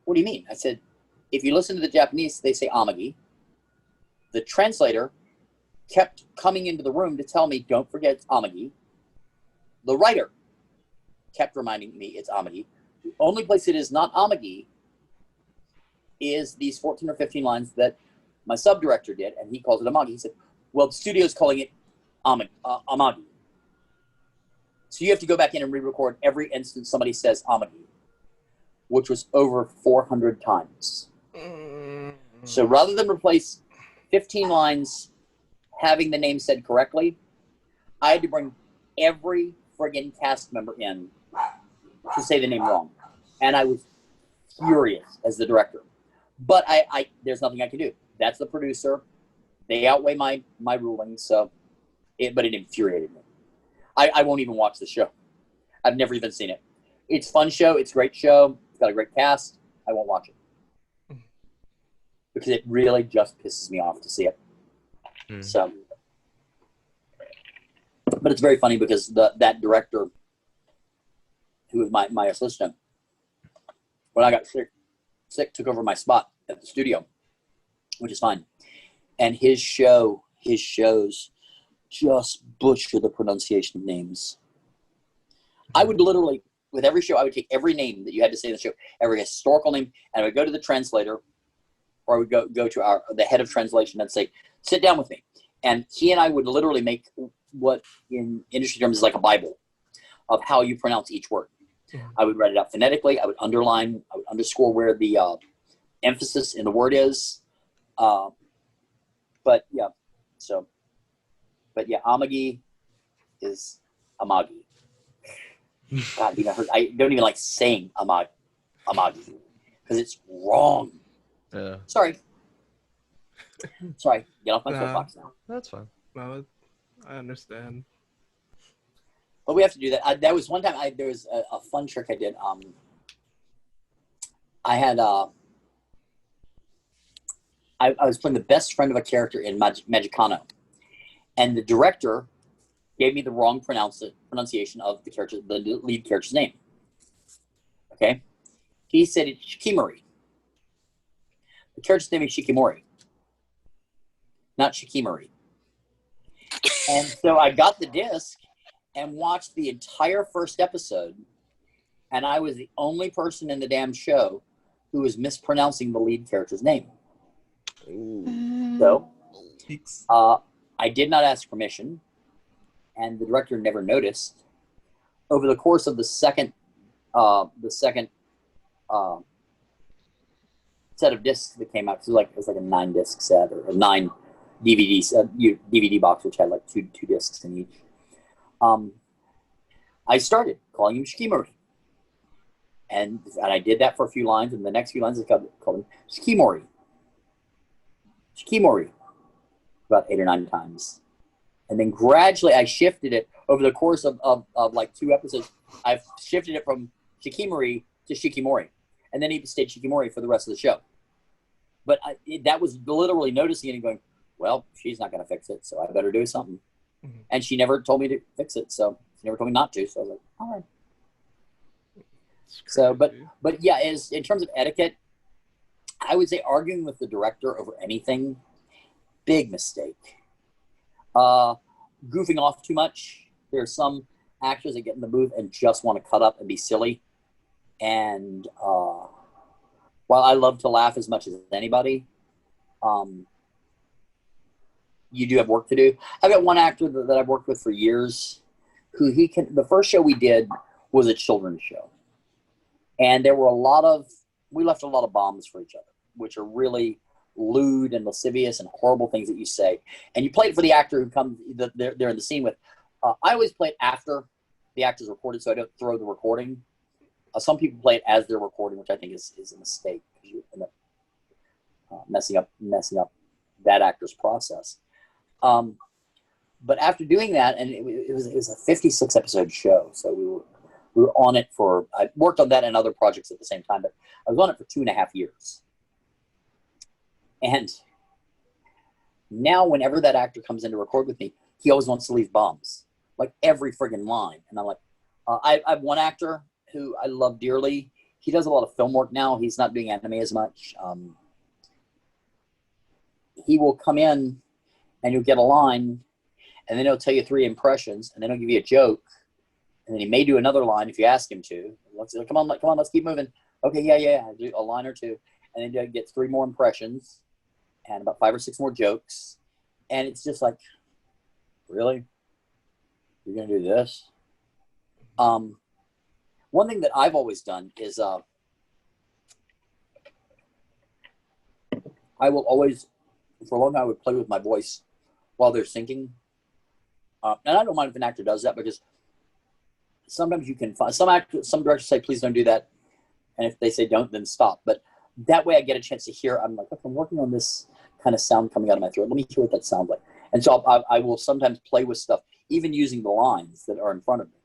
what do you mean? I said, if you listen to the Japanese, they say Amagi. The translator kept coming into the room to tell me, don't forget it's Amagi. The writer kept reminding me it's Amagi. The only place it is not Amagi is these 14 or 15 lines that my sub-director did, and he calls it Amagi. He said, well, the studio's calling it Amagi. So you have to go back in and re-record every instance somebody says Amagi, which was over 400 times. So rather than replace 15 lines having the name said correctly, I had to bring every friggin' cast member in to say the name wrong. And I was furious as the director. But I there's nothing I can do. That's the producer. They outweigh my rulings, so but it infuriated me. I won't even watch the show. I've never even seen it. It's a fun show. It's a great show. It's got a great cast. I won't watch it. Because it really just pisses me off to see it. So, but it's very funny because that director, who was my assistant, when I got sick, took over my spot at the studio, which is fine. And his shows just butcher the pronunciation of names. I would literally, with every show, I would take every name that you had to say in the show, every historical name, and I would go to the translator, or I would go to the head of translation and say, sit down with me. And he and I would literally make what in industry terms is like a Bible of how you pronounce each word. I would write it out phonetically. I would underline, I would underscore where the emphasis in the word is. But yeah, Amagi is Amagi. God, I don't even like saying Amagi because it's wrong. Yeah. Sorry. Get off my soapbox now. That's fine. No, I understand. But we have to do that. That was one time. There was a fun trick I did. I had I was playing the best friend of a character in Magicano, and the director gave me the wrong pronunciation of the lead character's name. Okay, he said it's Shikimori. The character's name is Shikimori, not Shikimori. And so I got the disc and watched the entire first episode, and I was the only person in the damn show who was mispronouncing the lead character's name. So I did not ask permission, and the director never noticed. Over the course of the second set of discs that came out, it was like a 9-disc set or a 9 DVD box, which had like two discs in each. I started calling him Shikimori, and I did that for a few lines, and the next few lines I called him Shikimori, about 8 or 9 times, and then gradually I shifted it over the course of like 2 episodes. I've shifted it from Shikimori to Shikimori, and then he stayed Shikimori for the rest of the show. But that was literally noticing it and going, well, she's not going to fix it, so I better do something. Mm-hmm. And she never told me to fix it, so she never told me not to. So I was like, all right. So, but yeah, in terms of etiquette, I would say arguing with the director over anything, big mistake. Goofing off too much. There are some actors that get in the booth and just want to cut up and be silly. And while I love to laugh as much as anybody, you do have work to do. I've got one actor that I've worked with for years who the first show we did was a children's show. And we left a lot of bombs for each other, which are really lewd and lascivious and horrible things that you say. And you play it for the actor who comes, they're in the scene with. I always play it after the actor's recorded, so I don't throw the recording. Some people play it as they're recording, which I think is a mistake, because you end up messing up that actor's process. But after doing that, and it was a 56 episode show, so we were on it for. I worked on that and other projects at the same time, but I was on it for 2.5 years. And now, whenever that actor comes in to record with me, he always wants to leave bombs, like every friggin' line. And I'm like, I have one actor who I love dearly. He does a lot of film work now. He's not doing anime as much. He will come in and you'll get a line, and then he'll tell you 3 impressions, and then he'll give you a joke, and then he may do another line if you ask him to. Come on, let's keep moving. Okay, yeah, do a line or 2, and then he gets 3 more impressions, and about 5 or 6 more jokes, and it's just like, really? You're gonna do this? One thing that I've always done is I will always, for a long time, I would play with my voice while they're syncing. And I don't mind if an actor does that, because sometimes you can find some directors say, please don't do that. And if they say don't, then stop. But that way I get a chance to hear, I'm like, okay, I'm working on this kind of sound coming out of my throat. Let me hear what that sounds like. And so I will sometimes play with stuff, even using the lines that are in front of me,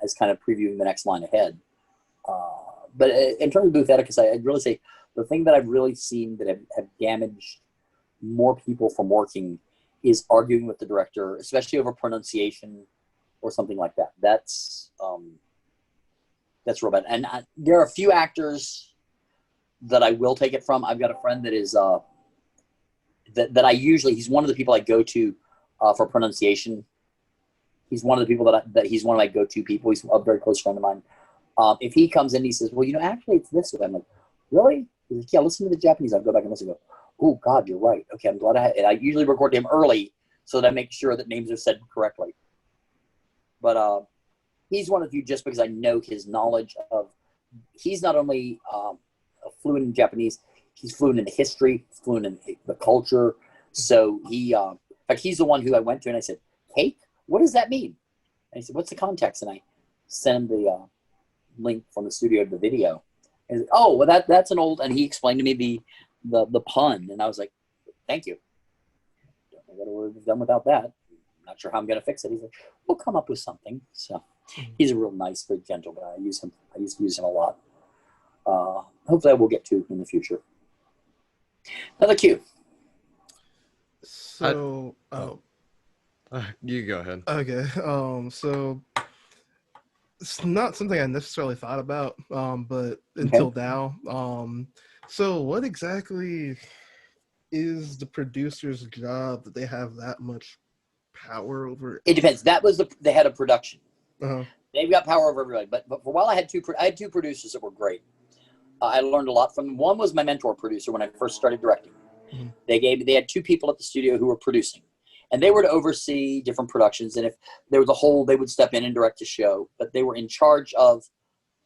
as kind of previewing the next line ahead. But in terms of booth etiquette, I'd really say the thing that I've really seen that have damaged more people from working is arguing with the director, especially over pronunciation or something like that. That's real bad. And there are a few actors that I will take it from. I've got a friend that is that I usually, he's one of the people I go to for pronunciation. He's one of the people that he's one of my go-to people. He's a very close friend of mine. If he comes in and he says, well, actually it's this way. I'm like, really? He's like, yeah, listen to the Japanese. I'll go back and listen and go, oh God, you're right. Okay, I'm glad and I usually record him early so that I make sure that names are said correctly. But he's one of the few, just because I know his knowledge of, he's not only fluent in Japanese, he's fluent in the history, he's fluent in the culture. So he, in fact, he's the one who I went to and I said, cake? What does that mean? And he said, what's the context? And I sent him the link from the studio to the video. And said, oh, well, that's an old, and he explained to me the pun. And I was like, thank you. Don't know what I would have done without that. I'm not sure how I'm going to fix it. He's like, we'll come up with something. So he's a real nice, very gentle guy. I used to use him a lot. Hopefully I will get to in the future. Another cue. So, you go ahead. Okay. So it's not something I necessarily thought about, but until now. So what exactly is the producer's job that they have that much power over? It depends. That was the head of production. Uh-huh. They've got power over everybody. But for a while, I had two producers that were great. I learned a lot from them. One was my mentor producer when I first started directing. Mm-hmm. They had 2 people at the studio who were producing, and they were to oversee different productions. And if there was a hole, they would step in and direct the show. But they were in charge of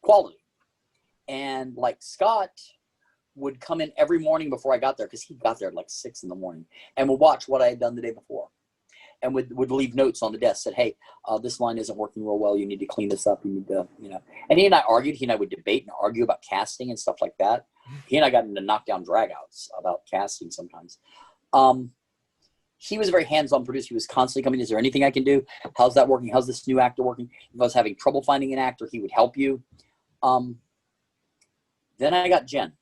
quality. And like Scott would come in every morning before I got there, because he got there at like 6 in the morning, and would watch what I had done the day before. And would leave notes on the desk, said, hey, this line isn't working real well. You need to clean this up. You need to, And he and I argued. He and I would debate and argue about casting and stuff like that. He and I got into knockdown dragouts about casting sometimes. He was a very hands-on producer. He was constantly coming, is there anything I can do? How's that working? How's this new actor working? If I was having trouble finding an actor, he would help you. Then I got Jen.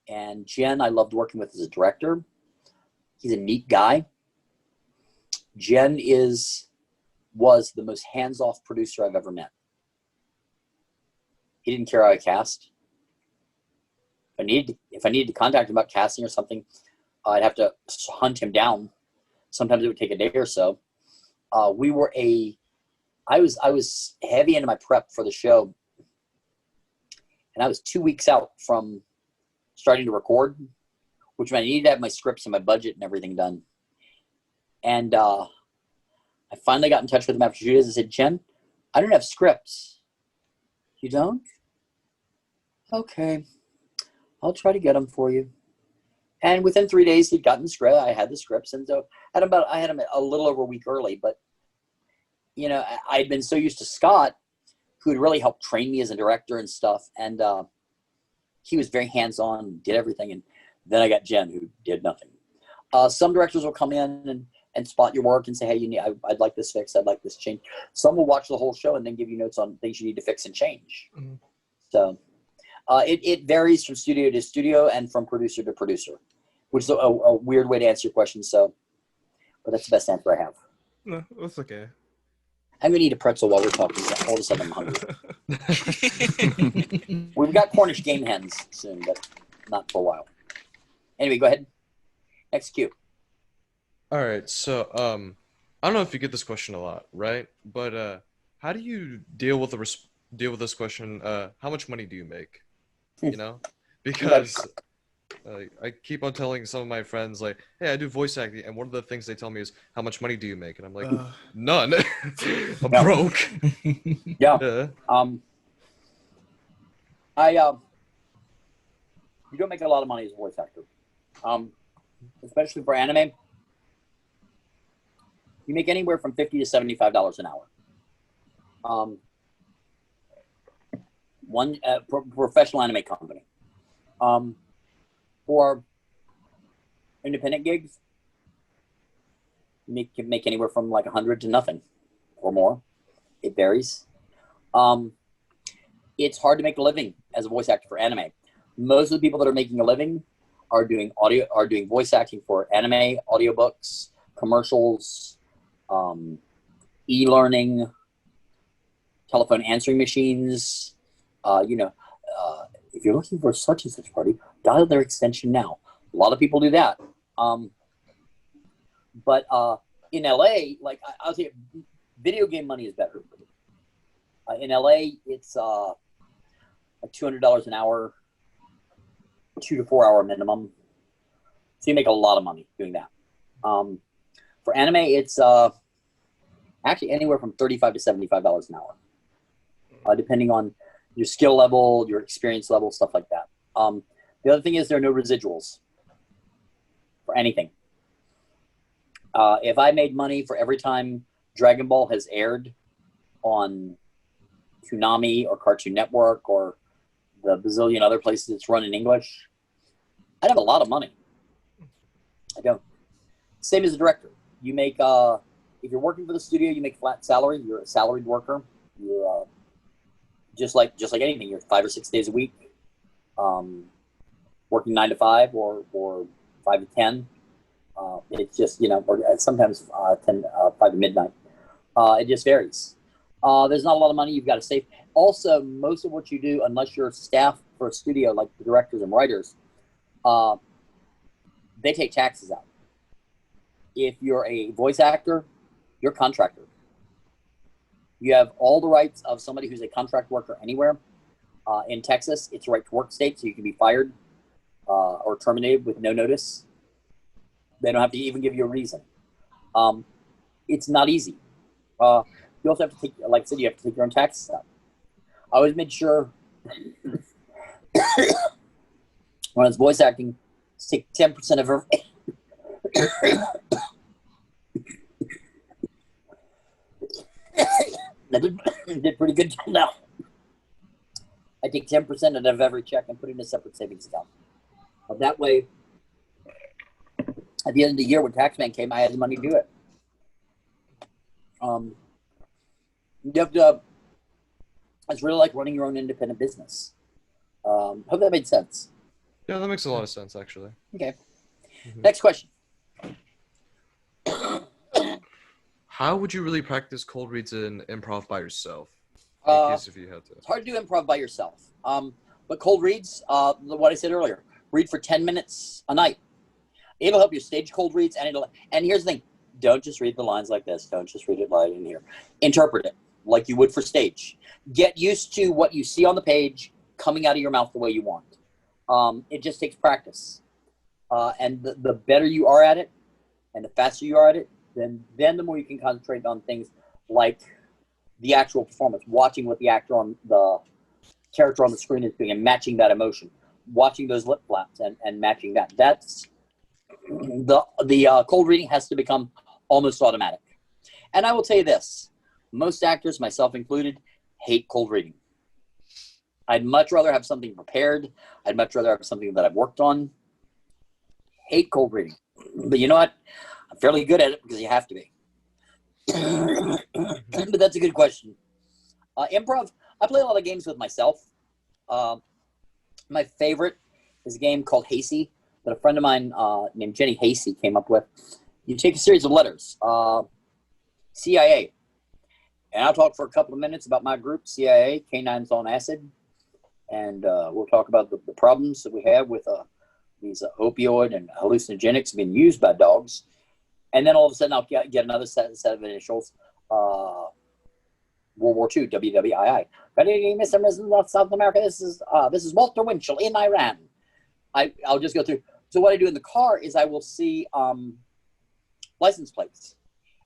And Jen, I loved working with as a director. He's a neat guy. Jen was the most hands-off producer I've ever met. He didn't care how I cast. If I needed to contact him about casting or something, I'd have to hunt him down. Sometimes it would take a day or so. I was heavy into my prep for the show, and I was 2 weeks out from starting to record, which meant I needed to have my scripts and my budget and everything done. And I finally got in touch with him after 2 days and said, Jen, I don't have scripts. You don't? Okay. I'll try to get them for you. And within 3 days, he'd gotten the script. I had the scripts, and so I had him a little over a week early. But you know, I'd been so used to Scott, who had really helped train me as a director and stuff, and he was very hands-on, did everything. And then I got Jen, who did nothing. Some directors will come in and spot your work and say, hey, I'd like this fixed, I'd like this changed. Some will watch the whole show and then give you notes on things you need to fix and change. Mm-hmm. So it varies from studio to studio and from producer to producer, which is a weird way to answer your question. So, but that's the best answer I have. No, that's okay. I'm gonna eat a pretzel while we're talking. So all of a sudden, I'm hungry. We've got Cornish game hens soon, but not for a while. Anyway, go ahead. Execute. All right. So, I don't know if you get this question a lot, right? But how do you deal with this question? How much money do you make? You know, because I keep on telling some of my friends, like, hey, I do voice acting, and one of the things they tell me is, how much money do you make? And I'm like, none. I'm broke. Yeah. You don't make a lot of money as a voice actor, especially for anime. You make anywhere from $50 to $75 an hour. One professional anime company. For independent gigs, you can make anywhere from like 100 to nothing or more. It varies. It's hard to make a living as a voice actor for anime. Most of the people that are making a living are doing voice acting for anime, audiobooks, commercials, e-learning, telephone answering machines. If you're looking for such and such party, dial their extension now. A lot of people do that. But in LA, like I'll tell you, video game money is better. In LA, it's like $200 an hour, 2 to 4 hour minimum. So you make a lot of money doing that. For anime, it's actually anywhere from $35 to $75 an hour, depending on your skill level, your experience level, stuff like that. The other thing is there are no residuals for anything. If I made money for every time Dragon Ball has aired on Toonami or Cartoon Network or the bazillion other places it's run in English, I'd have a lot of money. I don't. Same as a director. You make, if you're working for the studio, you make flat salary. You're a salaried worker. You're just like anything. You're 5 or 6 days a week, working 9 to 5 or 5 to 10. It's just, or sometimes 5 to midnight. It just varies. There's not a lot of money. You've got to save. Also, most of what you do, unless you're staff for a studio like the directors and writers, they take taxes out. If you're a voice actor, you're a contractor. You have all the rights of somebody who's a contract worker anywhere. In Texas, it's a right to work state, so you can be fired or terminated with no notice. They don't have to even give you a reason. It's not easy. You also have to take, like I said, you have to take your own taxes out. I always made sure when I was voice acting, to take 10% of her. I did pretty good job now. I take 10% out of every check and put it in a separate savings account. That way, at the end of the year when Taxman came, I had the money to do it. You have to, it's really like running your own independent business. Hope that made sense. Yeah, that makes a lot of sense, actually. Okay. Mm-hmm. Next question. How would you really practice cold reads in improv by yourself? In case if you had to. It's hard to do improv by yourself. But cold reads, what I said earlier, read for 10 minutes a night. It'll help you stage cold reads, and here's the thing. Don't just read the lines like this. Don't just read it live in here. Interpret it like you would for stage. Get used to what you see on the page coming out of your mouth the way you want. It just takes practice. And the better you are at it, and the faster you are at it, then the more you can concentrate on things like the actual performance, watching what the actor on the character on the screen is doing and matching that emotion, watching those lip flaps and matching that. That's the cold reading has to become almost automatic. And I will tell you this, most actors, myself included, hate cold reading. I'd much rather have something prepared. I'd much rather have something that I've worked on. Hate cold reading. But you know what? I'm fairly good at it because you have to be. But that's a good question. Improv, I play a lot of games with myself. My favorite is a game called Hasty that a friend of mine named Jenny Hasty came up with. You take a series of letters, CIA. And I'll talk for a couple of minutes about my group, CIA, Canines on Acid. And we'll talk about the problems that we have with these opioid and hallucinogenics being used by dogs. And then all of a sudden I'll get another set of initials. World War II, WWII. Good evening, Mr. President of South America. This is Walter Winchell in Iran. I'll just go through. So what I do in the car is I will see license plates.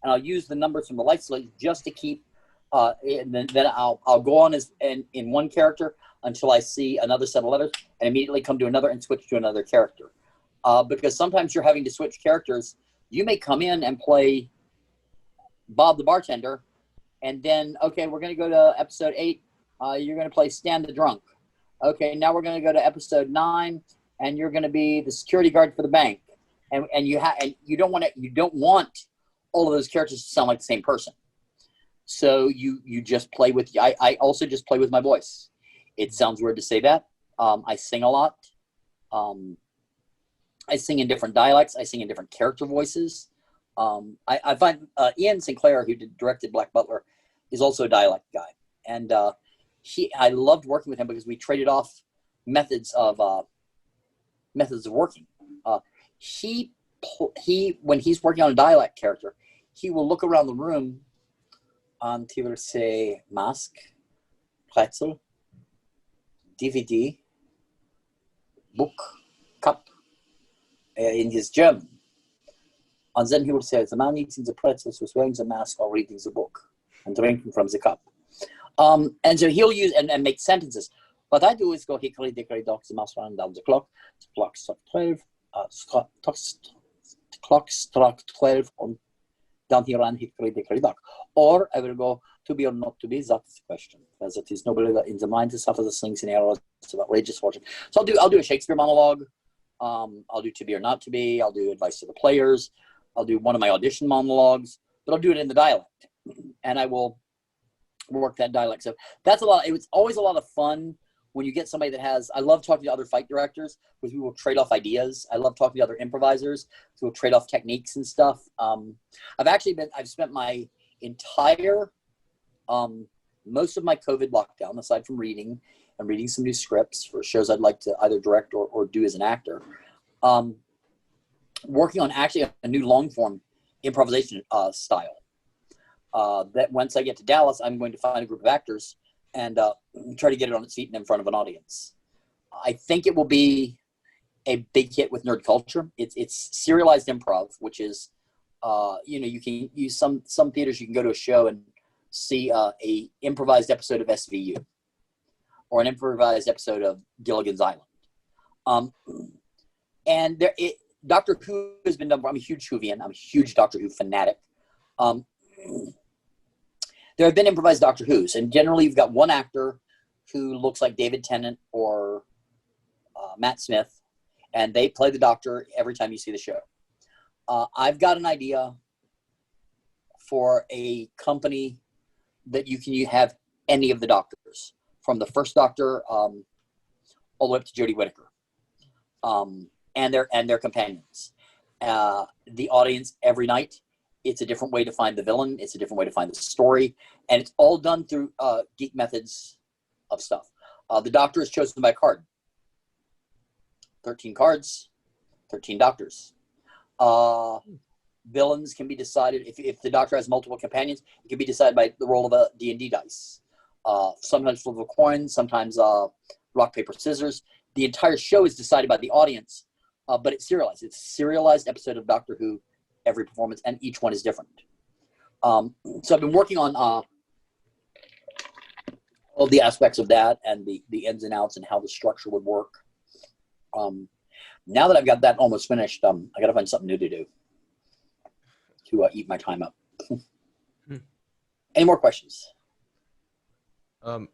And I'll use the numbers from the license plates just to keep, and then I'll go on in one character until I see another set of letters and immediately come to another and switch to another character. Because sometimes you're having to switch characters. You may come in and play Bob the bartender, and then, okay, we're going to go to episode 8. You're going to play Stan the drunk. Okay, now we're going to go to episode 9, and you're going to be the security guard for the bank. And you don't want all of those characters to sound like the same person. So you just play with. I also just play with my voice. It sounds weird to say that. I sing a lot. I sing in different dialects. I sing in different character voices. I find Ian Sinclair, who directed Black Butler, is also a dialect guy, and I loved working with him because we traded off methods of working. He when he's working on a dialect character, he will look around the room and he will say mask, pretzel, DVD, book, cup, in his German. And then he will say, the man eating the pretzels was wearing the mask or reading the book and drinking from the cup. And so he'll use and make sentences. What I do is go hickory dickory dock, the mouse ran down the clock struck 12, clock struck 12 on down here ran hickory dickory dock. Or I will go to be or not to be, that's the question. As it is nobody in the mind to suffer the slings and arrows of outrageous fortune. So I'll do a Shakespeare monologue. I'll do to be or not to be. I'll do advice to the players. I'll do one of my audition monologues, but I'll do it in the dialect, and I will work that dialect. So that's it was always a lot of fun when you get somebody that has. I love talking to other fight directors because we will trade off ideas. I love talking to other improvisers, so we'll trade off techniques and stuff. I've spent my entire most of my COVID lockdown, aside from reading some new scripts for shows I'd like to either direct or do as an actor, working on actually a new long-form improvisation style. That once I get to Dallas, I'm going to find a group of actors and try to get it on its feet and in front of an audience. I think it will be a big hit with nerd culture. It's serialized improv, which is, you can use some theaters. You can go to a show and see a improvised episode of SVU or an improvised episode of Gilligan's Island. And Doctor Who has been done. I'm a huge Whovian. I'm a huge Doctor Who fanatic. There have been improvised Doctor Who's, and generally you've got one actor who looks like David Tennant or Matt Smith, and they play the Doctor every time you see the show. I've got an idea for a company that you can have any of the Doctors, from the first Doctor all the way up to Jodie Whittaker. And their companions. The audience every night, it's a different way to find the villain. It's a different way to find the story. And it's all done through geek methods of stuff. The Doctor is chosen by card. 13 cards, 13 Doctors. Villains can be decided, if the Doctor has multiple companions, it can be decided by the roll of a D&D dice. Sometimes flip of a coin, sometimes rock, paper, scissors. The entire show is decided by the audience. But it's serialized. It's a serialized episode of Doctor Who, every performance, and each one is different. So I've been working on all of the aspects of that and the ins and outs and how the structure would work. Now that I've got that almost finished, I got to find something new to do to eat my time up. Any more questions?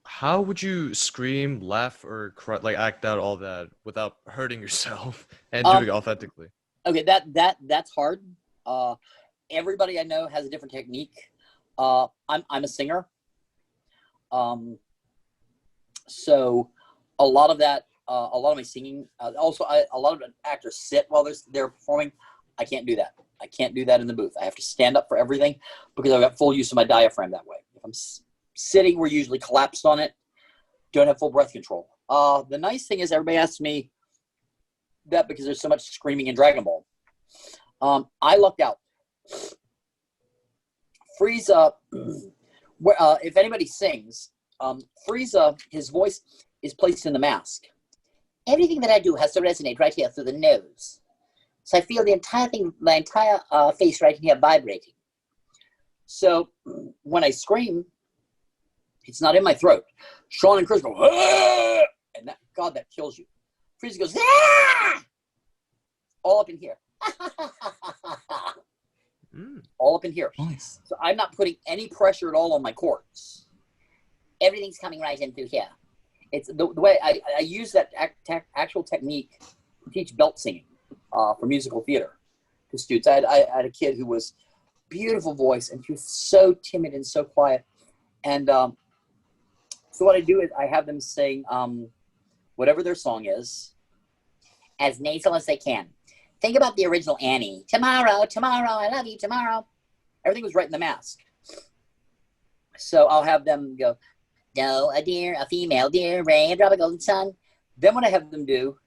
How would you scream, laugh, or cry, like act out all that without hurting yourself and doing it authentically? Okay, that's hard. Everybody I know has a different technique. I'm a singer, so a lot of that, a lot of my singing. Also, a lot of actors sit while they're performing. I can't do that. I can't do that in the booth. I have to stand up for everything because I've got full use of my diaphragm that way. If I'm sitting, we're usually collapsed on it. Don't have full breath control. The nice thing is everybody asks me that because there's so much screaming in Dragon Ball. I lucked out. Freiza, if anybody sings, Freiza, his voice is placed in the mask. Everything that I do has to resonate right here through the nose. So I feel the entire thing, my entire face right here vibrating. So when I scream, it's not in my throat. Sean and Chris go, "Ah!" And that, God, that kills you. Freiza goes, "Ah!" All up in here. All up in here. Nice. So I'm not putting any pressure at all on my cords. Everything's coming right in through here. It's the way I use that actual technique to teach belt singing for musical theater to students. I had a kid who was beautiful voice and she was so timid and so quiet. And so what I do is I have them sing whatever their song is as nasal as they can. Think about the original Annie. Tomorrow, tomorrow, I love you, tomorrow. Everything was right in the mask. So I'll have them go, doe, a deer, a female deer, rain, a drop of golden sun. Then what I have them do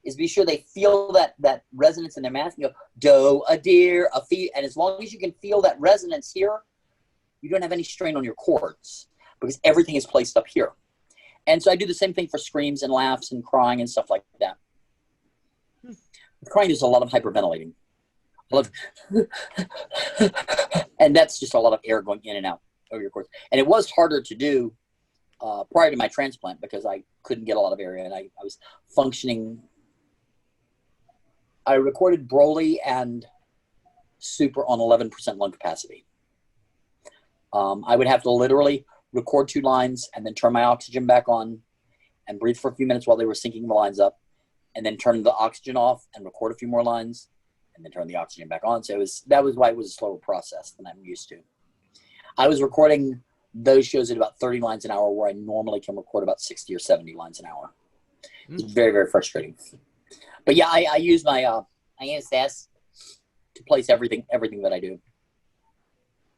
is be sure they feel that resonance in their mask and go, doe, a deer, a female. And as long as you can feel that resonance here, you don't have any strain on your cords because everything is placed up here. And so I do the same thing for screams and laughs and crying and stuff like that. Crying is a lot of hyperventilating. And that's just a lot of air going in and out of your cords. And it was harder to do prior to my transplant because I couldn't get a lot of air in. I was functioning. I recorded Broly and Super on 11% lung capacity. I would have to literally record 2 lines and then turn my oxygen back on and breathe for a few minutes while they were syncing the lines up, and then turn the oxygen off and record a few more lines and then turn the oxygen back on. So that was why it was a slower process than I'm used to. I was recording those shows at about 30 lines an hour where I normally can record about 60 or 70 lines an hour. It's very, very frustrating. But yeah, I use my, I use this to place everything that I do.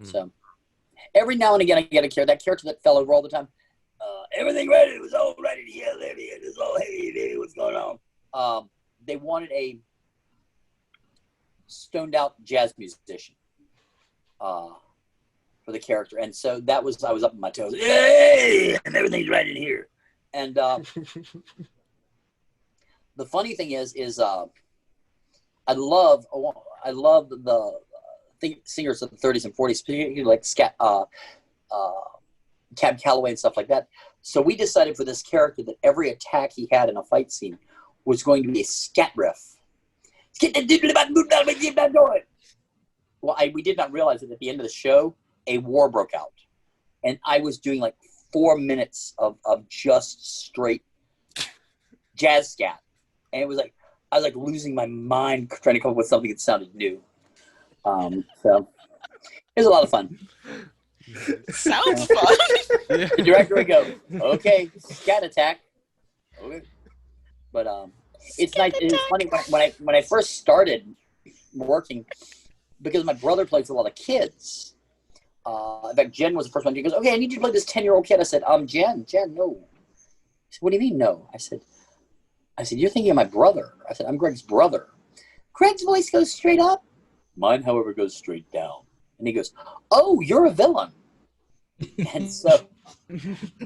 So every now and again I get a character, that character that fell over all the time. Everything ready, it was all ready to hear, it's all hey, what's going on? They wanted a stoned out jazz musician for the character, and so that was I was up on my toes. Hey, and everything's right in here. And the funny thing is I love the singers of the 30s and 40s, particularly like Cab Calloway and stuff like that. So we decided for this character that every attack he had in a fight scene was going to be a scat riff. Well, we did not realize that at the end of the show, a war broke out. And I was doing like 4 minutes of just straight jazz scat. And it was like, I was like losing my mind trying to come up with something that sounded new. So it was a lot of fun. Sounds fun. The director would go, okay, scat attack. Okay. But it's nice. It's funny when I first started working, because my brother plays a lot of kids. In fact, Jen was the first one. He goes, okay, I need you to play this 10-year-old kid. I said, Jen, no. He said, what do you mean, no? I said, you're thinking of my brother. I said, I'm Greg's brother. Greg's voice goes straight up. Mine, however, goes straight down. And he goes, oh, you're a villain. And so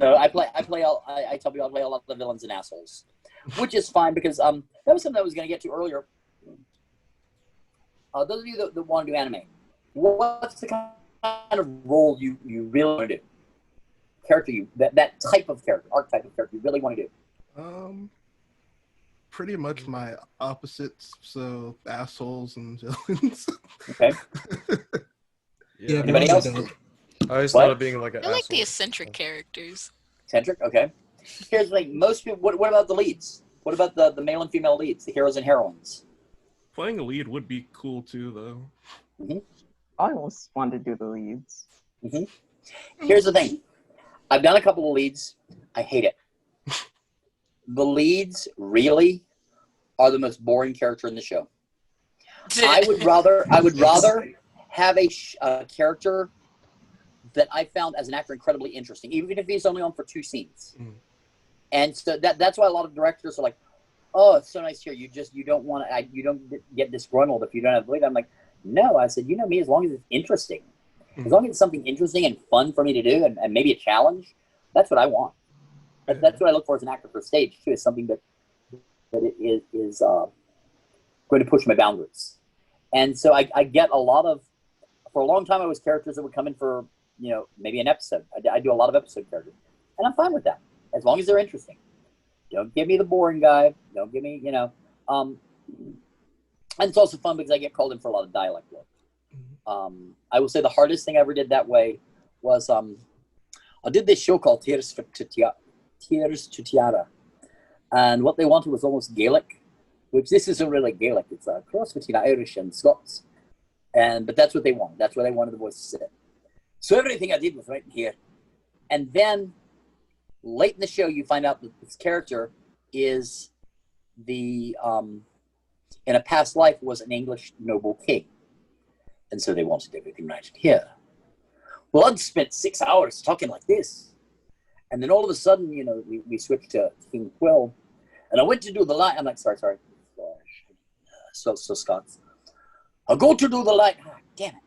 I tell people I play a lot of the villains and assholes, which is fine because that was something I was going to get to earlier. Those of you that want to do anime, what's the kind of role you really want to do? character that type of character, archetype of character you really want to do? Pretty much my opposites, so assholes and villains. Okay. Yeah, Anybody those else? are dope. I always What? thought of being like an I like the asshole. eccentric characters. Eccentric. Okay. Here's the thing. Most people. What about the leads? What about the male and female leads, the heroes and heroines? Playing a lead would be cool too, though. I almost want to do the leads. Here's the thing. I've done a couple of leads. I hate it. The leads really are the most boring character in the show. I would rather have a character that I found as an actor incredibly interesting, even if he's only on for 2 scenes. And so that's why a lot of directors are like, "Oh, it's so nice here. You don't want to. You don't get disgruntled if you don't have the lead." I'm like, "No," I said, "You know me. As long as it's interesting, as long as it's something interesting and fun for me to do, and maybe a challenge, that's what I want. That's what I look for as an actor for stage too. Is something that is going to push my boundaries." And so I get a lot of. For a long time, I was characters that would come in for maybe an episode. I do a lot of episode characters, and I'm fine with that as long as they're interesting. Don't give me the boring guy. Don't give me And it's also fun because I get called in for a lot of dialect work. I will say the hardest thing I ever did that way was I did this show called Tears to Tiara, and what they wanted was almost Gaelic, which this isn't really Gaelic. It's a cross between Irish and Scots, but that's what they wanted. That's where they wanted the voice to sit. So everything I did was right in here, and then late in the show you find out that this character is in a past life was an English noble king, and so they wanted everything right in here. Well, I'd spent 6 hours talking like this, and then all of a sudden, we switched to King Quill, and I went to do the line. I'm like, sorry, so Scots. I'll go to do the line. Oh, damn it!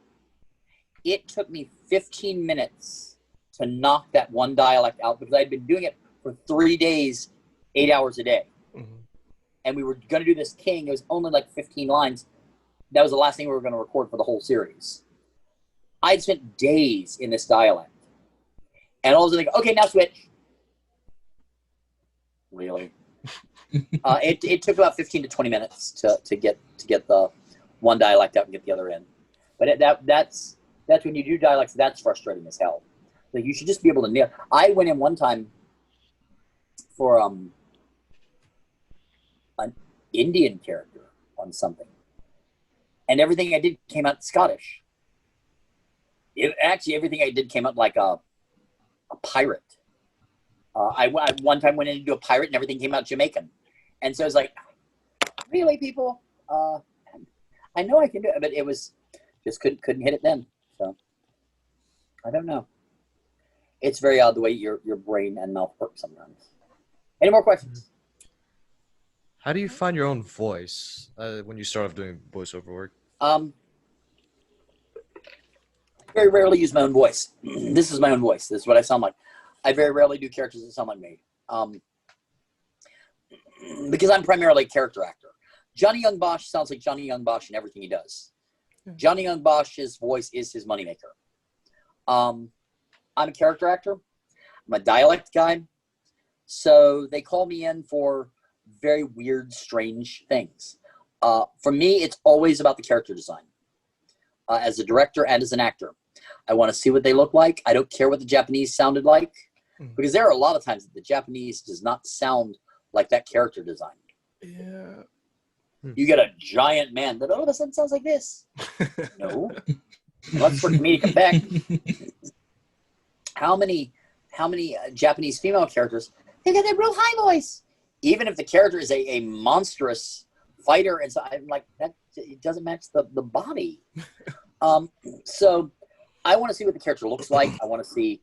It took me 15 minutes to knock that one dialect out because I'd been doing it for 3 days, 8 hours a day. And we were going to do this king. It was only like 15 lines. That was the last thing we were going to record for the whole series. I'd spent days in this dialect. And all of a sudden, okay, now switch. Really? It took about 15 to 20 minutes to get the one dialect out and get the other in. But that's when you do dialects, that's frustrating as hell. Like, you should just be able to nail. I went in one time for an Indian character on something, and everything I did came out Scottish. Everything I did came out like a pirate. I one time went in to do a pirate, and everything came out Jamaican, and so I was like, really, people? I know I can do it, but it was just couldn't hit it then. So I don't know. It's very odd the way your brain and mouth work sometimes. Any more questions? How do you find your own voice when you start off doing voiceover work? Very rarely use my own voice. This is my own voice. This is what I sound like. I very rarely do characters that sound like me. Because I'm primarily a character actor. Johnny Young Bosch sounds like Johnny Young Bosch in everything he does. Johnny Young Bosch's voice is his moneymaker. I'm a character actor. I'm a dialect guy. So they call me in for very weird, strange things. For me, it's always about the character design. As a director and as an actor, I want to see what they look like. I don't care what the Japanese sounded like, because there are a lot of times that the Japanese does not sound like that character design. Yeah. You get a giant man that all of a sudden sounds like this. No. That's for comedic effect. How many Japanese female characters, they got that real high voice. Even if the character is a monstrous fighter, and so I'm like, that it doesn't match the body. So I want to see what the character looks like. I want to see,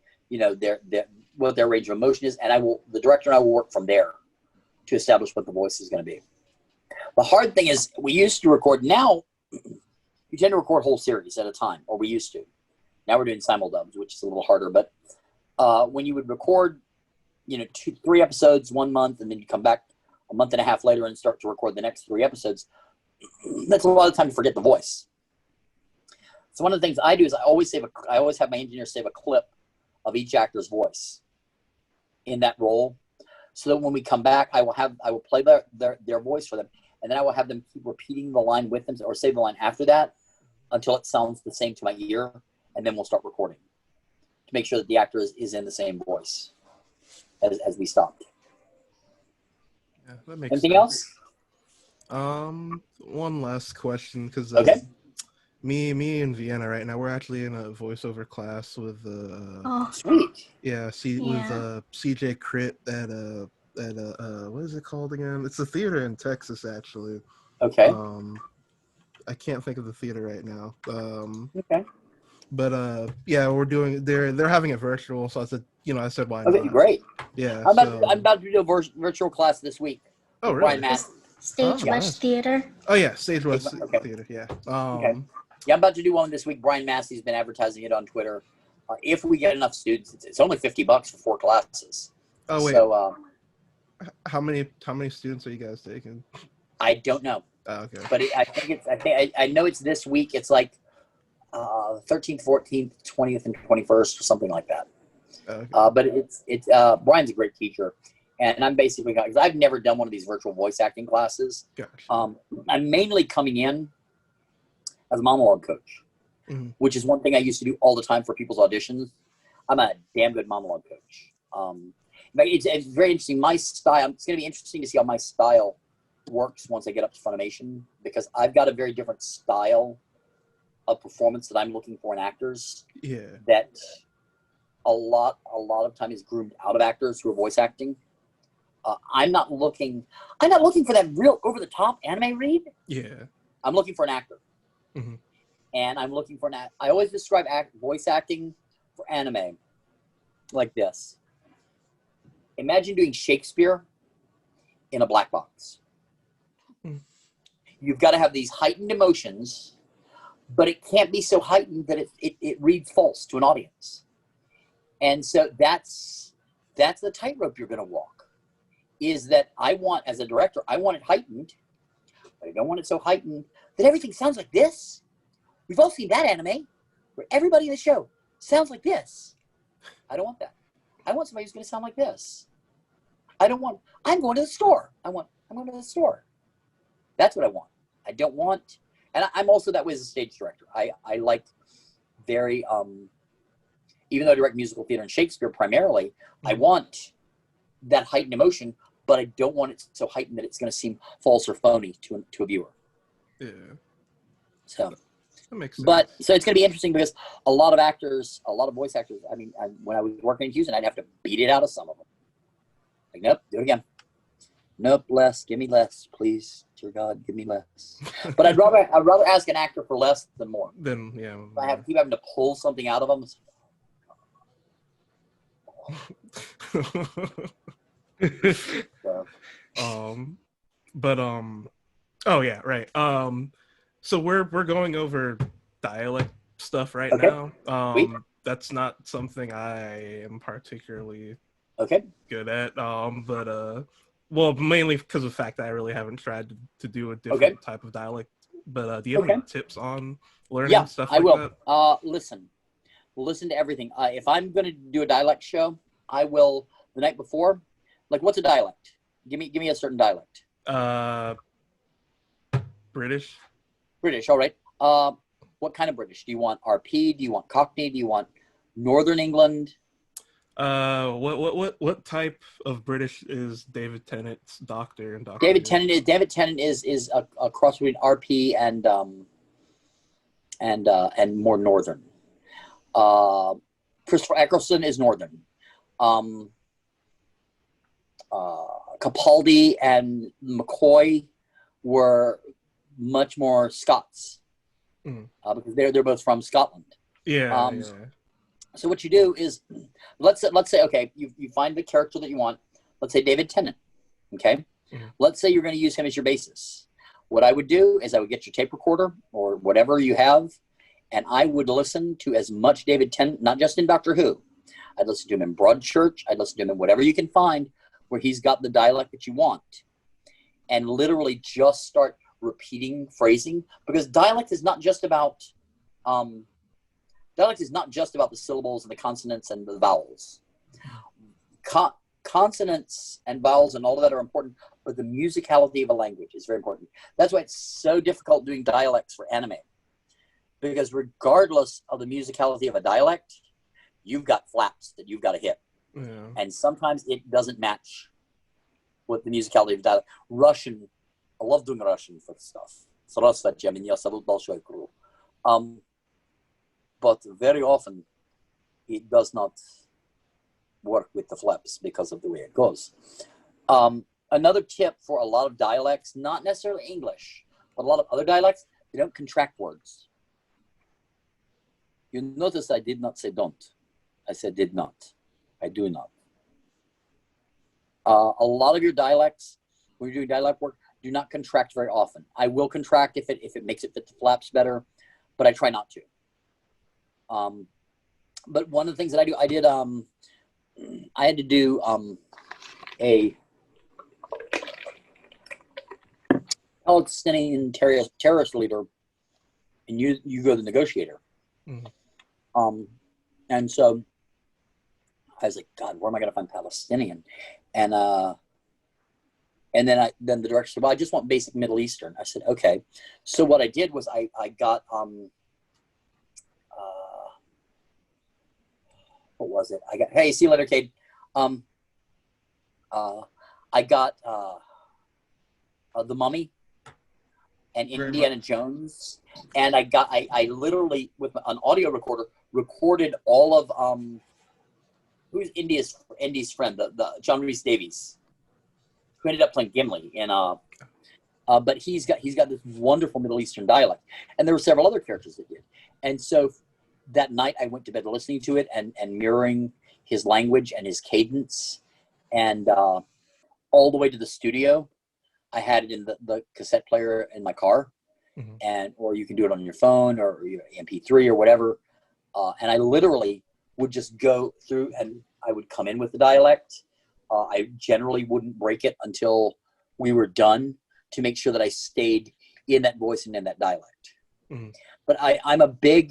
what their range of emotion is, and the director and I will work from there to establish what the voice is going to be. The hard thing is, we used to record. Now, you tend to record whole series at a time, or we used to. Now we're doing simuldubs, which is a little harder. But when you would record, 2-3 episodes 1 month, and then you come back a month and a half later and start to record the next 3 episodes, that's a lot of time to forget the voice. So one of the things I do is I always have my engineer save a clip of each actor's voice. in that role, so that when we come back, I will play their voice for them, and then I will have them keep repeating the line with them or say the line after that until it sounds the same to my ear, and then we'll start recording to make sure that the actor is in the same voice as we stopped. Yeah, that makes Anything sense. else? One last question, because Okay. me and Vienna right now, we're actually in a voiceover class with Sweet. with CJ Crit at what is it called again? It's a theater in Texas, actually. Okay. I can't think of the theater right now. Okay. But yeah, we're doing. They're having it virtual, so I said why not? Okay, great. Yeah. I'm about to do a virtual class this week. Oh, with really? Brian Massey. Stage West Theater. Oh yeah, Stage West Okay. Theater. Yeah. Okay. Yeah, I'm about to do one this week. Brian Massey's been advertising it on Twitter. If we get enough students, it's only $50 for 4 classes. Oh wait. So how many students are you guys taking? I don't know. Oh, okay. But I know it's this week. It's like 13th, 14th, 20th, and 21st, or something like that. Okay. But it's Brian's a great teacher, and I'm basically because I've never done one of these virtual voice acting classes. Gotcha. I'm mainly coming in as a monologue coach, which is one thing I used to do all the time for people's auditions. I'm a damn good monologue coach. It's very interesting. My style. It's going to be interesting to see how my style works once I get up to Funimation, because I've got a very different style of performance that I'm looking for in actors. Yeah. That a lot of time is groomed out of actors who are voice acting. I'm not looking for that real over the top anime read. Yeah. I'm looking for an actor. Mm-hmm. And I'm looking for I always describe voice acting for anime like this. Imagine doing Shakespeare in a black box. You've got to have these heightened emotions, but it can't be so heightened that it reads false to an audience. And so that's the tightrope you're going to walk, is that as a director, I want it heightened, but I don't want it so heightened that everything sounds like this. We've all seen that anime where everybody in the show sounds like this. I don't want that. I want somebody who's going to sound like this. I'm going to the store. I'm going to the store. That's what I want. I don't want, and I'm also that way as a stage director. I like very, even though I direct musical theater and Shakespeare primarily, I want that heightened emotion, but I don't want it so heightened that it's going to seem false or phony to a viewer. Yeah. So that makes sense. But so it's going to be interesting because a lot of voice actors. I mean, when I was working in Houston, I'd have to beat it out of some of them. Like, nope, do it again. Nope, less. Give me less, please. Dear God, give me less. But I'd rather ask an actor for less than more. Then yeah. I keep having to pull something out of them. Oh yeah, right. So we're going over dialect stuff right now. That's not something I am particularly good at. Well, mainly because of the fact that I really haven't tried to do a different type of dialect. But do you have any tips on learning stuff like that? I will. Listen to everything. If I'm going to do a dialect show, I will the night before. Like, what's a dialect? Give me a certain dialect. British. British. All right. What kind of British? Do you want RP? Do you want Cockney? Do you want Northern England? What type of British is David Tennant's Doctor and Doctor? David Tennant is a cross between RP and more Northern. Christopher Eccleston is Northern. Capaldi and McCoy were much more Scots because they're both from Scotland. Yeah. So what you do is, let's say okay, you find the character that you want. Let's say David Tennant. Okay. Mm-hmm. Let's say you're going to use him as your basis. What I would do is I would get your tape recorder or whatever you have, and I would listen to as much David Tennant, not just in Doctor Who. I'd listen to him in Broadchurch. I'd listen to him in whatever you can find where he's got the dialect that you want, and literally just start repeating phrasing, because dialect is not just about the syllables and the consonants and the vowels. consonants and vowels and all of that are important, but the musicality of a language is very important. That's why it's so difficult doing dialects for anime. Because regardless of the musicality of a dialect, you've got flaps that you've got to hit. Yeah. And sometimes it doesn't match with the musicality of dialect. Russian, I love doing Russian for stuff. But very often it does not work with the flaps because of the way it goes. Another tip for a lot of dialects, not necessarily English, but a lot of other dialects, they don't contract words. You notice I did not say don't. I said did not. I do not. A lot of your dialects, when you're doing dialect work, do not contract very often. I will contract if it makes it fit the flaps better, but I try not to. But one of the things that I do, I had to do a Palestinian terrorist leader, and you go the negotiator. Mm-hmm. And so I was like, God, where am I going to find Palestinian? And then the director said, well, I just want basic Middle Eastern. I said, okay. So what I did was I got, what was it? I got, hey, see you later, Cade. I got The Mummy and Indiana Jones. And I literally, with an audio recorder, recorded all of, who's Indy's friend, the John Rhys Davies, who ended up playing Gimli. And, but he's got this wonderful Middle Eastern dialect. And there were several other characters that did. And so that night I went to bed listening to it and mirroring his language and his cadence. And all the way to the studio, I had it in the cassette player in my car. Mm-hmm. Or you can do it on your phone or your MP3 or whatever. And I literally would just go through and I would come in with the dialect. I generally wouldn't break it until we were done to make sure that I stayed in that voice and in that dialect. Mm-hmm. But I'm a big,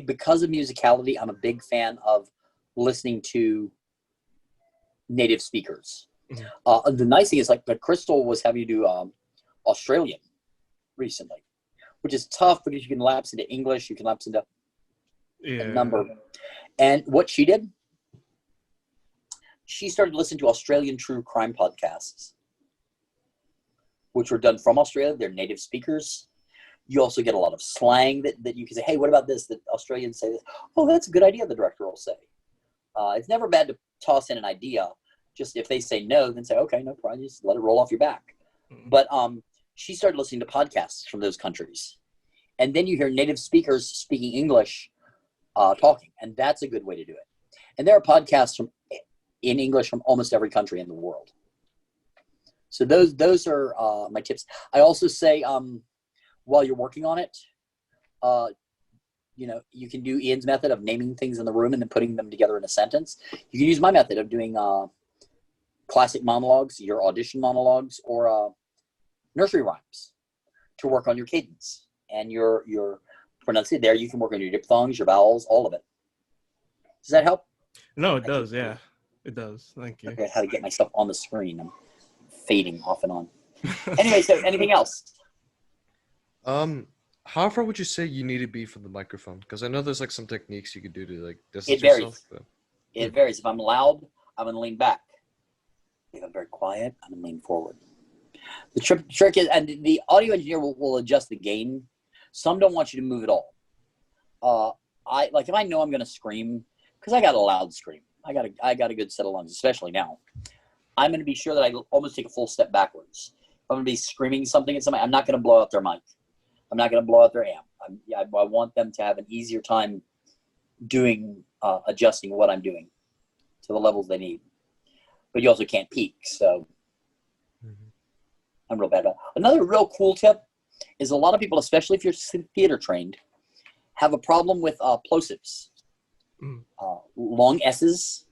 because of musicality, I'm a big fan of listening to native speakers. Mm-hmm. The nice thing is, like, the Krystal was having you do Australian recently, which is tough because you can lapse into English, you can lapse into a number. And what she did, she started listening to Australian true crime podcasts, which were done from Australia. They're native speakers. You also get a lot of slang that you can say, hey, what about this? That Australians say this. Oh, that's a good idea, the director will say. It's never bad to toss in an idea. Just if they say no, then say, okay, no problem. Just let it roll off your back. Mm-hmm. But she started listening to podcasts from those countries. And then you hear native speakers speaking English talking. And that's a good way to do it. And there are podcasts in English from almost every country in the world. So those are my tips. I also say, while you're working on it, you can do Ian's method of naming things in the room and then putting them together in a sentence. You can use my method of doing classic monologues, your audition monologues, or nursery rhymes to work on your cadence and your pronunciation. There you can work on your diphthongs, your vowels, all of it. Does that help? No, it does. Yeah, it does. Thank you. Okay, how to get myself on the screen. I'm fading off and on. Anyway, so anything else? How far would you say you need to be from the microphone? Because I know there's like some techniques you could do to like distance yourself. But... It varies. If I'm loud, I'm going to lean back. If I'm very quiet, I'm going to lean forward. The trick is, and the audio engineer will adjust the gain. Some don't want you to move at all. If I know I'm going to scream, because I got a loud scream. I got a good set of lungs, especially now. I'm going to be sure that I almost take a full step backwards. If I'm going to be screaming something at somebody, I'm not going to blow out their mic. I'm not going to blow out their amp. I want them to have an easier time doing, adjusting what I'm doing to the levels they need. But you also can't peak, so I'm real bad about it. Another real cool tip is a lot of people, especially if you're theater trained, have a problem with plosives, long S's,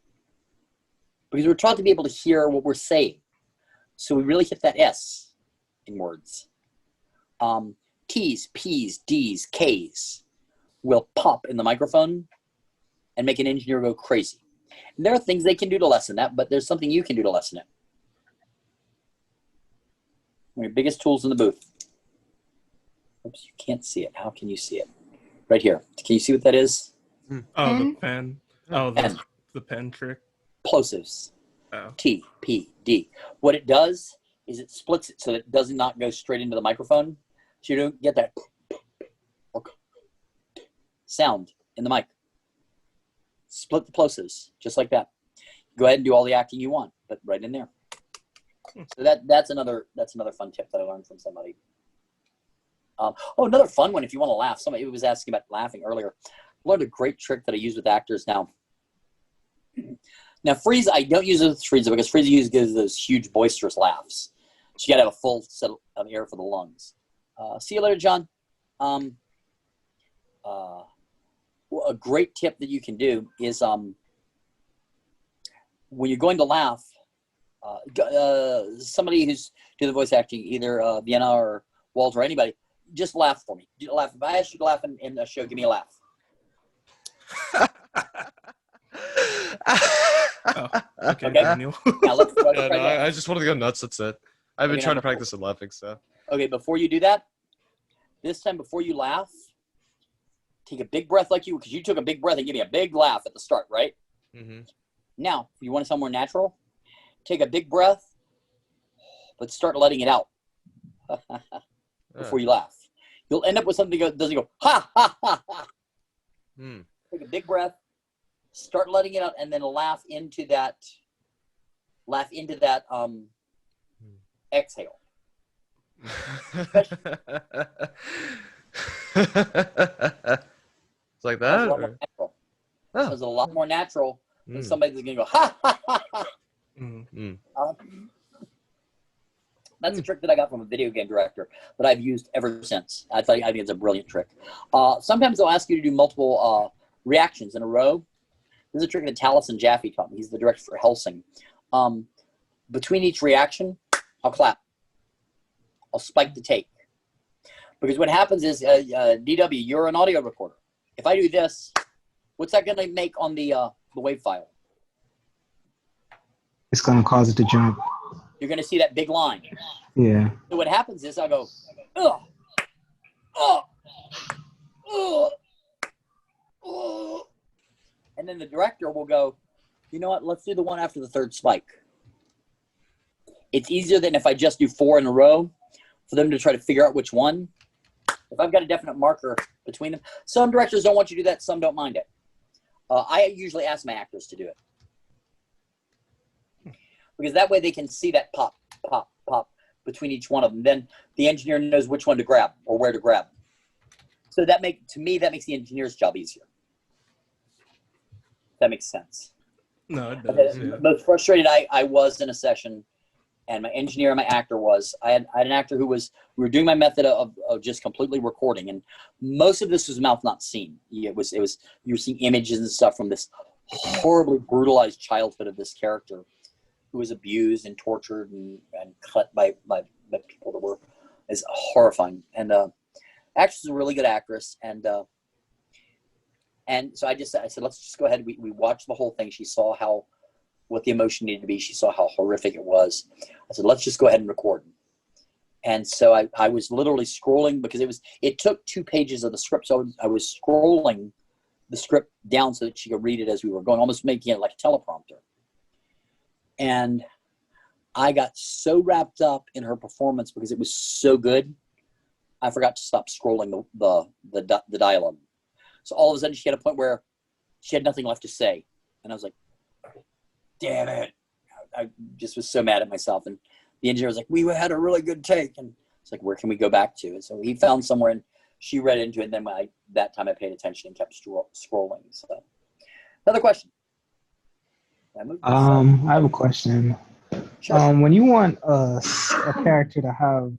because we're taught to be able to hear what we're saying. So we really hit that S in words. T's, P's, D's, K's will pop in the microphone and make an engineer go crazy. And there are things they can do to lessen that, but there's something you can do to lessen it. One of your biggest tools in the booth. Oops, you can't see it. How can you see it? Right here. Can you see what that is? Oh, the pen. Oh, Pen. the pen trick. Plosives. Oh. T, P, D. What it does is it splits it so that it does not go straight into the microphone. So you don't get that sound in the mic. Split the plosives, just like that. Go ahead and do all the acting you want, but right in there. So that's another fun tip that I learned from somebody. Another fun one if you want to laugh. Somebody was asking about laughing earlier. I learned a great trick that I use with actors now. Now, Freiza, I don't use it with Freiza because Freiza gives those huge boisterous laughs. So you got to have a full set of air for the lungs. See you later, John. A great tip that you can do is when you're going to laugh, somebody who's doing the voice acting, either Vienna or Walter or anybody, just laugh for me. Laugh. If I ask you to laugh in a show, give me a laugh. Okay, Daniel. Now let's try Yeah, no, that. I just wanted to go nuts. That's it. I've been Okay, trying now to practice and laughing, so. Okay, before you do that, this time before you laugh, take a big breath like you, because you took a big breath and give me a big laugh at the start, right? Mm-hmm. Now, if you want to sound more natural, take a big breath, but start letting it out before you laugh. You'll end up with something that doesn't go, ha, ha, ha, ha. Take a big breath, start letting it out, and then laugh into that exhale. It's like that? It was a lot more natural than somebody that's going to go, ha, ha, ha, ha. That's a trick that I got from a video game director that I've used ever since. I think it's a brilliant trick. Sometimes they'll ask you to do multiple reactions in a row. This is a trick that Taliesin Jaffe taught me. He's the director for Helsing. Between each reaction, I'll clap. I'll spike the take. Because what happens is, DW, you're an audio recorder. If I do this, what's that going to make on the WAV file? It's going to cause it to jump. You're going to see that big line. Yeah. So what happens is I'll go, ugh, ugh, ugh, ugh. And then the director will go, you know what, let's do the one after the third spike. It's easier than if I just do 4 in a row for them to try to figure out which one. If I've got a definite marker between them. Some directors don't want you to do that, some don't mind it. I usually ask my actors to do it. Because that way they can see that pop, pop, pop between each one of them. Then the engineer knows which one to grab or where to grab. So that makes the engineer's job easier. If that makes sense. No, it does. Yeah. The most frustrated I was in a session, and my engineer and my actor was, I had an actor we were doing my method of just completely recording, and most of this was mouth not seen. It was you were seeing images and stuff from this horribly brutalized childhood of this character who was abused and tortured and cut by people that were is horrifying. And actress is a really good actress, and so I said, let's just go ahead. We watched the whole thing. She saw what the emotion needed to be. She saw how horrific it was. I said, let's just go ahead and record. And so I was literally scrolling because it took 2 pages of the script. So I was scrolling the script down so that she could read it as we were going, almost making it like a teleprompter. And I got so wrapped up in her performance because it was so good, I forgot to stop scrolling the dialogue. So all of a sudden she had a point where she had nothing left to say. And I was like, damn it. I just was so mad at myself. And the engineer was like, we had a really good take. And it's like, where can we go back to? And so he found somewhere and she read into it. And then that time I paid attention and kept scrolling. So another question. I have a question. Sure. When you want a character to have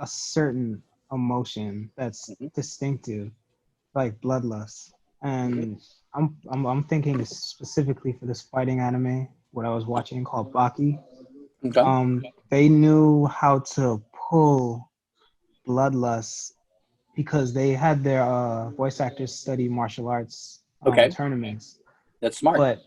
a certain emotion that's distinctive, like bloodlust, and I'm thinking specifically for this fighting anime what I was watching called Baki. Okay. They knew how to pull bloodlust because they had their voice actors study martial arts tournaments. That's smart. But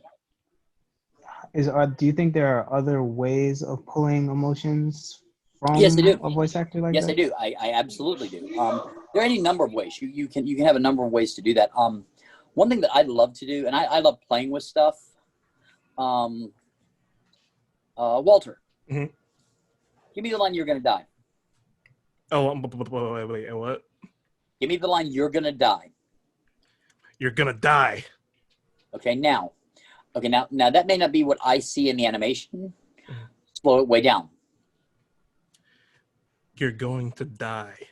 Do you think there are other ways of pulling emotions from Yes, I do. a voice actor like Yes, that? I do. I absolutely do. There are any number of ways. You can have a number of ways to do that. One thing that I love to do, and I love playing with stuff. Walter, Mhm. give me the line "You're gonna die." Oh, wait, what? Give me the line "You're gonna die." You're gonna die. Okay, now that may not be what I see in the animation. Slow it way down. You're going to die.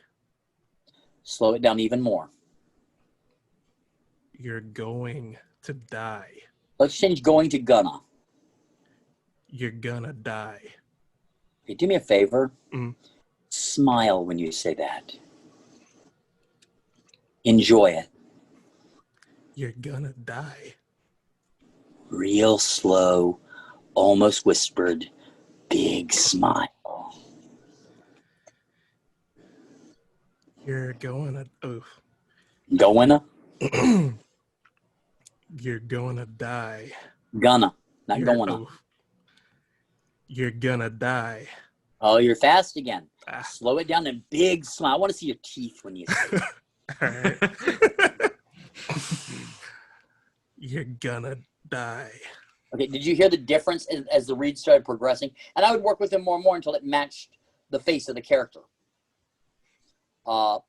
Slow it down even more. You're going to die. Let's change "going" to "gonna." You're gonna die. Okay, do me a favor. Mhm. Smile when you say that. Enjoy it. You're gonna die. Real slow, almost whispered, big smile. You're going to. Going You're gonna die. Gonna, not You're, going. You're gonna die. Oh, you're fast again. Ah. Slow it down and big smile. I want to see your teeth when you say it. All right. You're gonna die. Okay, did you hear the difference as the read started progressing? And I would work with him more and more until it matched the face of the character.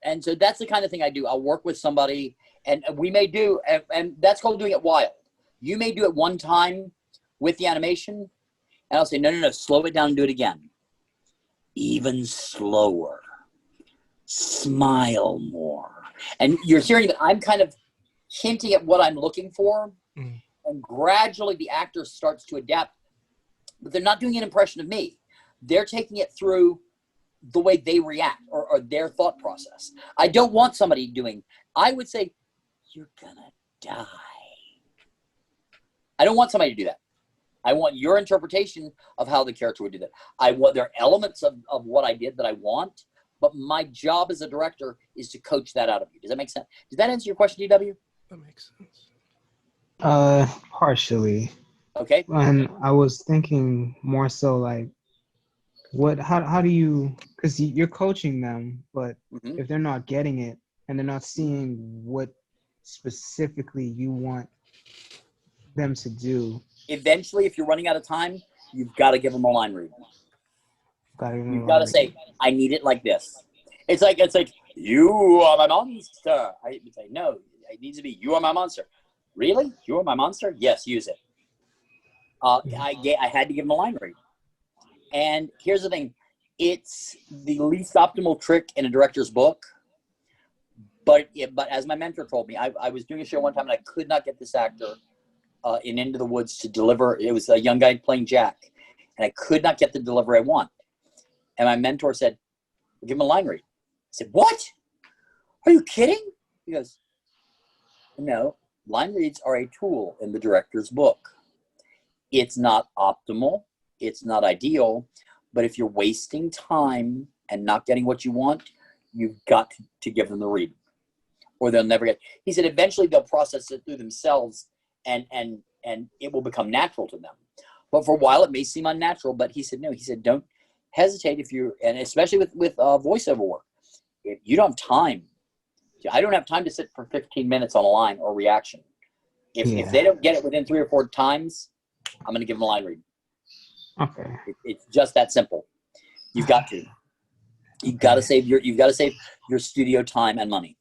And so that's the kind of thing I do. I'll work with somebody, and we may do, and that's called doing it wild. You may do it one time with the animation, and I'll say, no, slow it down and do it again. Even slower. Smile more. And you're hearing that I'm kind of hinting at what I'm looking for, and gradually the actor starts to adapt. But they're not doing an impression of me. They're taking it through the way they react or their thought process. I don't want somebody doing, I would say, you're gonna die. I don't want somebody to do that. I want your interpretation of how the character would do that. There are elements of what I did that I want, but my job as a director is to coach that out of you. Does that make sense? Does that answer your question, DW? That makes sense. Partially. Okay. And I was thinking more so like, how do you, because you're coaching them, but if they're not getting it and they're not seeing what specifically you want them to do. Eventually, if you're running out of time, you've got to give them a line read. You've got to say, I need it like this. It's like, you are my monster. I would say, no, it needs to be, you are my monster. Really? You are my monster? Yes, use it. I had to give them a line read. And here's the thing. It's the least optimal trick in a director's book. But as my mentor told me, I was doing a show one time and I could not get this actor in Into the Woods to deliver. It was a young guy playing Jack. And I could not get the delivery I want. And my mentor said, give him a line read. I said, what? Are you kidding? He goes, no, line reads are a tool in the director's book. It's not optimal. It's not ideal. But if you're wasting time and not getting what you want, you've got to give them the read. Or they'll never get. He said eventually they'll process it through themselves and it will become natural to them. But for a while it may seem unnatural, but he said no. He said don't hesitate if you, and especially with voiceover work. If you don't have time, I don't have time to sit for 15 minutes on a line or reaction. If they don't get it within 3 or 4 times, I'm going to give them a line read. Okay. It's just that simple. You've got to. You've got to save your studio time and money.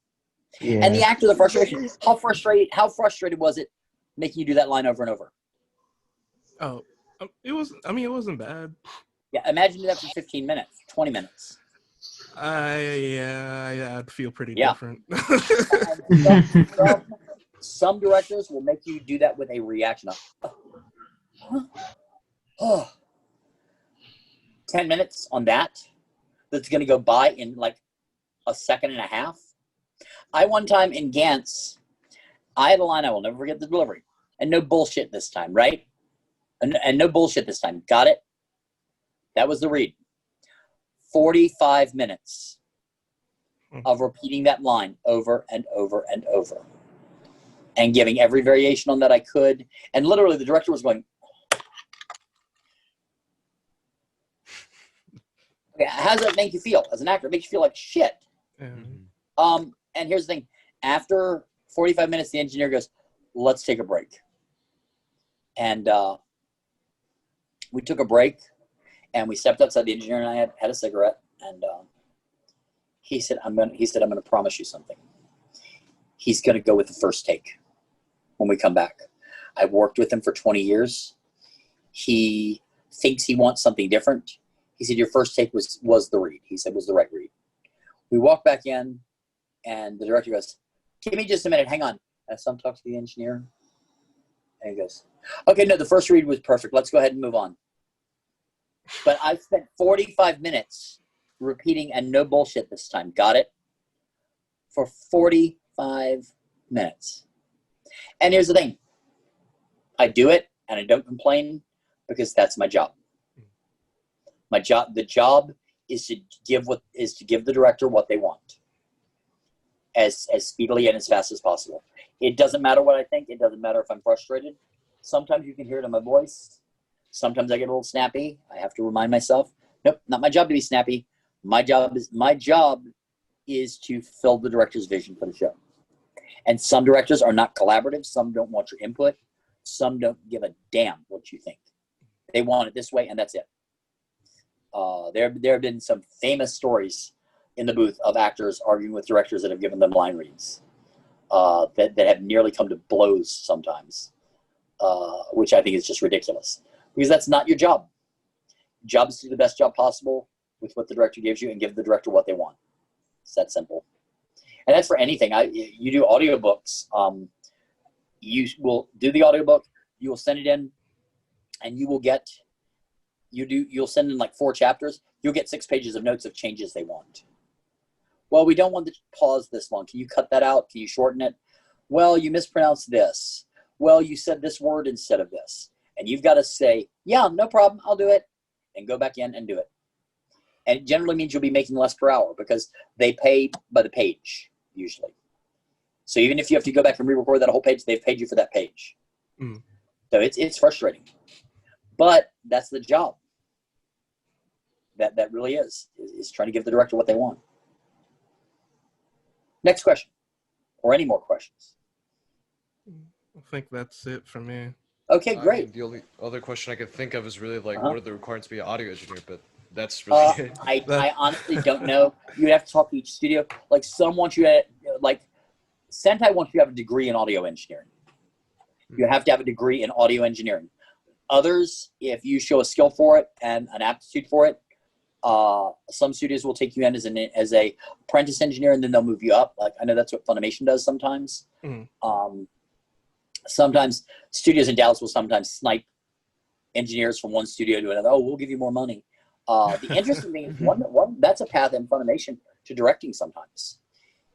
Yeah. And the actor, the frustration. How frustrated was it making you do that line over and over? Oh, it was. I mean, it wasn't bad. Yeah, imagine that for 15 minutes, 20 minutes. I'd feel pretty different. Some directors will make you do that with a reaction of 10 minutes on that's going to go by in like a second and a half. I one time in Gantz, I had a line I will never forget the delivery. And no bullshit this time, right? And no bullshit this time. Got it? That was the read. 45 minutes of repeating that line over and over and over. And giving every variation on that I could. And literally the director was going, How does that make you feel as an actor? It makes you feel like shit. And here's the thing. After 45 minutes, the engineer goes, let's take a break. And we took a break, and we stepped outside. The engineer and I had a cigarette, and he said, I'm gonna promise you something. He's gonna go with the first take when we come back. I've worked with him for 20 years. He thinks he wants something different. He said, your first take was the read. He said, was the right read. We walk back in, and the director goes, give me just a minute, hang on. And so I'm talking to the engineer, and he goes, okay, no, the first read was perfect. Let's go ahead and move on. But I've spent 45 minutes repeating, and no bullshit this time. Got it? For 45 minutes. And here's the thing. I do it, and I don't complain because that's my job. The job is to give the director what they want as speedily and as fast as possible. It doesn't matter what I think. It doesn't matter if I'm frustrated. Sometimes you can hear it in my voice. Sometimes I get a little snappy. I have to remind myself, nope, not my job to be snappy. My job is to fill the director's vision for the show. And some directors are not collaborative. Some don't want your input. Some don't give a damn what you think. They want it this way, and that's it. There have been some famous stories in the booth of actors arguing with directors that have given them line reads that have nearly come to blows sometimes, which I think is just ridiculous. Because that's not your job. Your job is to do the best job possible with what the director gives you and give the director what they want. It's that simple. And that's for anything. You do audiobooks. You will do the audiobook. You will send it in, and you'll send in like 4 chapters. You'll get 6 pages of notes of changes they want. Well, we don't want the pause this long. Can you cut that out? Can you shorten it? Well, you mispronounced this. Well, you said this word instead of this. And you've got to say, yeah, no problem, I'll do it, and go back in and do it. And it generally means you'll be making less per hour because they pay by the page, usually. So even if you have to go back and re-record that whole page, they've paid you for that page. So it's frustrating. But that's the job. That really is trying to give the director what they want. Next question. Or any more questions? I think that's it for me. Okay, great. The only other question I could think of is really like, what are the requirements to be an audio engineer? But that's really it. I honestly don't know. You'd have to talk to each studio. Like some want you to, like Sentai wants you to have a degree in audio engineering. You have to have a degree in audio engineering. Others, if you show a skill for it and an aptitude for it, some studios will take you in as a apprentice engineer, and then they'll move you up. Like I know that's what Funimation does sometimes. Sometimes studios in Dallas will sometimes snipe engineers from one studio to another. Oh, we'll give you more money. The interesting thing is one that's a path in Funimation to directing sometimes.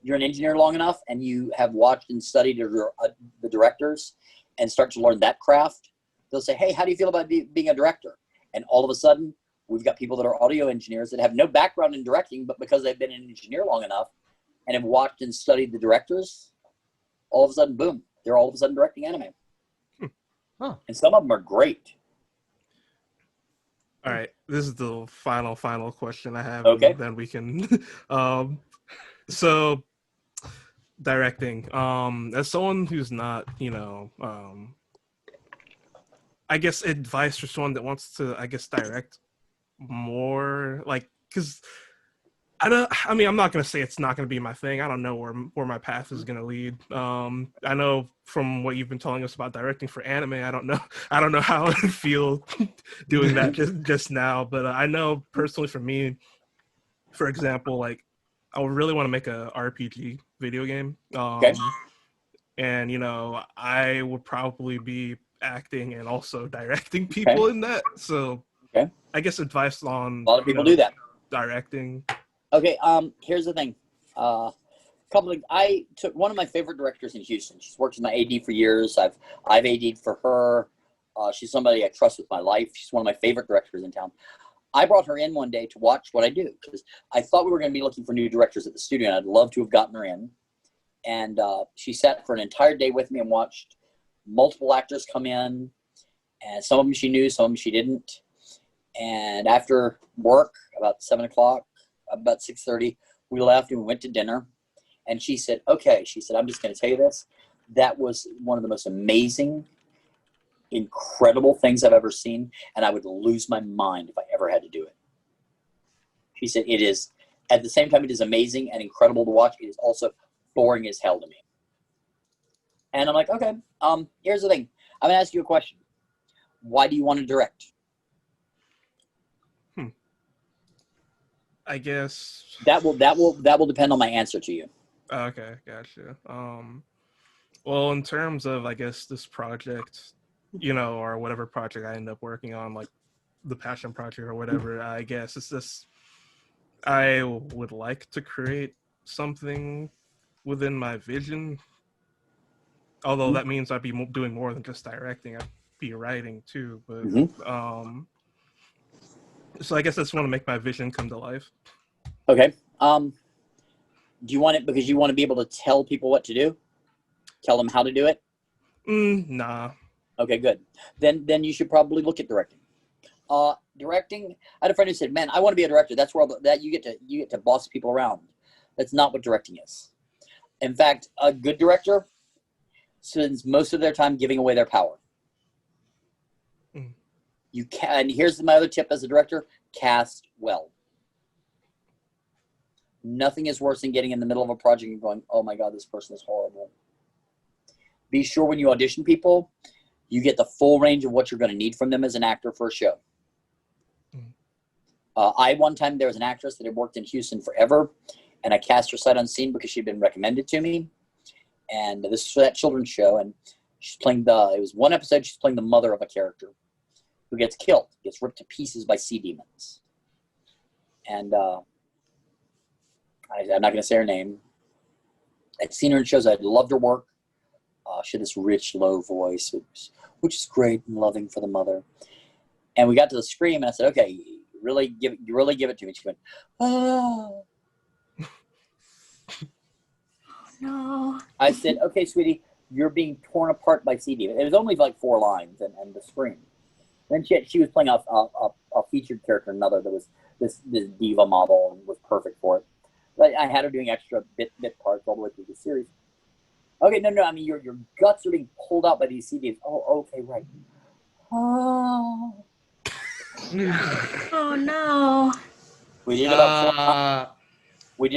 You're an engineer long enough and you have watched and studied the directors and start to learn that craft. They'll say, hey, how do you feel about being a director? And all of a sudden, we've got people that are audio engineers that have no background in directing, but because they've been an engineer long enough and have watched and studied the directors, all of a sudden, boom, they're all of a sudden directing anime. And some of them are great. All right, this is the final question I have. Okay. And then we can. So, directing. As someone who's not, I guess advice for someone that wants to, direct more, like, because I'm not going to say it's not going to be my thing. I don't know where my path is going to lead. I know from what you've been telling us about directing for anime, I don't know how I would feel doing that just now, but I know personally for me, for example, like I would really want to make a RPG video game. And I would probably be acting and also directing people in that. So I guess advice on a lot of people do that. Directing. Okay, here's the thing. I took one of my favorite directors in Houston. She's worked with my AD for years. I've AD'd for her. She's somebody I trust with my life. She's one of my favorite directors in town. I brought her in one day to watch what I do because I thought we were going to be looking for new directors at the studio, and I'd love to have gotten her in. And she sat for an entire day with me and watched multiple actors come in, and some of them she knew, some of them she didn't. And after work, about 7 o'clock, about 6:30, we left and we went to dinner. And she said, okay, she said, I'm just going to tell you this. That was one of the most amazing, incredible things I've ever seen. And I would lose my mind if I ever had to do it. She said, it is, at the same time, it is amazing and incredible to watch. It is also boring as hell to me. And I'm like, okay, here's the thing. I'm going to ask you a question. Why do you want to direct? I guess that will depend on my answer to you. Okay, gotcha. Well, in terms of, I guess, this project, or whatever project I end up working on, like the passion project or whatever, I guess it's just, I would like to create something within my vision. Although that means I'd be doing more than just directing. I'd be writing too. But so I guess I just want to make my vision come to life. Okay. Do you want it because you want to be able to tell people what to do? Tell them how to do it? Nah. Okay, good. Then you should probably look at directing. Directing. I had a friend who said, "Man, I want to be a director. That's where that you get to boss people around." That's not what directing is. In fact, a good director spends most of their time giving away their power. You can. And here's my other tip as a director: cast well. Nothing is worse than getting in the middle of a project and going, "Oh my God, this person is horrible." Be sure when you audition people, you get the full range of what you're going to need from them as an actor for a show. One time there was an actress that had worked in Houston forever, and I cast her sight unseen because she'd been recommended to me. And this is for that children's show, and she's playing it was one episode, she's playing the mother of a character who gets killed, gets ripped to pieces by sea demons. And I'm not going to say her name. I'd seen her in shows. I'd loved her work. She had this rich, low voice, which is great and loving for the mother. And we got to the scream, and I said, "Okay, you really give it to me." She went, "Oh." No. I said, "Okay, sweetie, you're being torn apart by sea demons." It was only like 4 lines and the scream. Then she was playing a featured character, another that was this diva model and was perfect for it. But I had her doing extra bit parts all the way through the series. Okay, no. I mean, your guts are being pulled out by these sea demons. Oh, okay, right. Oh. Oh no. We did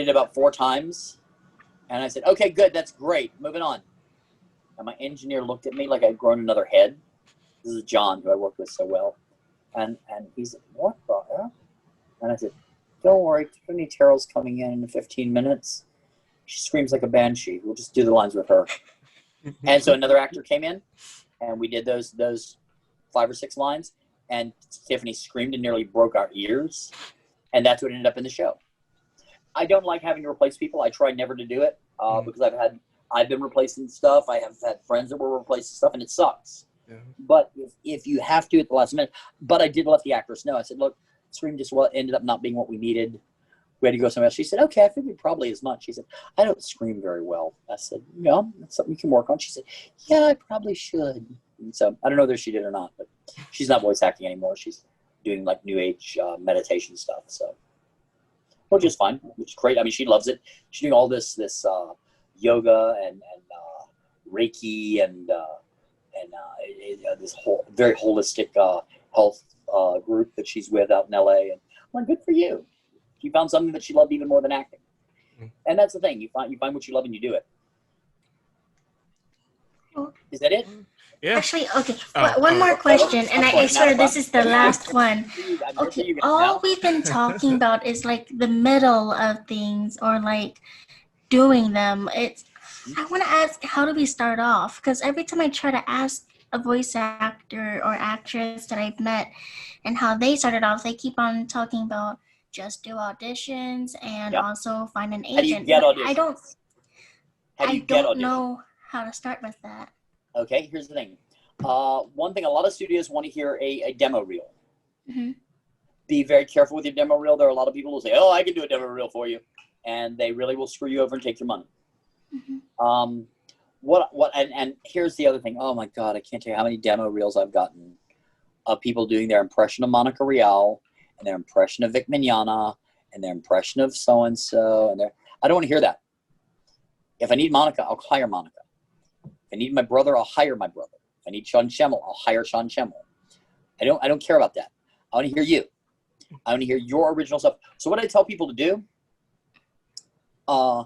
about 4 times, and I said, "Okay, good, that's great. Moving on." And my engineer looked at me like I'd grown another head. This is John, who I worked with so well, and he said, "What the hell?" And I said, "Don't worry, Tiffany Terrell's coming in 15 minutes. She screams like a banshee. We'll just do the lines with her." And so another actor came in, and we did those 5 or 6 lines, and Tiffany screamed and nearly broke our ears, and that's what ended up in the show. I don't like having to replace people. I try never to do it because I've been replacing stuff. I have had friends that were replacing stuff, and it sucks. Yeah. But if you have to at the last minute, but I did let the actress know. I said, "Look, scream just ended up not being what we needed. We had to go somewhere else." She said, "Okay, I figured probably as much." She said, "I don't scream very well." I said, "Yeah, that's something you can work on." She said, "Yeah, I probably should." And so I don't know whether she did or not, but she's not voice acting anymore. She's doing like new age meditation stuff. So, which is fine, which is great. I mean, she loves it. She's doing all this yoga and Reiki and this whole very holistic health group that she's with out in LA. And I'm like, good for you. She found something that she loved even more than acting. And that's the thing. You find what you love and you do it. Is that it? Yeah. Actually, okay. One more question, and I swear this is the last one. Okay, all we've been talking about is like the middle of things or like doing them. I want to ask, how do we start off? Because every time I try to ask a voice actor or actress that I've met and how they started off, they keep on talking about just do auditions and also find an agent. I don't know how to start with that. Okay, here's the thing. One thing, a lot of studios want to hear a demo reel. Mm-hmm. Be very careful with your demo reel. There are a lot of people who say, "Oh, I can do a demo reel for you," and they really will screw you over and take your money. Mm-hmm. And here's the other thing. Oh my God, I can't tell you how many demo reels I've gotten of people doing their impression of Monica Rial and their impression of Vic Mignogna and their impression of so-and-so. I don't want to hear that. If I need Monica, I'll hire Monica. If I need my brother, I'll hire my brother. If I need Sean Schemmel, I'll hire Sean Schemmel. I don't care about that. I want to hear you. I want to hear your original stuff. So what I tell people to do, I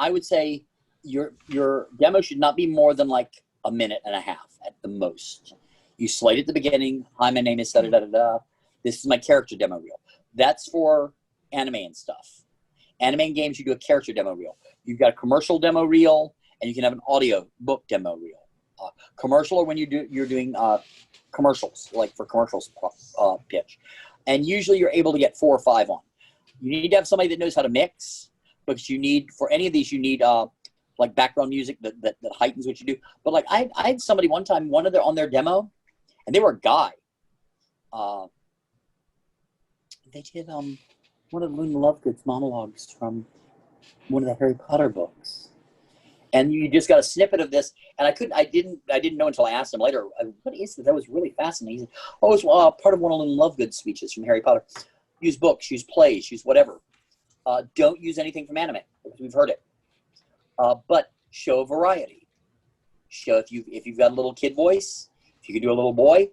would say your demo should not be more than like a minute and a half at the most. You slate at the beginning. Hi, my name is da-da-da-da-da. This is my character demo reel. That's for anime and stuff. Anime and games, you do a character demo reel. You've got a commercial demo reel, and you can have an audio book demo reel. Commercial or when you're doing commercials, like for commercials pitch. And usually you're able to get 4 or 5 on. You need to have somebody that knows how to mix, because you need, for any of these, you need like background music that heightens what you do. But like I had somebody one time, on their demo, and they were a guy. They did one of Luna Lovegood's monologues from one of the Harry Potter books. And you just got a snippet of this, and I didn't know until I asked him later, what is it? That was really fascinating. He said, oh, it's part of one of Luna Lovegood's speeches from Harry Potter. Use books, use plays, use whatever. Don't use anything from anime, because we've heard it. But show variety. Show if you've got a little kid voice, if you can do a little boy,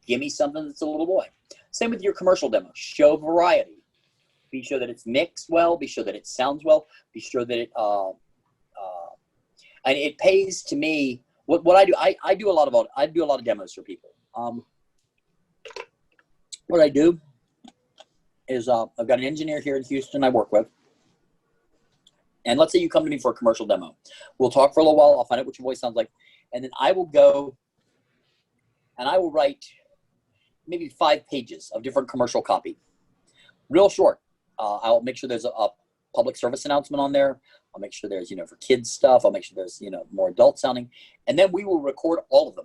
give me something that's a little boy. Same with your commercial demo. Show variety. Be sure that it's mixed well. Be sure that it sounds well. Be sure that it and it pays to me. What I do, I do a lot of demos for people. What I do is I've got an engineer here in Houston I work with. And let's say you come to me for a commercial demo. We'll talk for a little while. I'll find out what your voice sounds like. And then I will go and I will write maybe 5 pages of different commercial copy. Real short. I'll make sure there's a public service announcement on there. I'll make sure there's, for kids stuff. I'll make sure there's, more adult sounding. And then we will record all of them.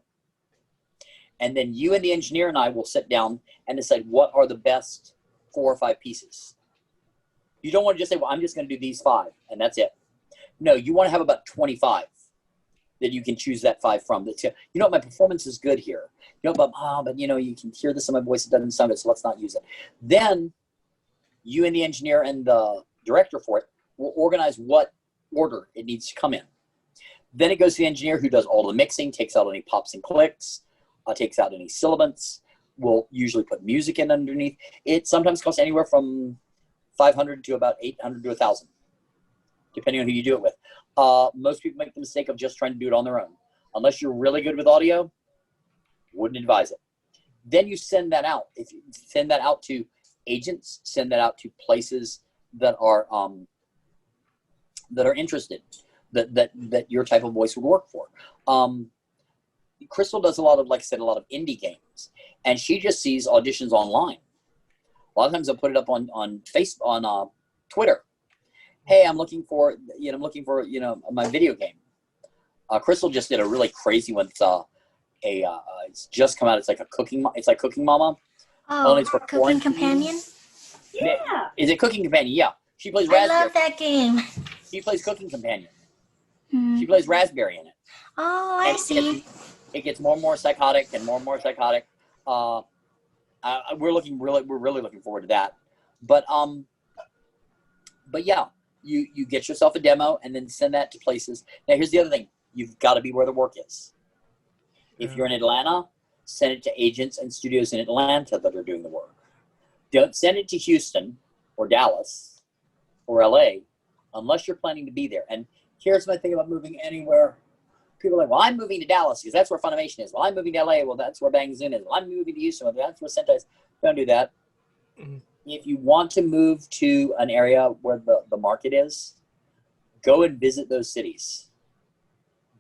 And then you and the engineer and I will sit down and decide what are the best 4 or 5 pieces. You don't want to just say, well, I'm just going to do these 5 and that's it. No, you want to have about 25 that you can choose that 5 from. That's, my performance is good here. But you can hear this in my voice. It doesn't sound good, so let's not use it. Then you and the engineer and the director for it will organize what order it needs to come in. Then it goes to the engineer who does all the mixing, takes out any pops and clicks, takes out any sibilants, will usually put music in underneath. It sometimes costs anywhere from $500 to about $800 to $1,000, depending on who you do it with. Most people make the mistake of just trying to do it on their own. Unless you're really good with audio, wouldn't advise it. Then you send that out. If you send that out to agents, send that out to places that are interested, that your type of voice would work for. Krystal does a lot of, like I said, a lot of indie games, and she just sees auditions online. A lot of times I'll put it up on Facebook, on Twitter. Hey, I'm looking for my video game. Krystal just did a really crazy one. It's just come out. It's like Cooking Mama. Oh, it's for Cooking Companion? Yeah. Is it Cooking Companion? Yeah. She plays Raspberry. I love that game. She plays Cooking Companion. She plays Raspberry in it. Oh, I see. It gets more and more psychotic and more psychotic. We're really looking forward to that. But yeah, you get yourself a demo and then send that to places. Now here's the other thing. You've got to be where the work is. If you're in Atlanta, send it to agents and studios in Atlanta that are doing the work. Don't send it to Houston or Dallas or LA unless you're planning to be there. And here's my thing about moving anywhere. People are like, well, I'm moving to Dallas because that's where Funimation is. Well, I'm moving to LA. Well, that's where Bang Zoom is. Well, I'm moving to Houston. Well, that's where Sentai is. Don't do that. Mm-hmm. If you want to move to an area where the market is, go and visit those cities.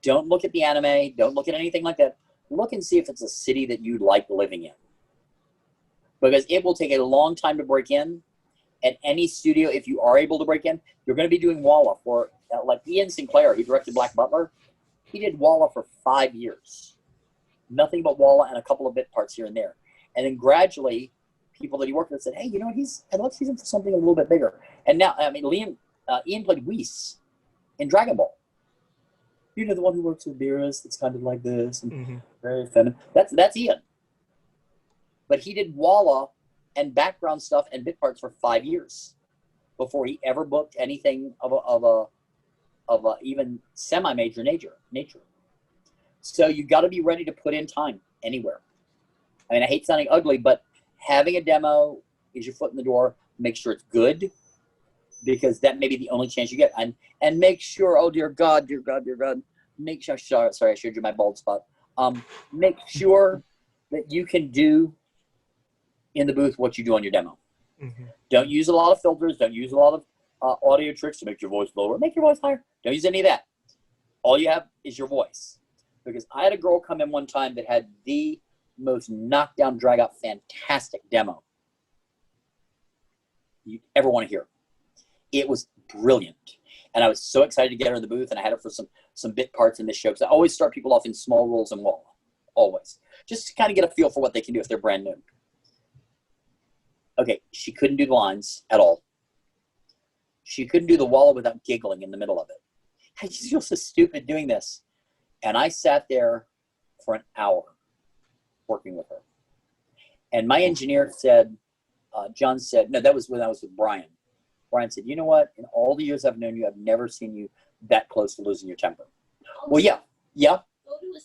Don't look at the anime. Don't look at anything like that. Look and see if it's a city that you like living in. Because it will take a long time to break in. At any studio, if you are able to break in, you're going to be doing Walla for, like Ian Sinclair, who directed Black Butler. He did Walla for 5 years. Nothing but Walla and a couple of bit parts here and there. And then gradually, people that he worked with said, hey, I'd love to see him for something a little bit bigger. And now, Ian played Whis in Dragon Ball. The one who works with Beerus, that's kind of like this, and very feminine. That's Ian. But he did Walla and background stuff and bit parts for 5 years before he ever booked anything of a even semi-major nature. So you got to be ready to put in time anywhere. I mean, I hate sounding ugly, but having a demo is your foot in the door. Make sure it's good, because that may be the only chance you get. And make sure, oh dear God, make sure, sorry, I showed you my bald spot. Make sure that you can do in the booth what you do on your demo. Mm-hmm. Don't use a lot of filters. Don't use a lot of audio tricks to make your voice lower. Make your voice higher. Don't use any of that. All you have is your voice. Because I had a girl come in one time that had the most knockdown, drag out, fantastic demo you ever want to hear. It was brilliant. And I was so excited to get her in the booth, and I had her for some bit parts in this show. Because I always start people off in small roles and Walla. Always. Just to kind of get a feel for what they can do if they're brand new. Okay, she couldn't do the lines at all. She couldn't do the Walla without giggling in the middle of it. I just feel so stupid doing this. And I sat there for an hour working with her. And my engineer said, John said, no, that was when I was with Brian. Brian said, you know what? In all the years I've known you, I've never seen you that close to losing your temper. Well, yeah. Go to a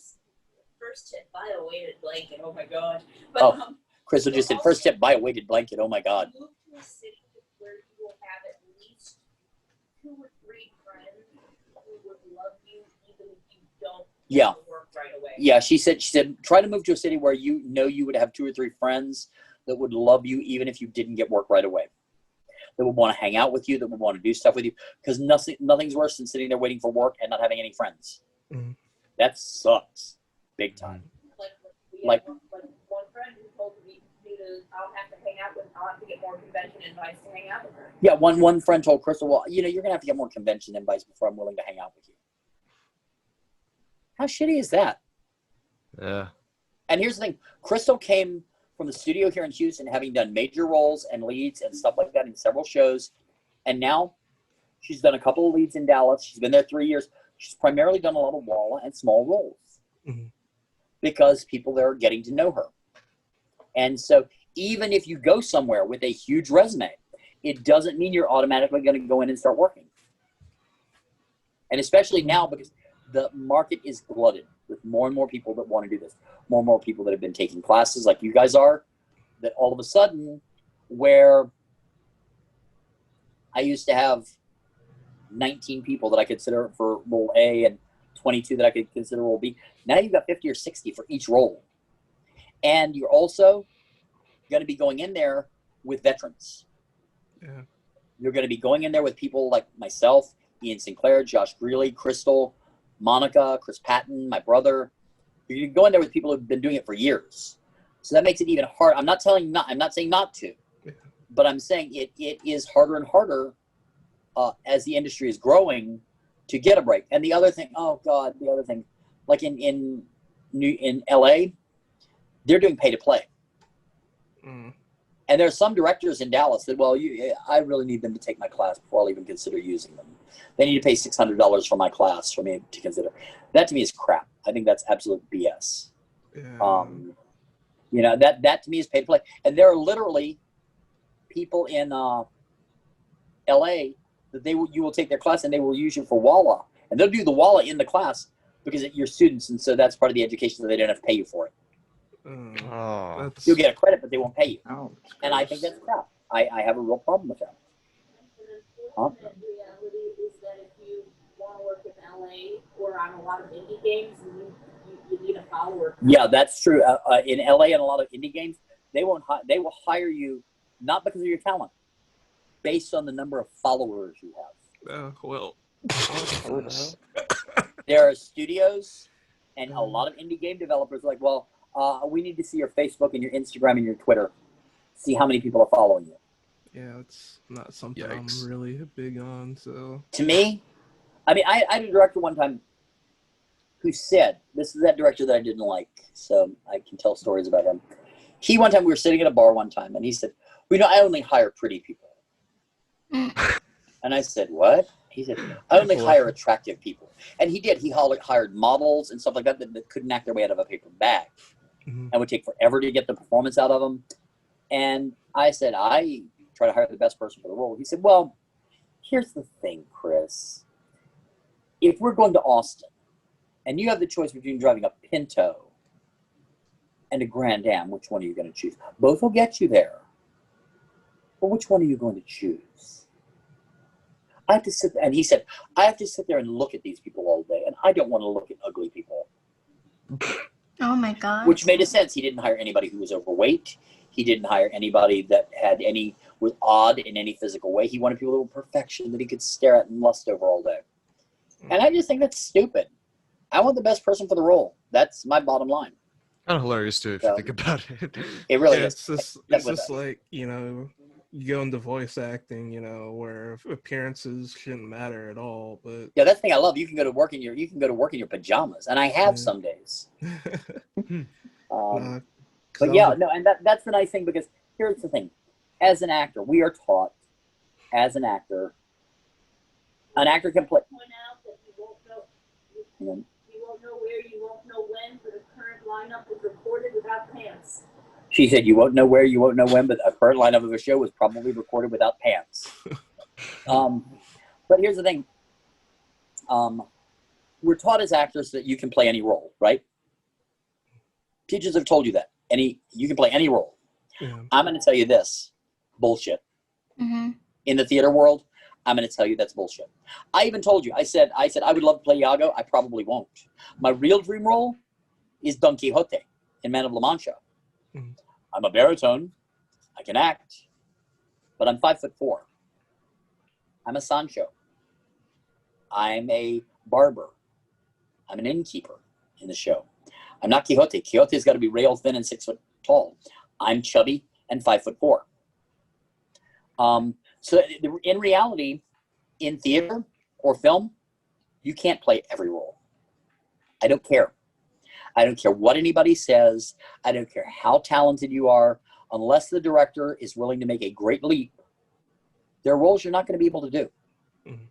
first tip, buy a weighted blanket. Oh my God. But, Crystal just said, first tip, buy a weighted blanket. Oh my God. Move to a city where you will have at least 2 or 3 friends who would love you even if you don't work right away. Yeah, she said, try to move to a city where you know you would have 2 or 3 friends that would love you even if you didn't get work right away. That would want to hang out with you, that would want to do stuff with you. Because nothing's worse than sitting there waiting for work and not having any friends. Mm-hmm. That sucks. Big time. Like one friend who told me I'll have to hang out with, I'll have to get more convention invites to hang out with her. Yeah, one friend told Crystal, well, you're going to have to get more convention invites before I'm willing to hang out with you. How shitty is that? Yeah. And here's the thing. Crystal came from the studio here in Houston, having done major roles and leads and stuff like that in several shows. And now she's done a couple of leads in Dallas. She's been there 3 years. She's primarily done a lot of Walla and small roles. Mm-hmm. Because people there are getting to know her. And so even if you go somewhere with a huge resume, it doesn't mean you're automatically going to go in and start working. And especially now, because the market is glutted with more and more people that want to do this. More and more people that have been taking classes like you guys are, that all of a sudden, where I used to have 19 people that I consider for role A and 22 that I could consider role B. Now you've got 50 or 60 for each role. And you're also going to be going in there with veterans. Yeah. You're going to be going in there with people like myself, Ian Sinclair, Josh Greeley, Crystal, Monica, Chris Patton, my brother. You're going to go in there with people who've been doing it for years. So that makes it even hard. I'm not saying not to, but I'm saying it is harder and harder as the industry is growing to get a break. And the other thing, like in LA, they're doing pay to play. Mm. And there's some directors in Dallas that, I really need them to take my class before I'll even consider using them. They need to pay $600 for my class for me to consider. That to me is crap. I think that's absolute BS. Yeah. That to me is pay to play. And there are literally people in LA that you will take their class and they will use you for Walla. And they'll do the Walla in the class because you're students, and so that's part of the education, so they don't have to pay you for it. You'll get a credit, but they won't pay you. And I think that's crap. I have a real problem with that. The reality is that if you want to work in LA or on a lot of indie games, you need a follower. Yeah, that's true. In LA and a lot of indie games, they will hire you not because of your talent, based on the number of followers you have. There are studios and a lot of indie game developers like, we need to see your Facebook and your Instagram and your Twitter. See how many people are following you. Yeah, it's not something I'm really big on. So to me, I had a director one time who said, this is that director that I didn't like, so I can tell stories about him. One time we were sitting at a bar one time, and he said, I only hire pretty people. And I said, what? He said, I only hire attractive people. And he did. He hired models and stuff like that that couldn't act their way out of a paper bag. Mhm. and would take forever to get the performance out of them. And I said, I try to hire the best person for the role. He said, well, here's the thing, Chris. If we're going to Austin and you have the choice between driving a Pinto and a Grand Am, which one are you going to choose? Both will get you there. But which one are you going to choose? I have to sit there, and he said, I have to sit there and look at these people all day, and I don't want to look at ugly people. Oh my God. Which made a sense. He didn't hire anybody who was overweight. He didn't hire anybody that was odd in any physical way. He wanted people that were perfection that he could stare at and lust over all day. And I just think that's stupid. I want the best person for the role. That's my bottom line. Kind of hilarious too, if you think about it. It really Yeah, is. it's just like, you know, you go into voice acting, you know, where appearances shouldn't matter at all. But Yeah, that's the thing I love. You can go to work in your pajamas, and I have some days. But yeah, no, and that's the nice thing, because here's the thing. As an actor, we are taught, as an actor can play. Point out that you won't know where, you won't know when, but the current lineup was recorded without pants. She said, you won't know where, you won't know when, but a current lineup of a show was probably recorded without pants. But here's the thing. We're taught as actors that you can play any role, right? Teachers have told you that. You can play any role. yeah. I'm going to tell you this. Bullshit. Mm-hmm. In the theater world, I'm going to tell you that's bullshit. I even told you, I said I would love to play Iago. I probably won't. My real dream role is Don Quixote in Man of La Mancha. Mhm. I'm a baritone. I can act. But I'm 5'4". I'm a Sancho. I'm a barber. I'm an innkeeper in the show. I'm not Quixote. Quixote's got to be rail thin and 6 foot tall. I'm chubby and 5'4". So in reality, in theater or film, you can't play every role. I don't care. I don't care what anybody says. I don't care how talented you are. Unless the director is willing to make a great leap, there are roles you're not going to be able to do. Mhm.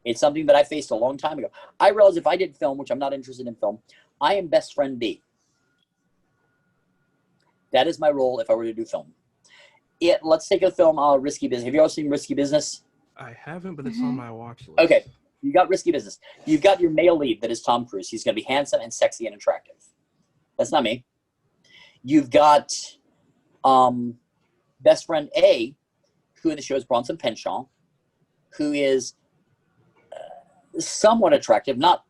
It's something that I faced a long time ago. I realized if I did film, which I'm not interested in film, I am best friend B. That is my role if I were to do film. Let's take a film, Risky Business. Have you ever seen Risky Business? I haven't, but it's on my watch list. Okay, you got Risky Business. You've got your male lead that is Tom Cruise. He's going to be handsome and sexy and attractive. That's not me. You've got best friend A, who in the show is Bronson Pinchot, who is somewhat attractive, not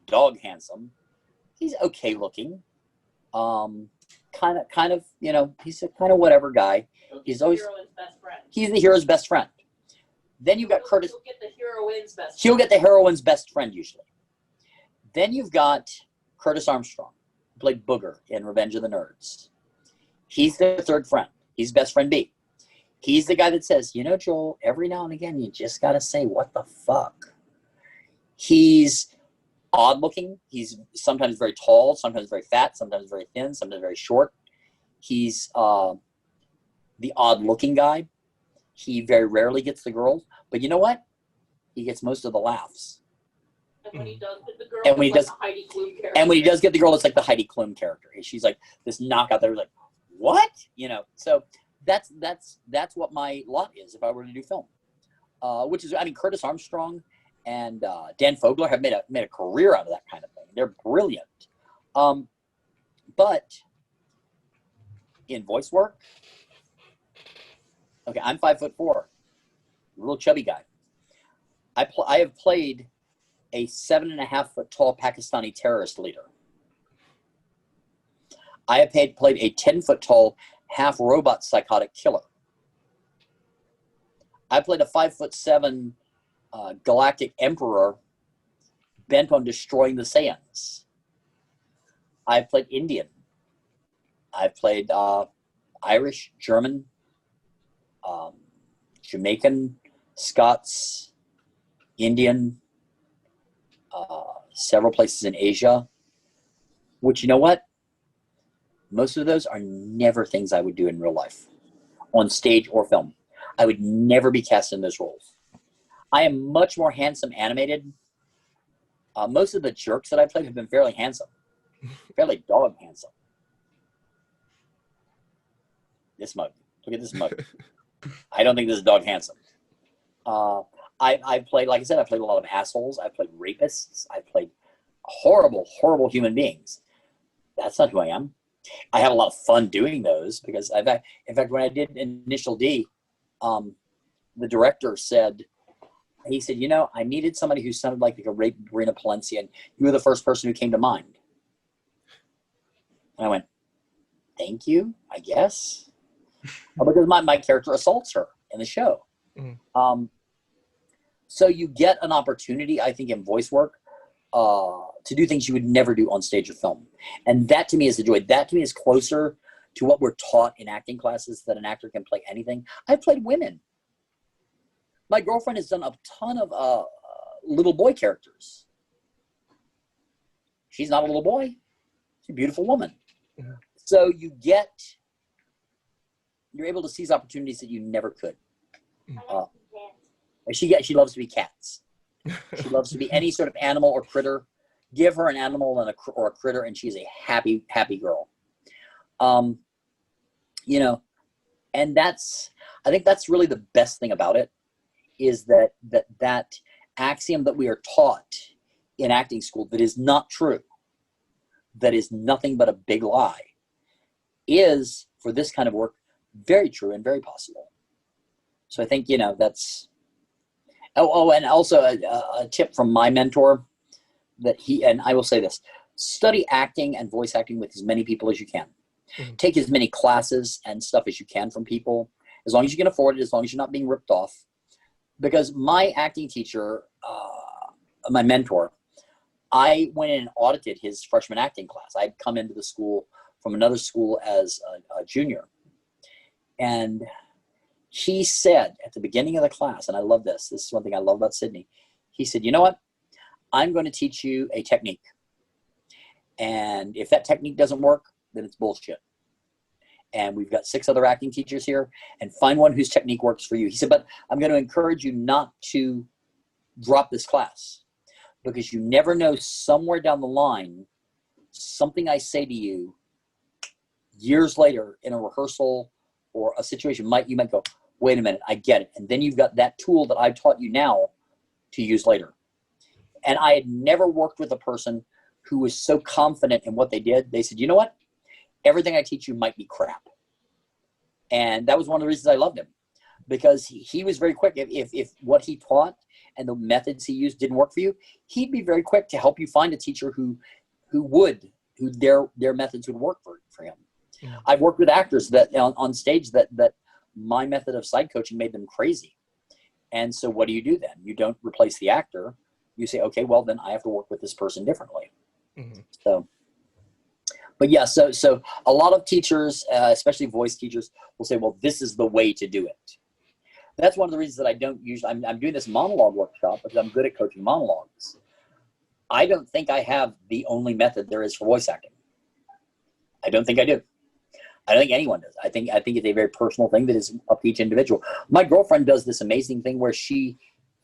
dog handsome. He's okay looking. Kind of, you know, he's a kind of whatever guy. He's always he's the hero's best friend. Then you've got Curtis. He'll get the heroine's best. He'll get the heroine's best friend usually. Then you've got Curtis Armstrong, who played Booger in Revenge of the Nerds. He's the third friend. He's best friend B. He's the guy that says, you know, Joel, every now and again, you just got to say, what the fuck? He's odd looking. He's sometimes very tall, sometimes very fat, sometimes very thin, sometimes very short. He's the odd looking guy. He very rarely gets the girls, but you know what? He gets most of the laughs. And when he does get the girl, And when he it's does- like the Heidi Klum character. And when he does get the girl, it's like the Heidi Klum character. She's like this knockout there, like, what? You know, so that's what my lot is if I were to do film. Which is, I mean, Curtis Armstrong and Dan Fogler have made a career out of that kind of thing. They're brilliant. But in voice work, okay, I'm 5'4", real chubby guy. I have played a 7.5 foot tall Pakistani terrorist leader. I have played a 10 foot tall half robot psychotic killer. I played a 5'7" galactic emperor bent on destroying the Saiyans. I've played Indian. I've played Irish, German, Jamaican, Scots, Indian, several places in Asia, which, you know what? Most of those are never things I would do in real life, on stage or film. I would never be cast in those roles. I am much more handsome animated. Most of the jerks that I played have been fairly handsome, fairly dog handsome. This mug. Look at this mug. I don't think this dog handsome. I played, like I said, I played a lot of assholes. I played rapists. I played horrible, horrible human beings. That's not who I am. I had a lot of fun doing those because, in fact, when I did Initial D, the director said, he said, you know, I needed somebody who sounded like a rape Marina Palencia, and you were the first person who came to mind. And I went, thank you, I guess. Because my character assaults her in the show. Mm-hmm. So you get an opportunity, I think, in voice work to do things you would never do on stage or film. And that to me is the joy. That to me is closer to what we're taught in acting classes, that an actor can play anything. I've played women. My girlfriend has done a ton of little boy characters. She's not a little boy. She's a beautiful woman. Mm-hmm. So you're able to seize opportunities that you never could. She loves to be cats. She loves to be any sort of animal or critter. Give her an animal or a critter, and she's a happy, happy girl. You know, and I think that's really the best thing about it, is that axiom that we are taught in acting school that is not true, that is nothing but a big lie, is, for this kind of work, very true and very possible. So I think, you know, that's, and also a tip from my mentor, that and I will say this, study acting and voice acting with as many people as you can. Mm-hmm. Take as many classes and stuff as you can from people, as long as you can afford it, as long as you're not being ripped off. Because my acting teacher, my mentor, I went in and audited his freshman acting class. I'd come into the school from another school as a junior. And he said at the beginning of the class, and I love this. This is one thing I love about Sydney. He said, you know what? I'm going to teach you a technique. And if that technique doesn't work, then it's bullshit. And we've got 6 other acting teachers here, and find one whose technique works for you. He said, but I'm going to encourage you not to drop this class, because you never know, somewhere down the line, something I say to you years later in a rehearsal or a situation, you might go, wait a minute, I get it. And then you've got that tool that I've taught you now to use later. And I had never worked with a person who was so confident in what they did. They said, you know what? Everything I teach you might be crap. And that was one of the reasons I loved him, because he was very quick. If what he taught and the methods he used didn't work for you, he'd be very quick to help you find a teacher who their methods would work for him. Yeah. I've worked with actors that on stage that my method of side coaching made them crazy. And so what do you do then? You don't replace the actor. You say, okay, well, then I have to work with this person differently. Mm-hmm. So, but yeah, so a lot of teachers, especially voice teachers, will say, well, this is the way to do it. That's one of the reasons that I don't usually, I'm doing this monologue workshop because I'm good at coaching monologues. I don't think I have the only method there is for voice acting. I don't think I do. I don't think anyone does. I think it's a very personal thing that is up to each individual. My girlfriend does this amazing thing where she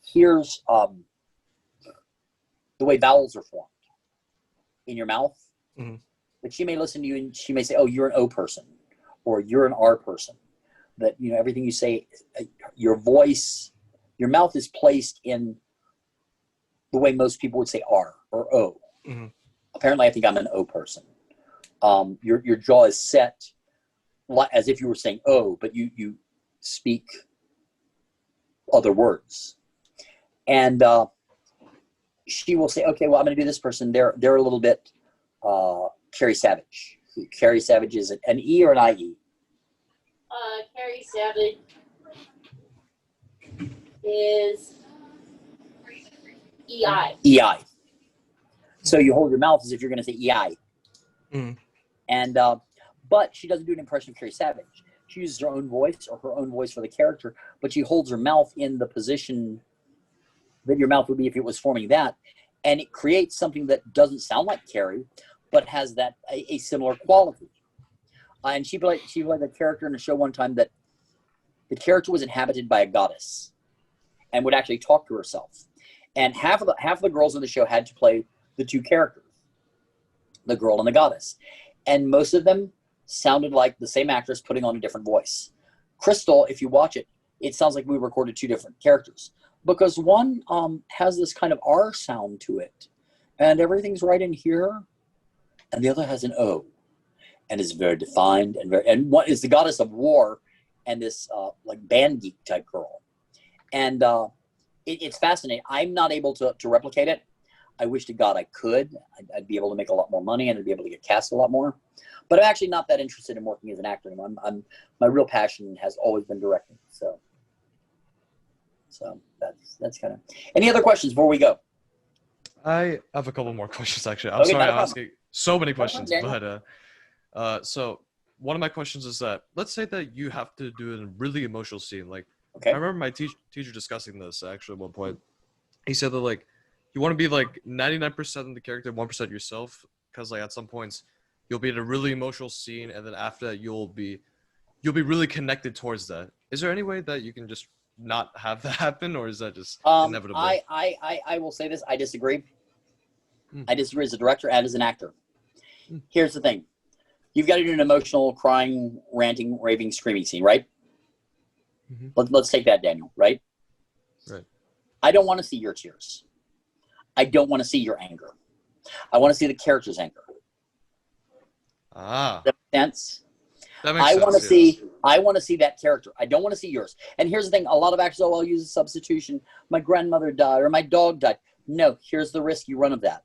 hears the way vowels are formed in your mouth. Mm-hmm. But she may listen to you and she may say, oh, you're an O person, or you're an R person. That, you know, everything you say, your voice, your mouth is placed in the way most people would say R or O. Mm-hmm. Apparently, I think I'm an O person. Your jaw is set as if you were saying O, but you speak other words. And she will say, okay, well, I'm going to do this person. They're a little bit Carrie Savage. Carrie Savage is an E or an IE? Carrie Savage is EI. EI. So you hold your mouth as if you're going to say EI. Mm. And but she doesn't do an impression of Carrie Savage. She uses her own voice or her own voice for the character, but she holds her mouth in the position that your mouth would be if it was forming that, and it creates something that doesn't sound like Carrie, but has that a similar quality. And she played a character in a show one time that the character was inhabited by a goddess and would actually talk to herself. And half of the girls in the show had to play the two characters, the girl and the goddess. And most of them sounded like the same actress putting on a different voice. Krystal, if you watch it, it sounds like we recorded two different characters because one has this kind of R sound to it, and everything's right in here, and the other has an O, and is very defined and one is the goddess of war, and this like band geek type girl, and it's fascinating. I'm not able to replicate it. I wish to God I could. I'd be able to make a lot more money and I'd be able to get cast a lot more. But I'm actually not that interested in working as an actor anymore. My real passion has always been directing. So that's kind of. Any other questions before we go? I have a couple more questions actually. I'm sorry I'm asking so many questions, but so one of my questions is that let's say that you have to do a really emotional scene. Like I remember my teacher discussing this actually at one point. He said that like you want to be like 99% of the character, 1% yourself, because like at some points you'll be in a really emotional scene, and then after that you'll be really connected towards that. Is there any way that you can just not have that happen, or is that just inevitable? I will say this. I disagree. I disagree as a director and as an actor. Here's the thing: you've got to do an emotional, crying, ranting, raving, screaming scene, right? Let's take that, Daniel. Right. Right. I don't want to see your tears. I don't want to see your anger. I want to see the character's anger. Ah. That makes sense? That makes sense. I want to see that character. I don't want to see yours. And here's the thing. A lot of actors, I'll use a substitution. My grandmother died or my dog died. No, here's the risk you run of that.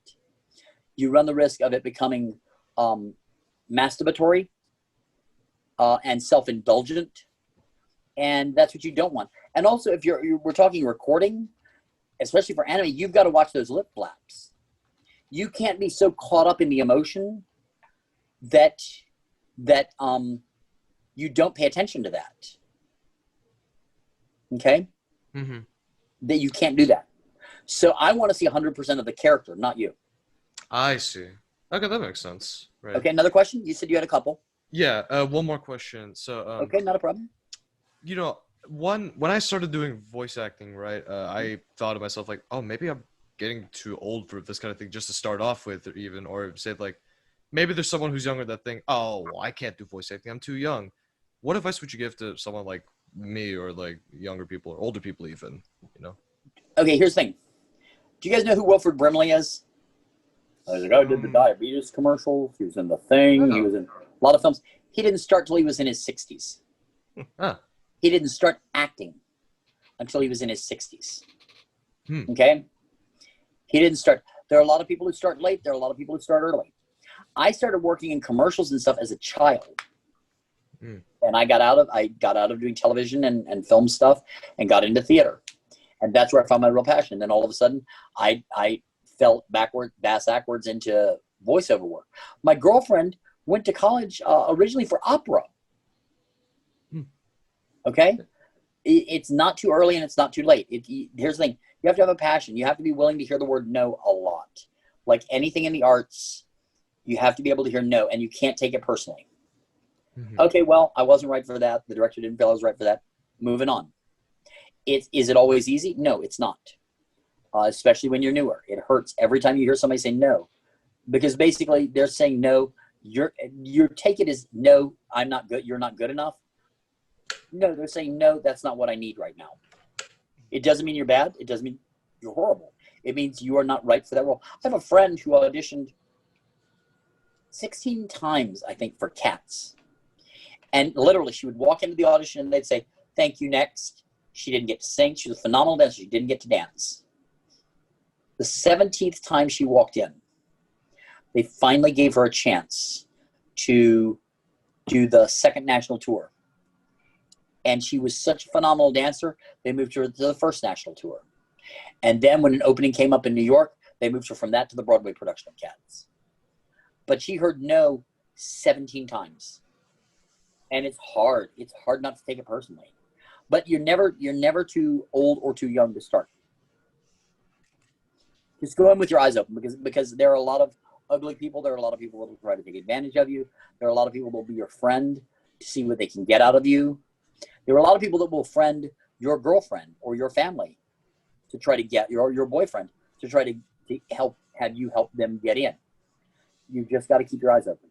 You run the risk of it becoming masturbatory and self-indulgent. And that's what you don't want. And also, if we're talking recording, especially for anime, you've got to watch those lip flaps. You can't be so caught up in the emotion that you don't pay attention to that. Okay? That you can't do that. So I want to see 100% of the character, not you. I see. Okay, that makes sense. Right. Okay, another question? You said you had a couple. Yeah, one more question. So okay, not a problem. You know, when I started doing voice acting, right, I thought to myself like, oh, maybe I'm getting too old for this kind of thing just to start off with, or say like, maybe there's someone who's younger that think, oh, I can't do voice acting, I'm too young. What advice would you give to someone like me or like younger people or older people even, you know? Okay, here's the thing. Do you guys know who Wilford Brimley is? The guy who did the diabetes commercials. He was in The Thing. He was in a lot of films. He didn't start till he was in his 60s. He didn't start acting until he was in his 60s. Okay? He didn't start. There are a lot of people who start late. There are a lot of people who start early. I started working in commercials and stuff as a child. And I got out of doing television and film stuff and got into theater. And that's where I found my real passion. And then all of a sudden, I fell backwards into voiceover work. My girlfriend went to college originally for opera. Okay? It's not too early and it's not too late. Here's the thing. You have to have a passion. You have to be willing to hear the word no a lot. Like anything in the arts, you have to be able to hear no, and you can't take it personally. Okay, well, I wasn't right for that. The director didn't feel I was right for that. Moving on. Is it always easy? No, it's not. Especially when you're newer. It hurts every time you hear somebody say no. Because basically they're saying no. Your take it as no, I'm not good. You're not good enough. No, they're saying no, that's not what I need right now. It doesn't mean you're bad. It doesn't mean you're horrible. It means you are not right for that role. I have a friend who auditioned 16 times, I think, for Cats. And literally, she would walk into the audition and they'd say, thank you, next. She didn't get to sing. She was a phenomenal dancer. She didn't get to dance. The 17th time she walked in, they finally gave her a chance to do the second national tour. And she was such a phenomenal dancer, they moved her to the first national tour. And then when an opening came up in New York, they moved her from that to the Broadway production of Cats. But she heard no 17 times. And it's hard. It's hard not to take it personally. But you're never too old or too young to start. Just go in with your eyes open because there are a lot of ugly people. There are a lot of people that will try to take advantage of you. There are a lot of people that will be your friend to see what they can get out of you. There are a lot of people that will friend your girlfriend or your family to try to get your boyfriend to try to have you help them get in. You just got to keep your eyes open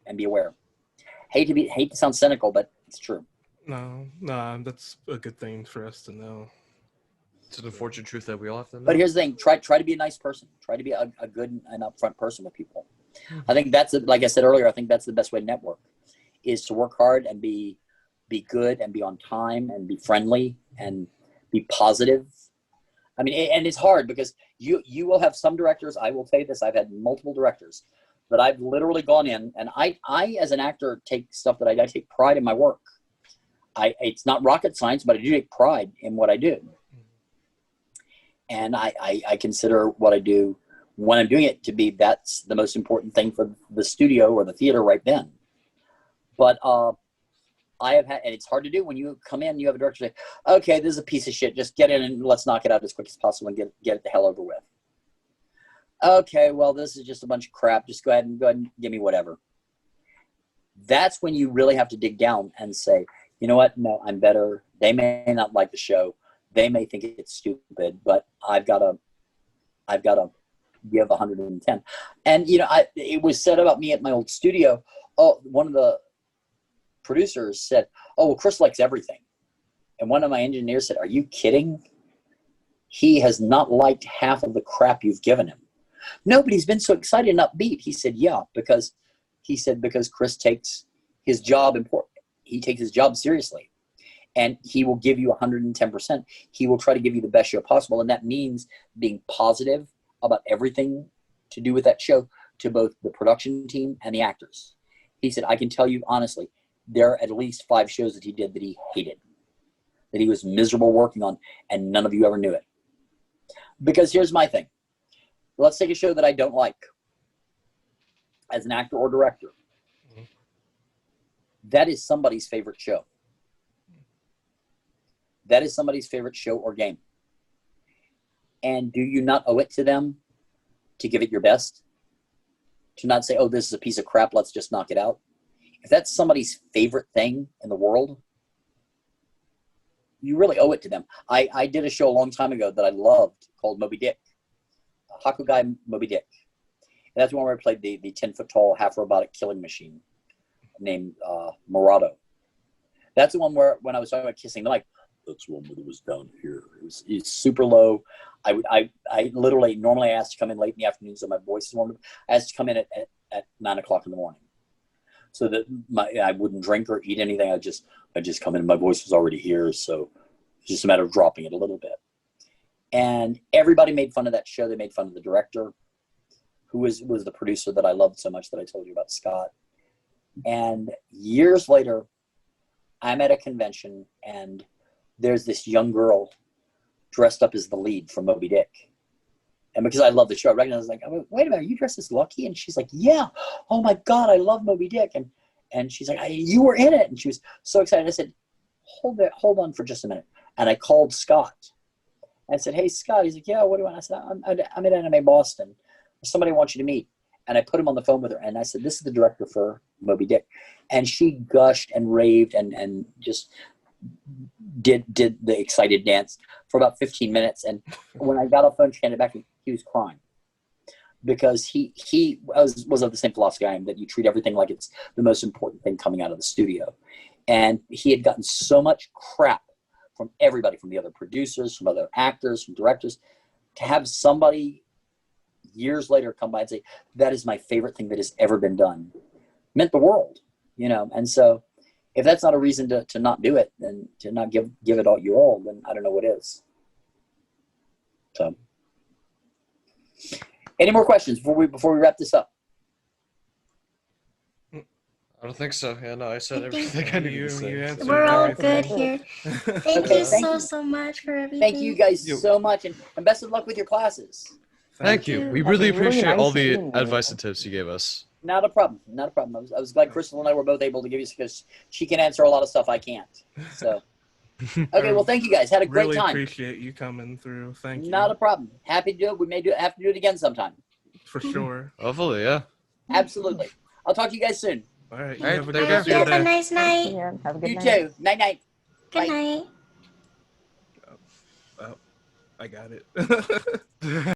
and be aware. Hate to sound cynical, but it's true. No, that's a good thing for us to know. It's an unfortunate truth that we all have to know. But here's the thing: try to be a nice person. Try to be a good and upfront person with people. I think that's like I said earlier. I think that's the best way to network, is to work hard and be good and be on time and be friendly and be positive. I mean, and it's hard because you will have some directors. I will say this: I've had multiple directors that I've literally gone in, and I as an actor take stuff that I take pride in my work. It's not rocket science, but I do take pride in what I do. And I consider what I do when I'm doing it to be that's the most important thing for the studio or the theater right then. But I have had, and it's hard to do when you come in, you have a director say, okay, this is a piece of shit. Just get in and let's knock it out as quick as possible and get it the hell over with. Okay, well, this is just a bunch of crap. Just go ahead and give me whatever. That's when you really have to dig down and say, you know what? No, I'm better. They may not like the show. They may think it's stupid, but I've got to give 110. And it was said about me at my old studio. Oh, one of the producers said, "Oh, well, Chris likes everything," and one of my engineers said, "Are you kidding? He has not liked half of the crap you've given him." Nobody's been so excited and upbeat. He said, "Yeah, because Chris takes his job important. He takes his job seriously, and he will give you 110%. He will try to give you the best show possible, and that means being positive about everything to do with that show to both the production team and the actors." He said, "I can tell you honestly, there are at least 5 shows that he did that he hated, that he was miserable working on, and none of you ever knew it." Because here's my thing. Let's take a show that I don't like as an actor or director. That is somebody's favorite show. That is somebody's favorite show or game. And do you not owe it to them to give it your best? To not say, oh, this is a piece of crap, let's just knock it out? If that's somebody's favorite thing in the world, you really owe it to them. I did a show a long time ago that I loved called Moby Dick. Hakugai Moby Dick. And that's one where I played the 10-foot tall half robotic killing machine named Morado. That's the one where when I was talking about kissing the mic, that's one that was down here. It's super low. I literally normally asked to come in late in the afternoon so my voice is warmed up. I asked to come in at 9 o'clock in the morning so that I wouldn't drink or eat anything. I just come in and my voice was already here, so it's just a matter of dropping it a little bit. And everybody made fun of that show. They made fun of the director, who was the producer that I loved so much that I told you about, Scott. And years later, I'm at a convention and there's this young girl dressed up as the lead from Moby Dick. And because I love the show, I recognized, like, oh, wait a minute, are you dressed as Lucky? And she's like, yeah. Oh my God, I love Moby Dick. And she's like, you were in it. And she was so excited. I said, hold on for just a minute. And I called Scott. I said, hey, Scott. He's like, yeah, what do you want? I said, I'm at Anime Boston. Somebody wants you to meet. And I put him on the phone with her. And I said, this is the director for Moby Dick. And she gushed and raved and just did the excited dance for about 15 minutes. And when I got off the phone, she handed it back to me. He was crying because he was of the same philosophy I am, that you treat everything like it's the most important thing coming out of the studio. And he had gotten so much crap from everybody, from the other producers, from other actors, from directors, to have somebody years later come by and say, that is my favorite thing that has ever been done, meant the world, And so if that's not a reason to not do it, then to not give it all your all, then I don't know what is. So, any more questions before we wrap this up? I don't think so. Yeah, no, I said everything I needed to say. We're all good here. Thank you so much for everything. Thank you guys so much, and best of luck with your classes. Thank you. We really appreciate all the advice and tips you gave us. Not a problem. Not a problem. I was glad Krystal and I were both able to give you, because she can answer a lot of stuff I can't. So, okay. Well, thank you guys. Had a great time. Really appreciate you coming through. Thank you. Not a problem. Happy to do it. We may have to do it again sometime. For sure. Hopefully, yeah. Absolutely. I'll talk to you guys soon. All right. I hope you have a nice night. Yeah, have a good You night. too. Night night. Good Bye. night. Oh, I got it.